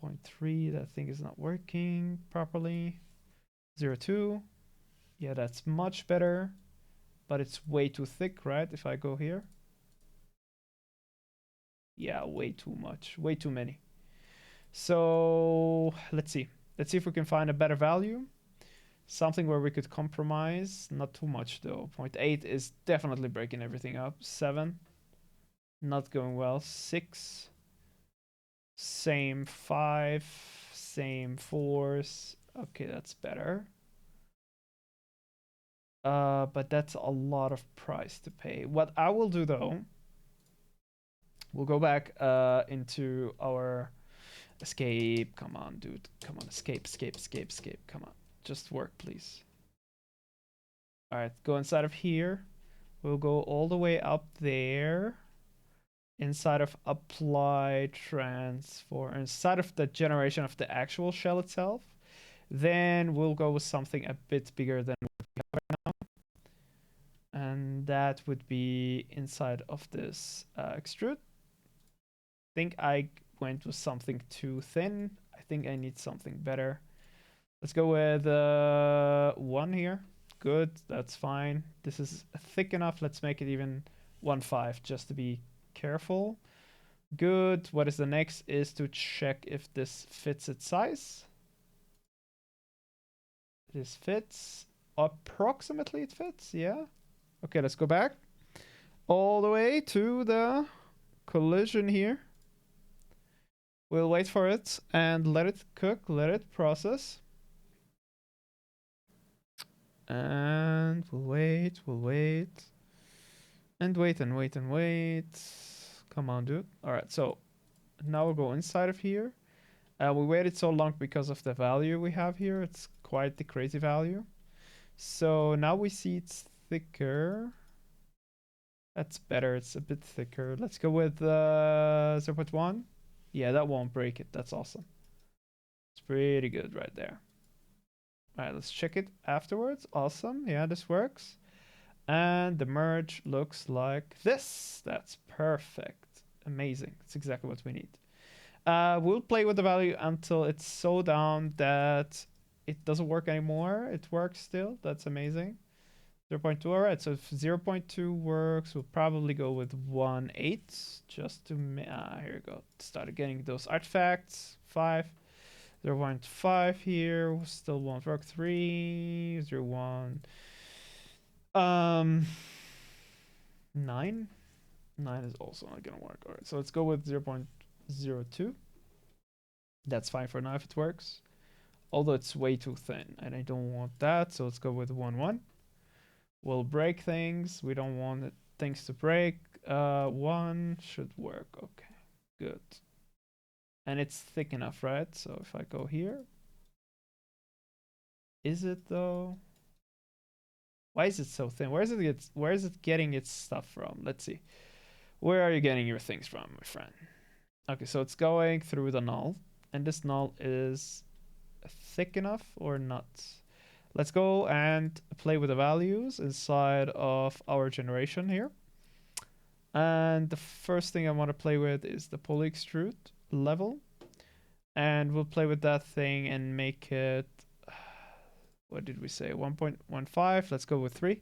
0.3. That thing is not working properly. 0.2. Yeah, that's much better. But it's way too thick, right? If I go here. Yeah, way too much. Way too many. So let's see. Let's see if we can find a better value. Something where we could compromise. Not too much though. 0.8 is definitely breaking everything up. 7. Not going well. 6. Same. 5. Same. 4. Okay, that's better. But that's a lot of price to pay. What I will do though, we'll go back into our escape. Come on, dude. Come on, escape. Come on. Just work, please. All right, go inside of here. We'll go all the way up there. Inside of apply transform, inside of the generation of the actual shell itself. Then we'll go with something a bit bigger than what we have right now. And that would be inside of this extrude. I think I went with something too thin. I think I need something better. Let's go with 1 here. Good, that's fine. This is thick enough. Let's make it even 1.5 just to be careful. Good. What is the next is to check if this fits its size. This fits. Approximately it fits, yeah. Okay, let's go back. All the way to the collision here. We'll wait for it and let it cook, let it process. And we'll wait, and wait, and wait, and wait. Come on, dude. All right, so now we'll go inside of here. We waited so long because of the value we have here. It's quite the crazy value. So now we see it's thicker. That's better. It's a bit thicker. Let's go with 0.1. Yeah, that won't break it. That's awesome. It's pretty good right there. All right, let's check it afterwards. Awesome. Yeah, this works. And the merge looks like this. That's perfect. Amazing. That's exactly what we need. We'll play with the value until it's so down that it doesn't work anymore. It works still. That's amazing. 0.2. All right, so if 0.2 works, we'll probably go with 1.8 just to here we go. Started getting those artifacts. 5. 0.5 here still won't work. 3. 0.1. 9. 9 is also not gonna work. All right, so let's go with 0.02. That's fine for now if it works. Although it's way too thin and I don't want that, so let's go with 1.1. We'll break things. We don't want things to break. 1 should work. Okay, good. And it's thick enough, right? So if I go here, is it though? Why is it so thin? Where is it getting its stuff from? Let's see. Where are you getting your things from, my friend? Okay, so it's going through the null, and this null is thick enough or not? Let's go and play with the values inside of our generation here. And the first thing I want to play with is the poly extrude level. And we'll play with that thing and make it, what did we say? 1.15. Let's go with 3.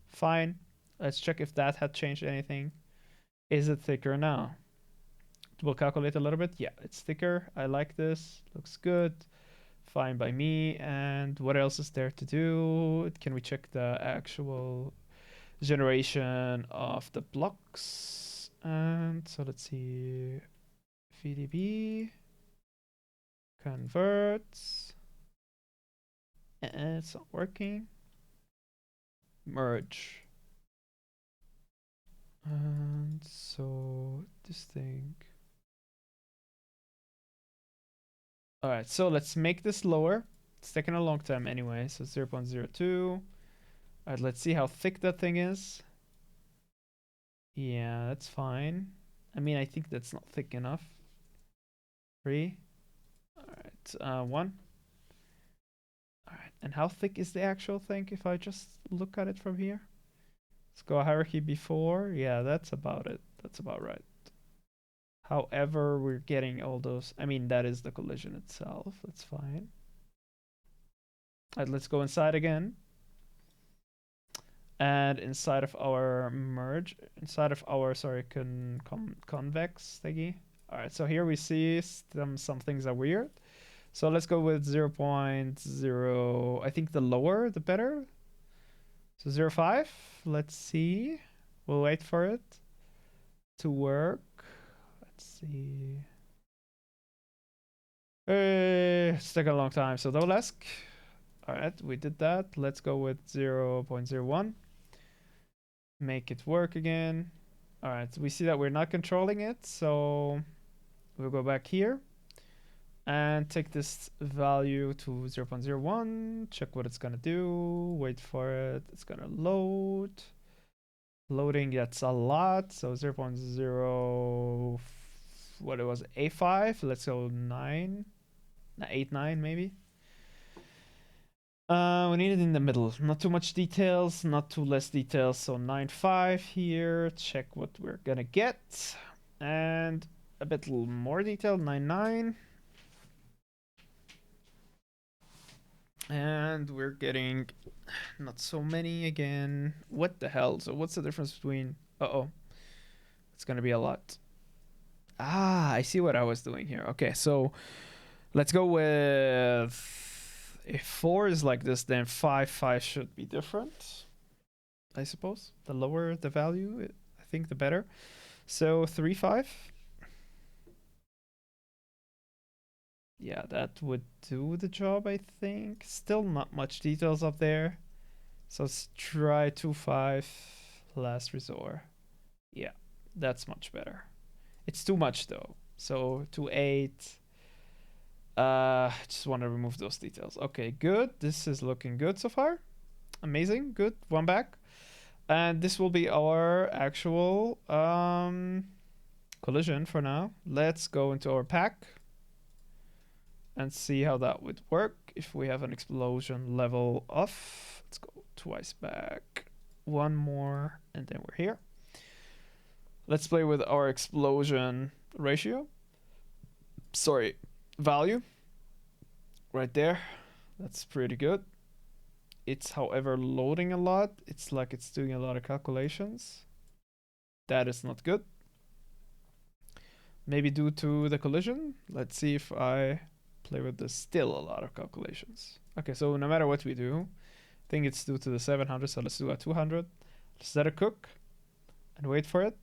Fine. Let's check if that had changed anything. Is it thicker now? We'll calculate a little bit. Yeah, it's thicker. I like this. Looks good. Fine by me. And what else is there to do? Can we check the actual generation of the blocks? And so let's see. VDB converts. And it's not working. Merge. And so this thing. All right, so let's make this lower. It's taking a long time anyway, so 0.02. All right, let's see how thick that thing is. Yeah, that's fine. I mean, I think that's not thick enough. 3. All right, 1. All right, and how thick is the actual thing if I just look at it from here? Let's go hierarchy before. Yeah, that's about it. That's about right. However, we're getting all those. I mean, that is the collision itself. That's fine. All right, let's go inside again. And inside of our merge, inside of our, sorry, convex thingy. All right, so here we see some things are weird. So let's go with 0.0. I think the lower, the better. So 0.5. Let's see. We'll wait for it to work. Let's see. It's taking a long time, so don't ask. All right, we did that. Let's go with 0.01. Make it work again. All right, so we see that we're not controlling it, so we'll go back here and take this value to 0.01. Check what it's gonna do. Wait for it. It's gonna load. Loading, that's a lot. So 0.0, what it was, A5. Let's go 9, 8, 9 maybe. We need it in the middle. Not too much details, not too less details. So 9.5 here. Check what we're gonna get. And a bit more detail, 9.9. And we're getting not so many again. What the hell? So what's the difference between... Uh-oh. It's gonna be a lot. Ah, I see what I was doing here. Okay, so let's go with... If 4 is like this, then 5 should be different, I suppose. The lower the value, I think the better. So 3.5. Yeah, that would do the job, I think. Still not much details up there. So let's try 2.5 last resort. Yeah, that's much better. It's too much though. So 2.8. I just want to remove those details. Okay, good. This is looking good so far. Amazing. Good. One back. And this will be our actual collision for now. Let's go into our pack and see how that would work if we have an explosion level off. Let's go twice back. One more, and then we're here. Let's play with our explosion ratio. Sorry, value. Right there. That's pretty good. It's, however, loading a lot. It's like it's doing a lot of calculations. That is not good. Maybe due to the collision. Let's see if I play with this. Still a lot of calculations. Okay, so no matter what we do, I think it's due to the 700, so let's do a 200. Let's let it cook and wait for it.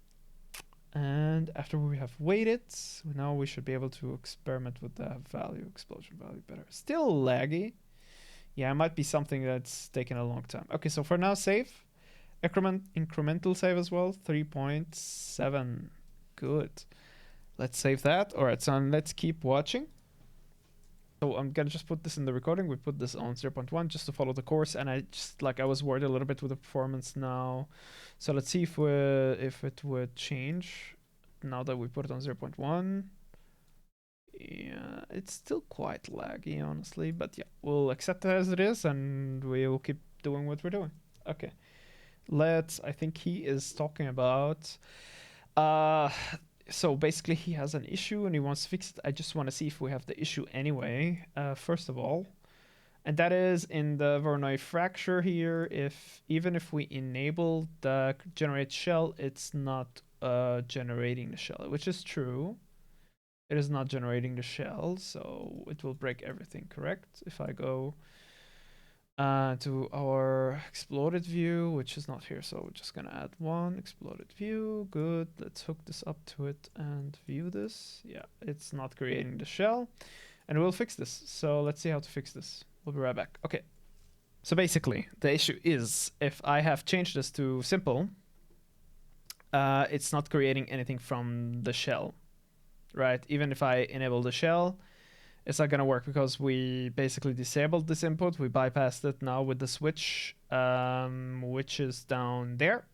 And after we have waited, now we should be able to experiment with the value, explosion value better. Still laggy. Yeah, it might be something that's taken a long time. Okay, so for now, save. Incremental save as well, 3.7. Good. Let's save that. All right, so let's keep watching. So I'm gonna just put this in the recording. We put this on 0.1 just to follow the course, and I was worried a little bit with the performance now. So let's see if it would change now that we put it on 0.1. Yeah, it's still quite laggy, honestly, but yeah, we'll accept it as it is, and we'll keep doing what we're doing. Okay, I think he is talking about, so basically he has an issue and he wants to fix it. I just want to see if we have the issue anyway, first of all, and that is in the Voronoi fracture here. Even if we enable the generate shell, it's not generating the shell, which is true. It is not generating the shell, so it will break everything, correct? If I go to our exploded view, which is not here, so we're just gonna add one exploded view. Good, let's hook this up to it and view this. Yeah, it's not creating the shell, and we'll fix this. So let's see how to fix this. We'll be right back. Okay, so basically the issue is if I have changed this to simple, it's not creating anything from the shell. Right, even if I enable the shell, it's not gonna work because we basically disabled this input. We bypassed it now with the switch, which is down there,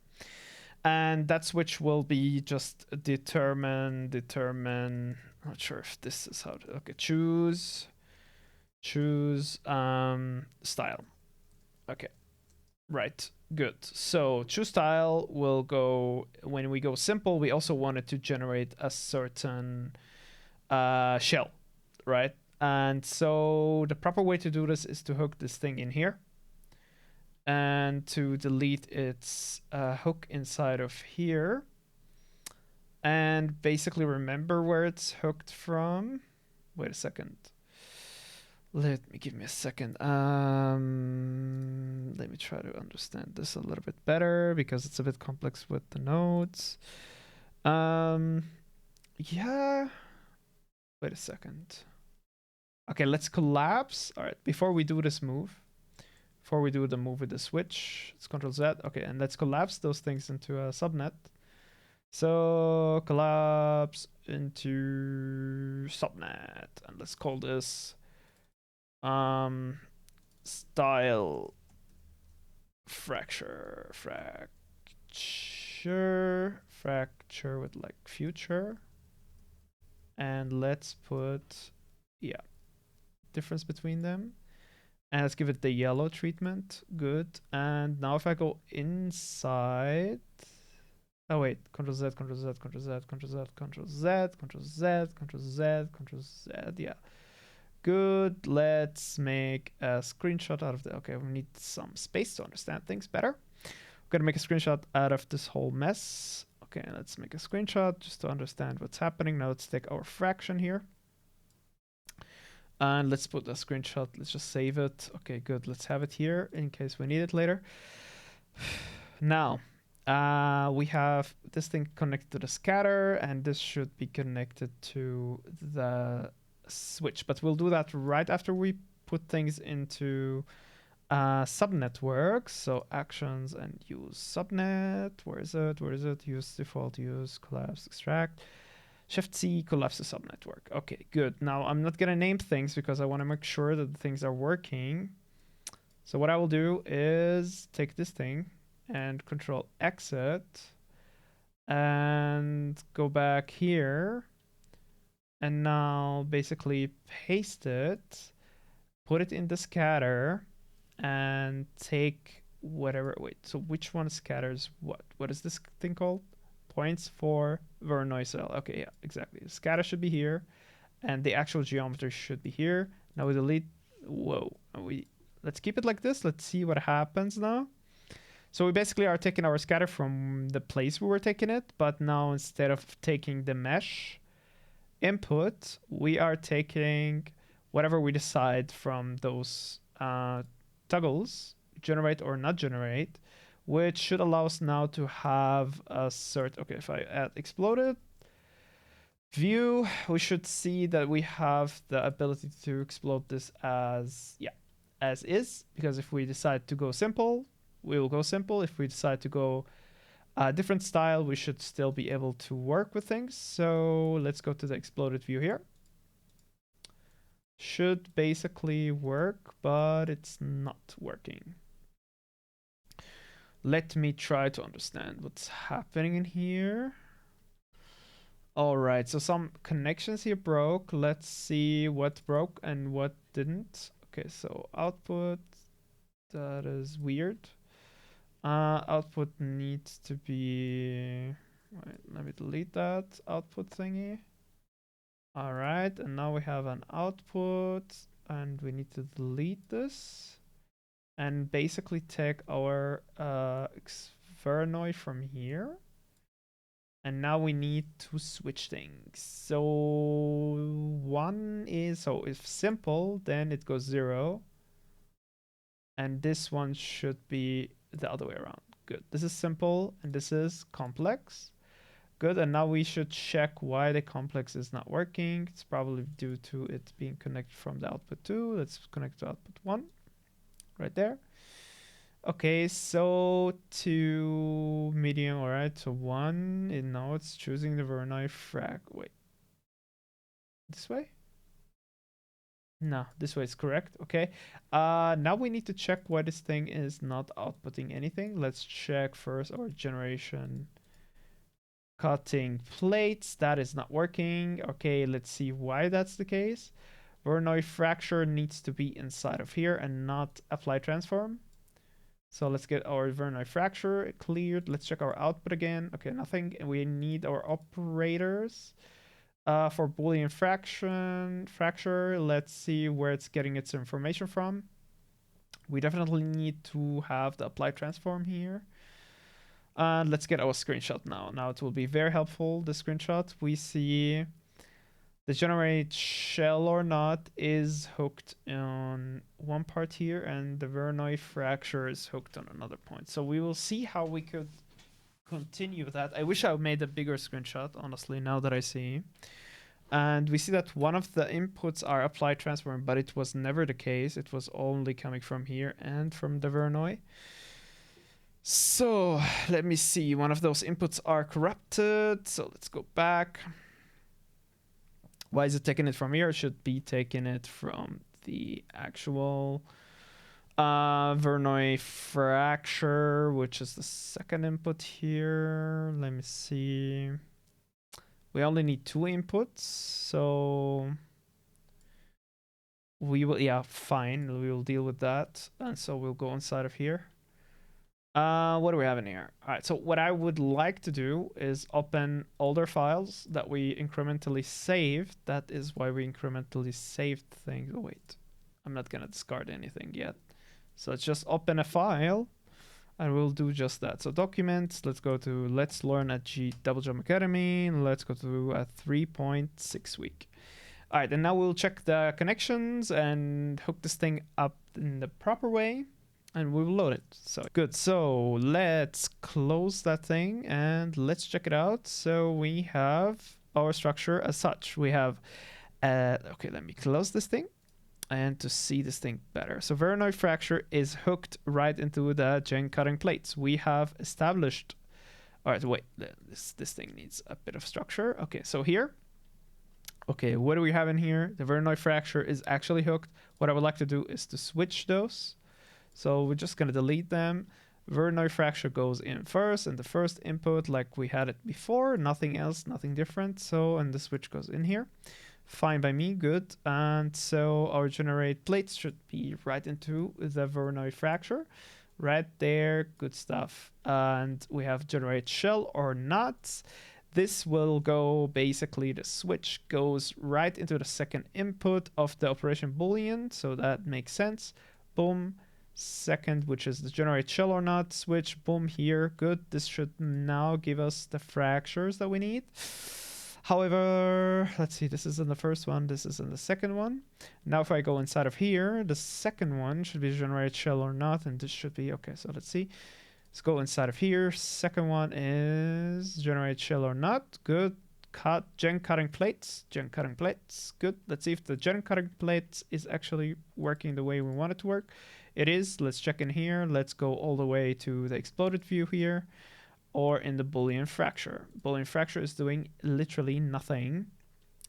and that switch will be just determine. Not sure if this is how to. Okay, choose style. Okay, right, good. So choose style will go when we go simple. We also wanted to generate a certain shell, right? And so the proper way to do this is to hook this thing in here and to delete its hook inside of here, and basically remember where it's hooked from. Wait a second. Give me a second. Let me try to understand this a little bit better because it's a bit complex with the nodes. Yeah. Wait a second. Okay, let's collapse. All right, before we do this move, before we do the move with the switch, it's Control Z. Okay, and let's collapse those things into a subnet. So collapse into subnet, and let's call this style fracture with like future, and let's put difference between them. And let's give it the yellow treatment. Good. And now if I go inside. Oh wait, Control Z, Control Z, Control Z, Control Z, Control Z, Control Z, Control Z, Control Z. Yeah. Good. Let's make a screenshot out of the. Okay, we need some space to understand things better. I'm gonna make a screenshot out of this whole mess. Okay, let's make a screenshot just to understand what's happening. Now let's take our fraction here. And let's put a screenshot. Let's just save it. Okay, good. Let's have it here in case we need it later. Now, we have this thing connected to the scatter, and this should be connected to the switch. But we'll do that right after we put things into subnetworks. So actions and use subnet. Where is it? Where is it? Use default, use collapse, extract. Shift C, collapse the subnetwork. Okay, good. Now I'm not gonna name things because I want to make sure that the things are working. So what I will do is take this thing and control exit and go back here. And now basically paste it, put it in the scatter, and take whatever. Wait, so which one scatters what? What is this thing called? Points for Voronoi cell. Okay, yeah, exactly. The scatter should be here, and the actual geometry should be here. Now we delete. Whoa. Let's keep it like this. Let's see what happens now. So we basically are taking our scatter from the place we were taking it, but now instead of taking the mesh input, we are taking whatever we decide from those toggles, generate or not generate, which should allow us now to have a cert. Okay, if I add exploded view, we should see that we have the ability to explode this as is, because if we decide to go simple, we will go simple. If we decide to go a different style, we should still be able to work with things. So let's go to the exploded view here. Should basically work, but it's not working. Let me try to understand what's happening in here. All right, so some connections here broke. Let's see what broke and what didn't. Okay, so output, that is weird. Output needs to be, wait, let me delete that output thingy. All right, and now we have an output, and we need to delete this and basically take our Voronoi from here. And now we need to switch things. So one is, so if simple, then it goes 0. And this one should be the other way around. Good. This is simple and this is complex. Good. And now we should check why the complex is not working. It's probably due to it being connected from the output 2. Let's connect to output 1 right there. Okay, so to medium, all right, so 1, and now it's choosing the Voronoi frag. Wait, this way? No, this way is correct. Okay, now we need to check why this thing is not outputting anything. Let's check first our generation cutting plates. That is not working. Okay, let's see why that's the case. Voronoi fracture needs to be inside of here and not apply transform. So let's get our Voronoi fracture cleared. Let's check our output again. Okay, nothing. And we need our operators for Boolean fracture. Let's see where it's getting its information from. We definitely need to have the apply transform here. And let's get our screenshot now. Now it will be very helpful. The screenshot, we see the generate shell or not is hooked on one part here, and the Voronoi fracture is hooked on another point. So we will see how we could continue that. I wish I made a bigger screenshot, honestly, now that I see. And we see that one of the inputs are apply transform, but it was never the case. It was only coming from here and from the Voronoi. So let me see. One of those inputs are corrupted. So let's go back. Why is it taking it from here? It should be taking it from the actual Voronoi fracture, which is the second input here. Let me see. We only need 2 inputs, so we will, yeah, fine. We will deal with that. And so we'll go inside of here. What do we have in here? All right, so what I would like to do is open older files that we incrementally saved. That is why we incrementally saved things. Oh, wait, I'm not gonna discard anything yet. So let's just open a file and we'll do just that. So documents, let's go to let's learn at DoubleJump Academy. Let's go to a 3.6 week. All right, and now we'll check the connections and hook this thing up in the proper way. And we will load it. So good. So let's close that thing and let's check it out. So we have our structure as such. We have, okay, let me close this thing and to see this thing better. So Voronoi fracture is hooked right into the gen cutting plates. We have established, all right, wait, this thing needs a bit of structure. Okay, so here, okay, what do we have in here? The Voronoi fracture is actually hooked. What I would like to do is to switch those. So we're just going to delete them. Voronoi fracture goes in first, and the first input like we had it before, nothing else, nothing different. So, and the switch goes in here. Fine by me, good. And so our generate plates should be right into the Voronoi fracture. Right there, good stuff. And we have generate shell or not. This will go, basically the switch goes right into the second input of the operation boolean. So that makes sense. Boom. Second, which is the generate shell or not switch. Boom, here, good. This should now give us the fractures that we need. However, let's see, this is in the first one, this is in the second one. Now if I go inside of here, the second one should be generate shell or not, and this should be, okay, so let's see. Let's go inside of here. Second one is generate shell or not, good. Gen cutting plates, good. Let's see if the gen cutting plates is actually working the way we want it to work. It is. Let's check in here. Let's go all the way to the exploded view here, or in the Boolean fracture. Boolean fracture is doing literally nothing,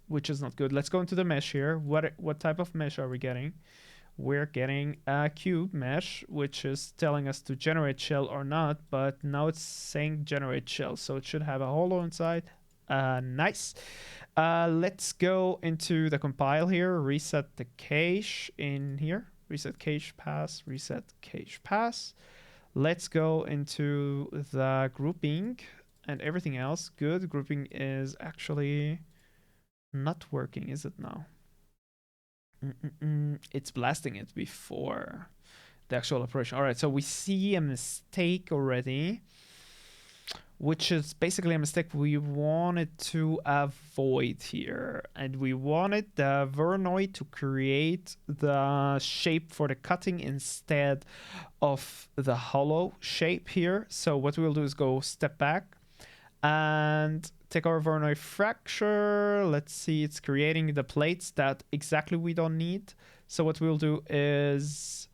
which is not good. Let's go into the mesh here. What type of mesh are we getting? We're getting a cube mesh, which is telling us to generate shell or not, but now it's saying generate shell, so it should have a holo inside. Nice. Let's go into the compile here, reset the cache in here. Reset cache pass, reset cache pass. Let's go into the grouping and everything else. Good. Grouping is actually not working, is it now? It's blasting it before the actual operation. All right, so we see a mistake already, which is basically a mistake we wanted to avoid here. And we wanted the Voronoi to create the shape for the cutting instead of the hollow shape here. So what we'll do is go step back and take our Voronoi fracture. Let's see, it's creating the plates that exactly we don't need. So what we'll do is,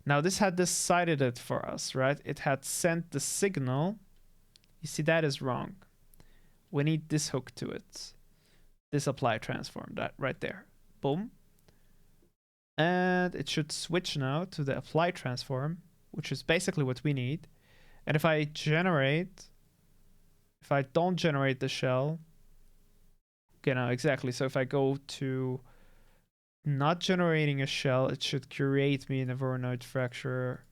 now this had decided it for us, right? It had sent the signal. You see, that is wrong. We need this hook to it. This apply transform, that right there. Boom. And it should switch now to the apply transform, which is basically what we need. And if I don't generate the shell, okay, now exactly. So if I go to not generating a shell, it should create me in a Voronoi fracture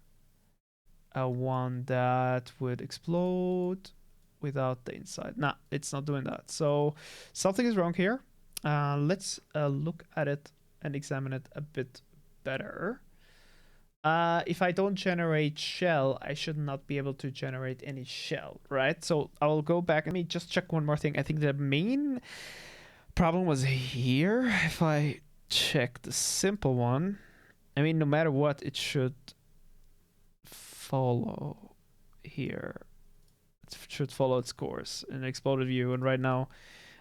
one that would explode without the inside. Nah, it's not doing that. So something is wrong here. Let's look at it and examine it a bit better. If I don't generate shell, I should not be able to generate any shell, right? So I'll go back. Let me just check one more thing. I think the main problem was here. If I check the simple one, I mean, no matter what, it should follow here. It should follow its course in exploded view. And right now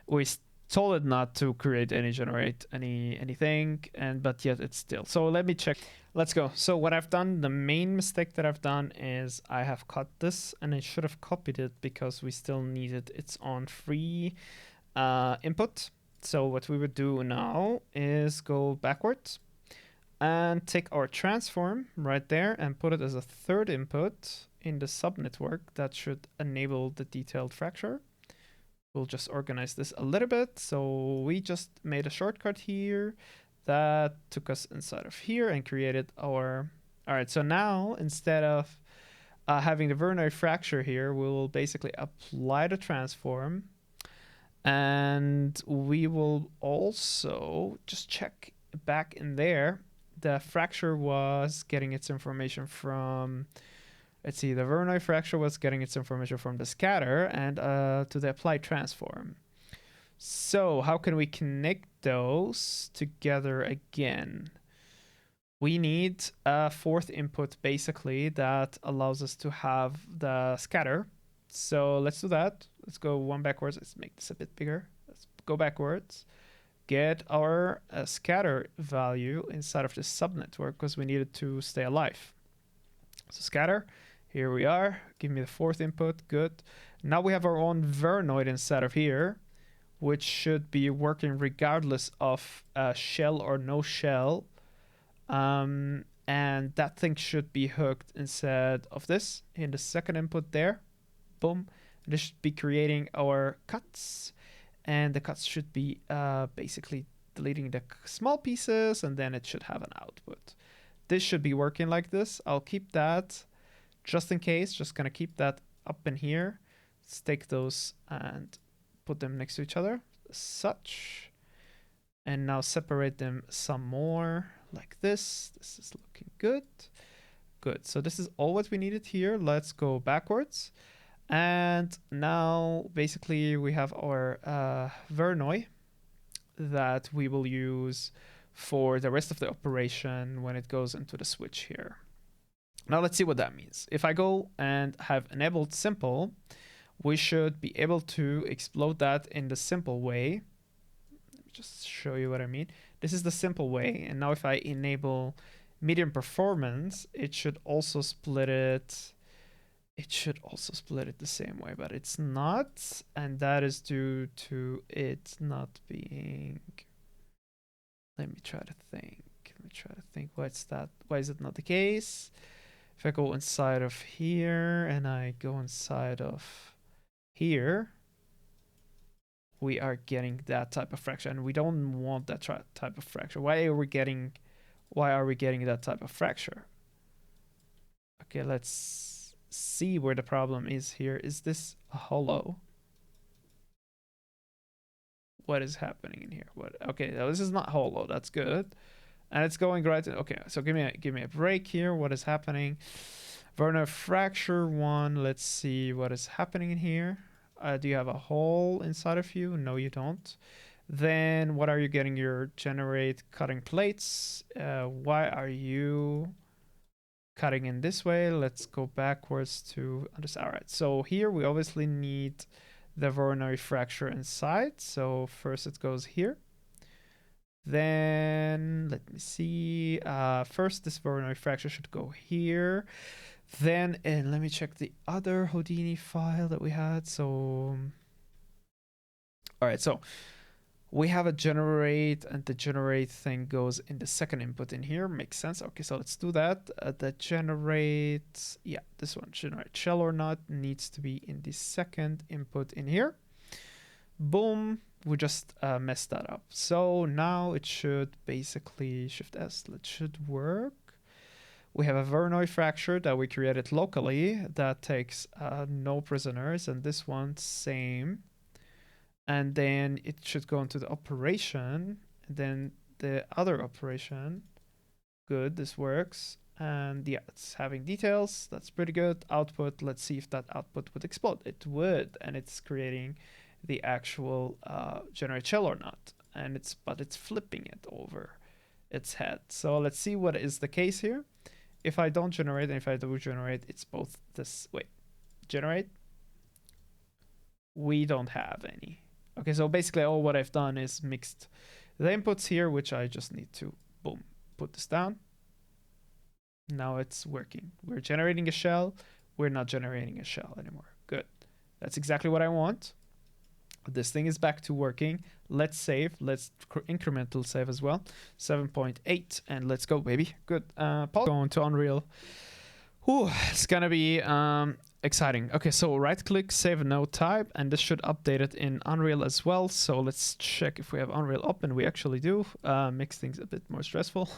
we told it not to create anything, but yet it's still. So let me check. Let's go. So what I've done, the main mistake that I've done is I have cut this, and I should have copied it because we still needed its own free input. So what we would do now is go backwards and take our transform right there and put it as a third input in the subnetwork that should enable the detailed fracture. We'll just organize this a little bit. So we just made a shortcut here that took us inside of here and created our... All right, so now instead of having the Voronoi fracture here, we'll basically apply the transform, and we will also just check back in there. The fracture was getting its information from, let's see, the Voronoi fracture was getting its information from the scatter and to the apply transform. So how can we connect those together again? We need a fourth input basically that allows us to have the scatter. So let's do that. Let's go one backwards. Let's make this a bit bigger. Let's go backwards. Get our scatter value inside of the subnetwork because we need it to stay alive. So scatter, here we are. Give me the fourth input. Good. Now we have our own Voronoi inside of here, which should be working regardless of shell or no shell. And that thing should be hooked instead of this in the second input there. Boom. This should be creating our cuts, and the cuts should be basically deleting the small pieces, and then it should have an output. This should be working like this. I'll keep that just in case. Just gonna keep that up in here. Let's take those and put them next to each other, such. And now separate them some more like this. This is looking good. Good. So this is all what we needed here. Let's go backwards. And now basically we have our Voronoi that we will use for the rest of the operation when it goes into the switch here. Now let's see what that means. If I go and have enabled simple, we should be able to explode that in the simple way. Let me just show you what I mean. This is the simple way. And now if I enable medium performance, it should also split it. It should also split it the same way, but it's not. And that is due to it not being... Let me try to think. What's that? Why is it not the case? If I go inside of here and I go inside of here, we are getting that type of fracture, and we don't want that type of fracture. Why are we getting that type of fracture? Okay, let's see where the problem is here. Is this a hollow? What is happening in here? What? Okay, now this is not hollow. That's good. And it's going right. Okay, so give me a break here. What is happening? Voronoi fracture 1. Let's see what is happening in here. Do you have a hole inside of you? No, you don't. Then what are you getting? Your generate cutting plates. Why are you cutting in this way? Let's go backwards to understand. All right, so here we obviously need the Voronoi fracture inside. So first it goes here. Then let me see. First this Voronoi fracture should go here. Then, and let me check the other Houdini file that we had. So, all right, so we have a generate, and the generate thing goes in the second input in here. Makes sense. Okay, so let's do that. The generate, yeah, this one, generate shell or not, needs to be in the second input in here. Boom, we just messed that up. So now it should basically, Shift S, it should work. We have a Voronoi fracture that we created locally that takes no prisoners, and this one same. And then it should go into the operation, and then the other operation. Good, this works. And yeah, it's having details. That's pretty good. Output, let's see if that output would explode. It would, and it's creating the actual generate shell or not. And but it's flipping it over its head. So let's see what is the case here. If I don't generate and if I do generate, it's both this. Wait, generate. We don't have any. Okay, so basically all what I've done is mixed the inputs here, which I just need to, boom, put this down. Now it's working. We're generating a shell. We're not generating a shell anymore. Good. That's exactly what I want. This thing is back to working. Let's save. Let's incremental save as well. 7.8, and let's go, baby. Good. Going to Unreal. Whew, it's gonna be exciting. Okay, so right click, save a node type, and this should update it in Unreal as well. So let's check if we have Unreal up, and we actually do. Makes things a bit more stressful.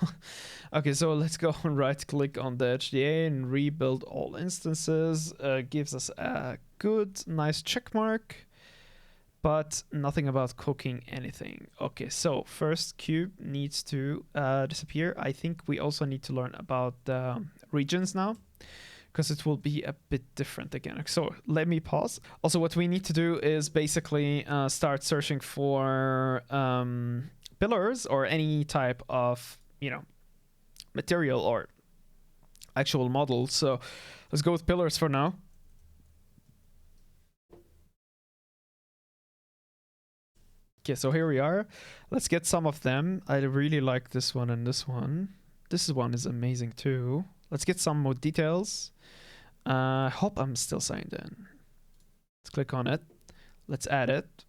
Okay, so let's go and right click on the HDA and rebuild all instances. Gives us a good, nice check mark, but nothing about cooking anything. Okay, so first cube needs to disappear. I think we also need to learn about the regions now, because it will be a bit different again. So let me pause. Also, what we need to do is basically start searching for pillars or any type of, you know, material or actual model. So let's go with pillars for now. Okay, so here we are. Let's get some of them. I really like this one and this one. This one is amazing too. Let's get some more details. I hope I'm still signed in. Let's click on it. Let's add it.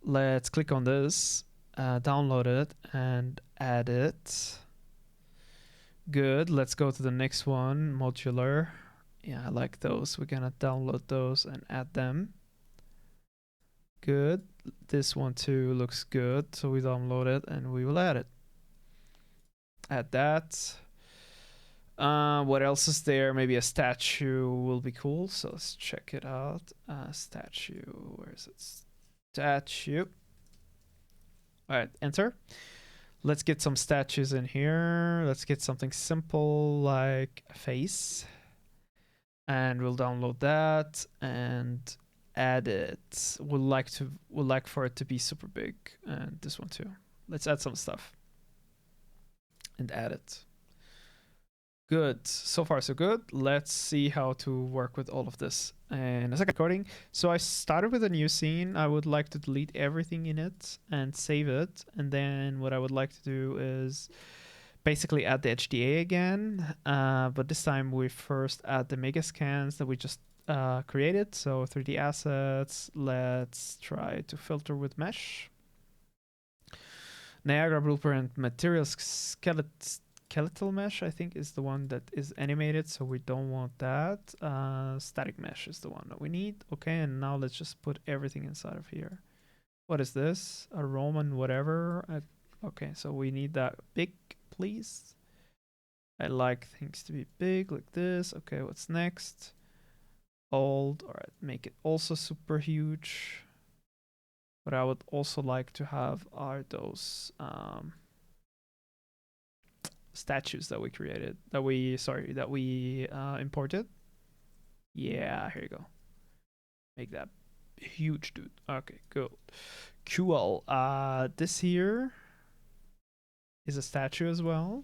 Let's click on this, download it, and add it. Good. Let's go to the next one, modular. Yeah, I like those. We're gonna download those and add them. Good. This one too looks good. So we download it and we will add it. Add that. What else is there? Maybe a statue will be cool. So let's check it out. Statue. Where is it? Statue. All right, enter. Let's get some statues in here. Let's get something simple like a face. And we'll download that and add it. We'll like for it to be super big, and this one too. Let's add some stuff and add it. Good. So far so good. Let's see how to work with all of this in a second recording. So I started with a new scene. I would like to delete everything in it and save it. And then what I would like to do is basically add the HDA again. But this time we first add the mega scans that we just created. So 3D assets. Let's try to filter with mesh. Niagara blueprint materials skeletal mesh, I think, is the one that is animated, so we don't want that. Static mesh is the one that we need. Okay, and now let's just put everything inside of here. What is this? A Roman whatever. Okay, so we need that big, please. I like things to be big like this. Okay, what's next? Old. All right, make it also super huge. What I would also like to have are those statues that we created, that we imported. Yeah, here you go. Make that huge, dude. Okay, cool. This here is a statue as well.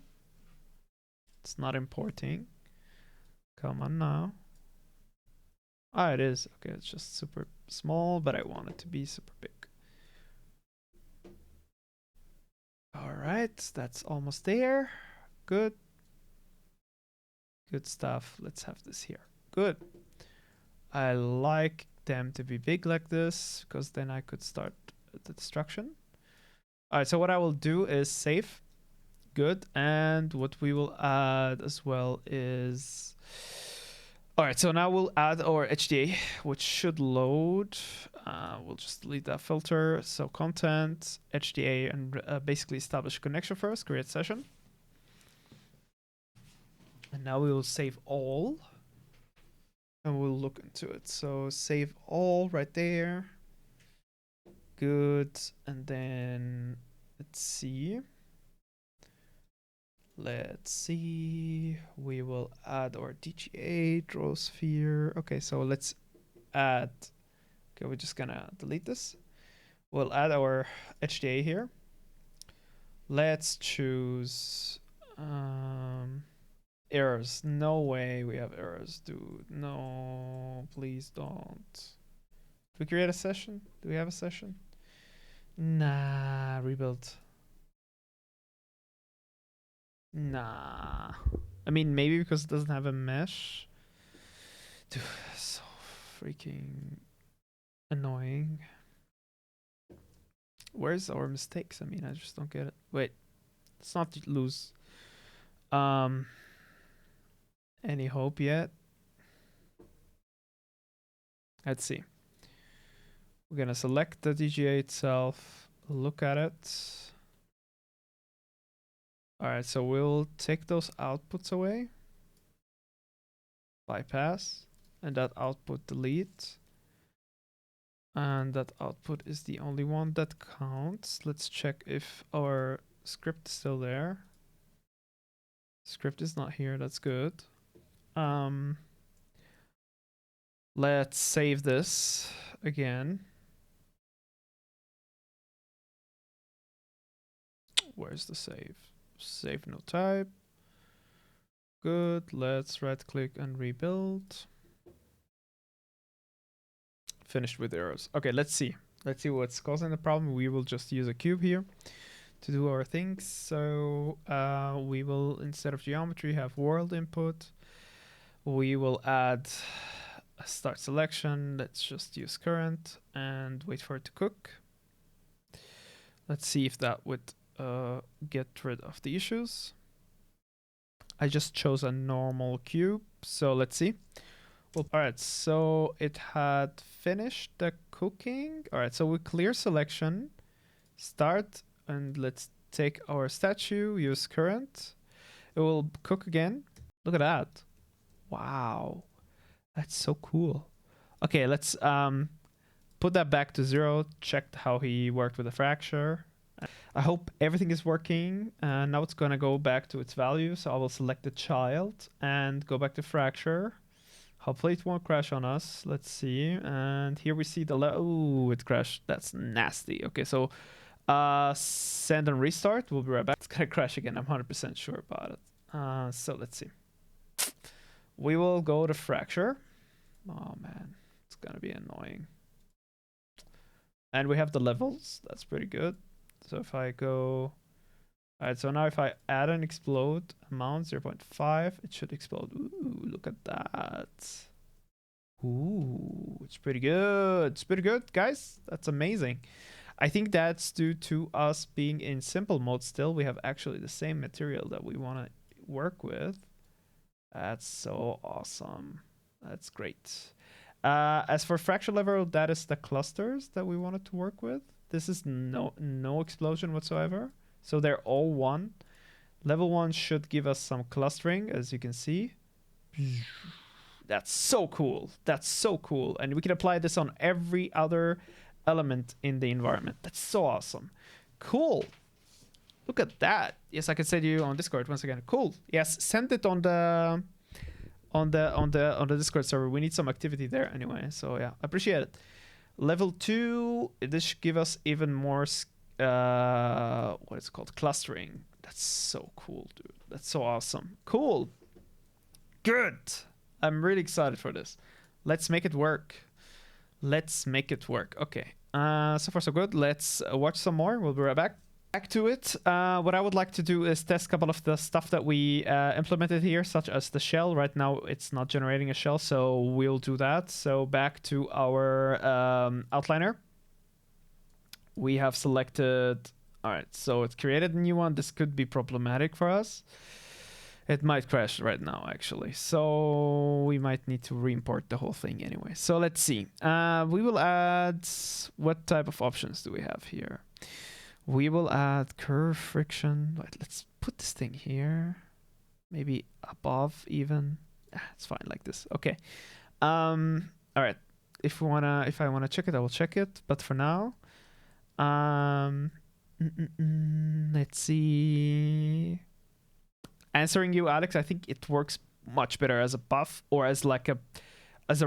It's not importing. Come on now. Ah, it is. Okay, it's just super small, but I want it to be super big. All right, that's almost there. Good. Good stuff. Let's have this here. Good. I like them to be big like this, because then I could start the destruction. All right, so what I will do is save. Good. And what we will add as well is... All right, so now we'll add our HDA, which should load. We'll just delete that filter. So content, HDA, and basically establish a connection first, create session. And now we will save all. And we'll look into it. So save all right there. Good. And then let's see. We will add our DGA, draw sphere. Okay, so let's add. Okay, we're just gonna delete this. We'll add our HDA here. Let's choose errors. No way we have errors, dude. No, please don't. Do we create a session? Do we have a session? Nah, rebuild. Nah. I mean, maybe because it doesn't have a mesh. Dude, so freaking annoying. Where's our mistakes? I mean, I just don't get it. Wait, let's not lose. any hope yet? Let's see. We're gonna select the DGA itself, look at it. All right, so we'll take those outputs away. Bypass, and that output delete. And that output is the only one that counts. Let's check if our script is still there. Script is not here, that's good. Let's save this again. Where's the save? Save no type. Good, let's right click and rebuild. Finished with errors. Okay, let's see. Let's see what's causing the problem. We will just use a cube here to do our things. So we will, instead of geometry, have world input. We will add a start selection. Let's just use current and wait for it to cook. Let's see if that would get rid of the issues. I just chose a normal cube, so let's see. Well, all right, so it had finished the cooking. All right, so we clear selection, start, and let's take our statue, use current. It will cook again. Look at that. Wow, that's so cool. Okay, let's put that back to 0, check how he worked with the fracture. I hope everything is working. Now it's gonna go back to its value, so I will select the child and go back to fracture. Hopefully it won't crash on us. Let's see. And here we see the oh, it crashed. That's nasty. Okay, so send and restart. We'll be right back. It's gonna crash again. I'm 100% sure about it. So let's see. We will go to fracture. Oh man, it's gonna be annoying. And we have the levels. That's pretty good. So if I go, all right, so now if I add an explode amount 0.5, it should explode. Ooh, look at that. Ooh, it's pretty good. It's pretty good, guys. That's amazing. I think that's due to us being in simple mode still. We have actually the same material that we want to work with. That's so awesome. That's great. As for fracture level, that is the clusters that we wanted to work with. This is no explosion whatsoever. So they're all 1. Level 1 should give us some clustering, as you can see. That's so cool. That's so cool. And we can apply this on every other element in the environment. That's so awesome. Cool. Look at that. Yes, I can send you on Discord once again. Cool. Yes, send it on the Discord server. We need some activity there anyway. So yeah, appreciate it. Level 2, this should give us even more what is it called? Clustering. That's so cool, dude. That's so awesome. Cool. Good. I'm really excited for this. Let's make it work. Let's make it work. Okay. So far so good. Let's watch some more. We'll be right back. Back to it. What I would like to do is test a couple of the stuff that we implemented here, such as the shell. Right now it's not generating a shell, so we'll do that. So back to our outliner. We have selected, all right, so it's created a new one. This could be problematic for us. It might crash right now, actually. So we might need to re-import the whole thing anyway. So let's see. We will add, what type of options do we have here? We will add curve friction. Right, let's put this thing here. Maybe above even. It's fine like this. Okay. All right. If I wanna check it, I will check it. But for now, let's see. Answering you, Alex, I think it works much better as a buff or as like a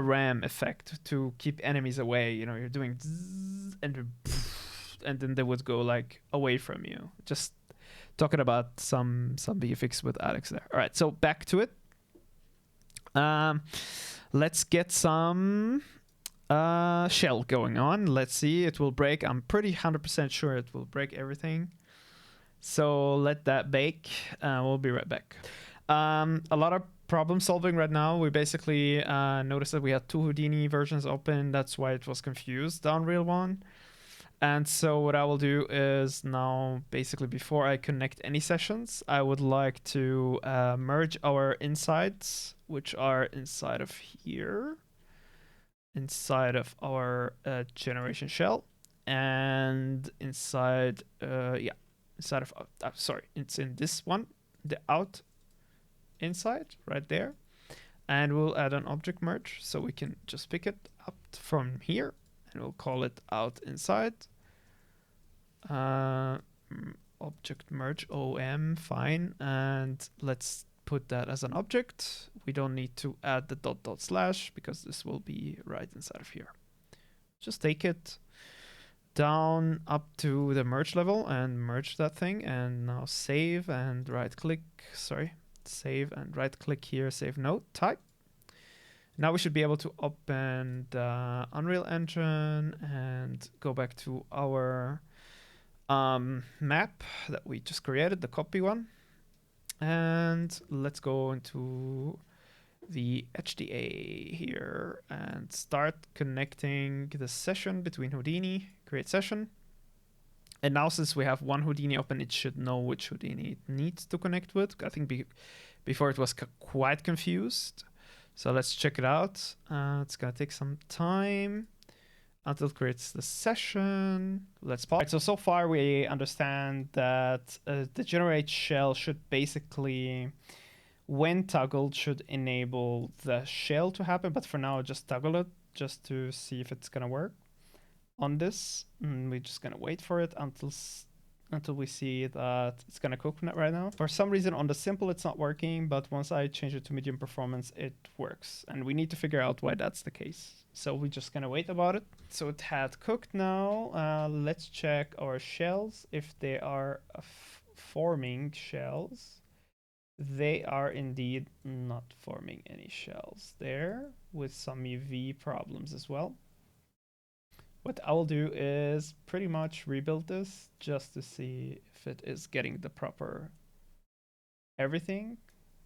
ram effect to keep enemies away. You know, you're doing and then they would go like away from you. Just talking about some BFX with Alex there. All right, so back to it. Let's get some shell going on. Let's see, it will break. I'm pretty 100% sure it will break everything. So let that bake. We'll be right back. A lot of problem solving right now. We basically noticed that we had 2 Houdini versions open. That's why it was confused, the Unreal one. And so what I will do is now, basically, before I connect any sessions, I would like to merge our insides, which are inside of here, inside of our generation shell, and inside, inside of, sorry, it's in this one, the out inside right there. And we'll add an object merge, so we can just pick it up from here, and we'll call it out inside. Object merge OM, fine. And let's put that as an object. We don't need to add the dot dot slash because this will be right inside of here. Just take it down up to the merge level and merge that thing, and now save and right click, save and right click here, save node type. Now we should be able to open the Unreal Engine and go back to our map that we just created, the copy one. And let's go into the HDA here and start connecting the session between Houdini, create session. And now since we have one Houdini open, it should know which Houdini it needs to connect with. I think before it was quite confused. So let's check it out. It's gonna take some time until it creates the session. Let's pause. Right, so far we understand that the generate shell should basically, when toggled, should enable the shell to happen. But for now, just toggle it just to see if it's gonna work on this. And we're just gonna wait for it until we see that it's gonna cook right now. For some reason on the simple it's not working, but once I change it to medium performance, it works. And we need to figure out why that's the case. So we're just gonna wait about it. So it had cooked now. Let's check our shells if they are forming shells. They are indeed not forming any shells there, with some UV problems as well. What I will do is pretty much rebuild this just to see if it is getting the proper everything.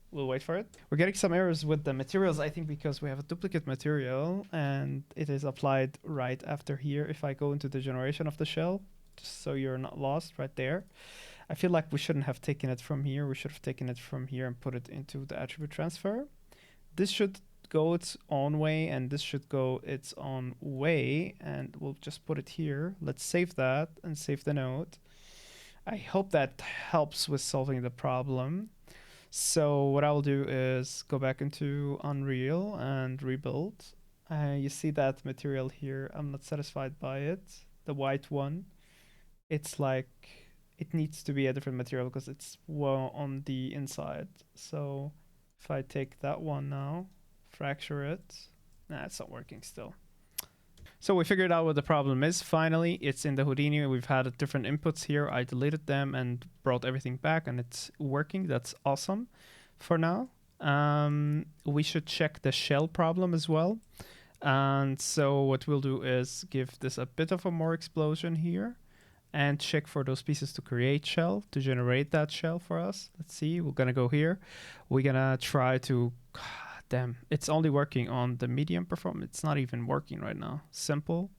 We'll wait for it. We're getting some errors with the materials, I think, because we have a duplicate material and it is applied right after here. If I go into the generation of the shell, just so you're not lost right there. I feel like we shouldn't have taken it from here. We should have taken it from here and put it into the attribute transfer. This should go its own way and this should go its own way, and we'll just put it here. Let's save that and save the node. I hope that helps with solving the problem. So what I'll do is go back into Unreal and rebuild. You see that material here. I'm not satisfied by it. The white one. It's like it needs to be a different material because it's well on the inside. So if I take that one now, fracture it. Nah, it's not working still. So we figured out what the problem is. Finally, it's in the Houdini. We've had different inputs here. I deleted them and brought everything back and it's working. That's awesome for now. We should check the shell problem as well. And so what we'll do is give this a bit of a more explosion here and check for those pieces to create shell, to generate that shell for us. Let's see, we're gonna go here. We're gonna try to, damn, it's only working on the medium performance. It's not even working right now. Simple.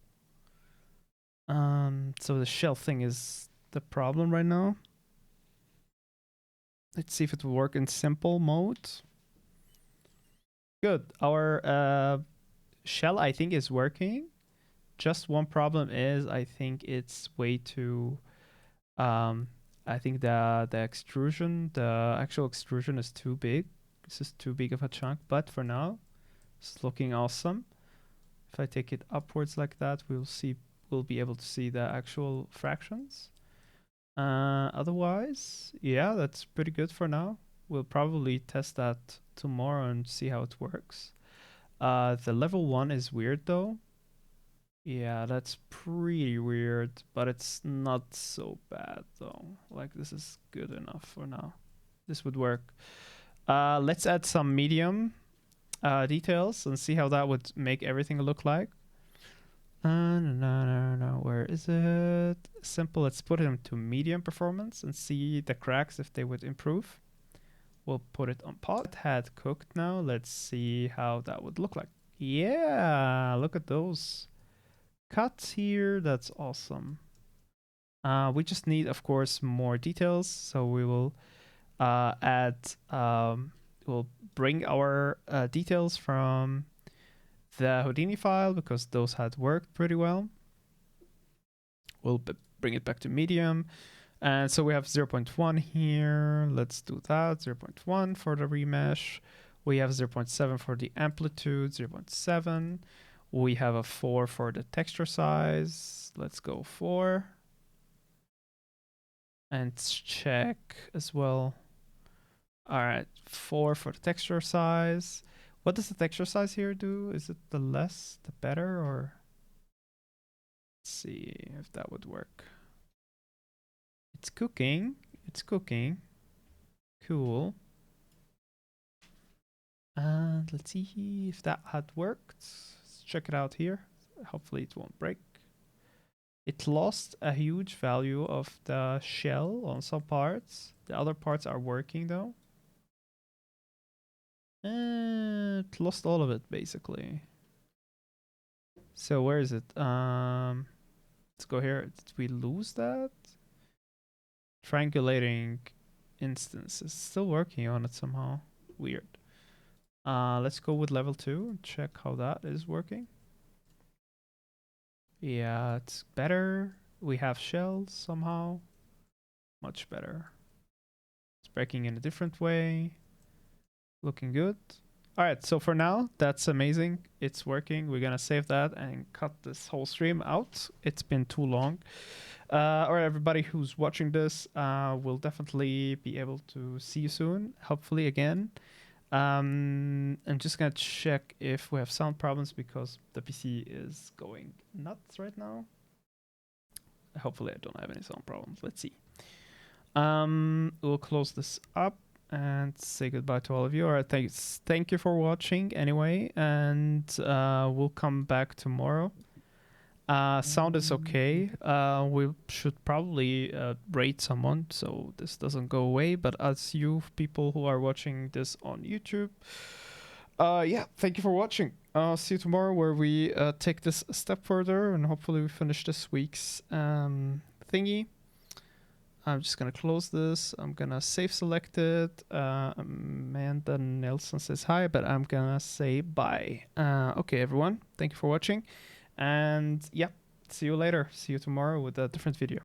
So the shell thing is the problem right now. Let's see if it will work in simple mode. Good, our shell I think is working. Just one problem is I think it's way too, I think the extrusion, the actual extrusion is too big. This is too big of a chunk, but for now, it's looking awesome. If I take it upwards like that, we'll be able to see the actual fractions. Otherwise, yeah, that's pretty good for now. We'll probably test that tomorrow and see how it works. The level 1 is weird though. Yeah, that's pretty weird, but it's not so bad though. Like, this is good enough for now. This would work. Let's add some medium details and see how that would make everything look like. No, where is it? Simple, let's put it into medium performance and see the cracks if they would improve. We'll put it on pause. It had cooked now. Let's see how that would look like. Yeah, look at those cut here. That's awesome. We just need, of course, more details. So we will add, we'll bring our details from the Houdini file because those had worked pretty well. We'll bring it back to medium. And so we have 0.1 here. Let's do that. 0.1 for the remesh. We have 0.7 for the amplitude, 0.7. We have a 4 for the texture size. Let's go 4. And check as well. All right, 4 for the texture size. What does the texture size here do? Is it the less, the better, or? Let's see if that would work. It's cooking. It's cooking. Cool. And let's see if that had worked. Let's check it out here. Hopefully it won't break. It lost a huge value of the shell on some parts. The other parts are working though. It lost all of it basically. So where is it? Let's go here. Did we lose that? Triangulating instance is still working on it somehow. Weird. Let's go with level 2 and check how that is working. Yeah, it's better. We have shells somehow. Much better. It's breaking in a different way. Looking good. All right, so for now, that's amazing. It's working. We're gonna save that and cut this whole stream out. It's been too long. All right, everybody who's watching this, will definitely be able to see you soon, hopefully again. I'm just gonna check if we have sound problems because the PC is going nuts right now. Hopefully I don't have any sound problems. Let's see. We'll close this up and say goodbye to all of you. All right, thank you for watching anyway, and we'll come back tomorrow. Sound is okay. We should probably rate someone so this doesn't go away, but as you people who are watching this on YouTube, yeah, thank you for watching. See you tomorrow where we take this a step further and hopefully we finish this week's thingy. I'm just gonna close this. I'm gonna save selected. Amanda Nelson says hi, but I'm gonna say bye. Okay, everyone, thank you for watching. And yeah, see you later. See you tomorrow with a different video.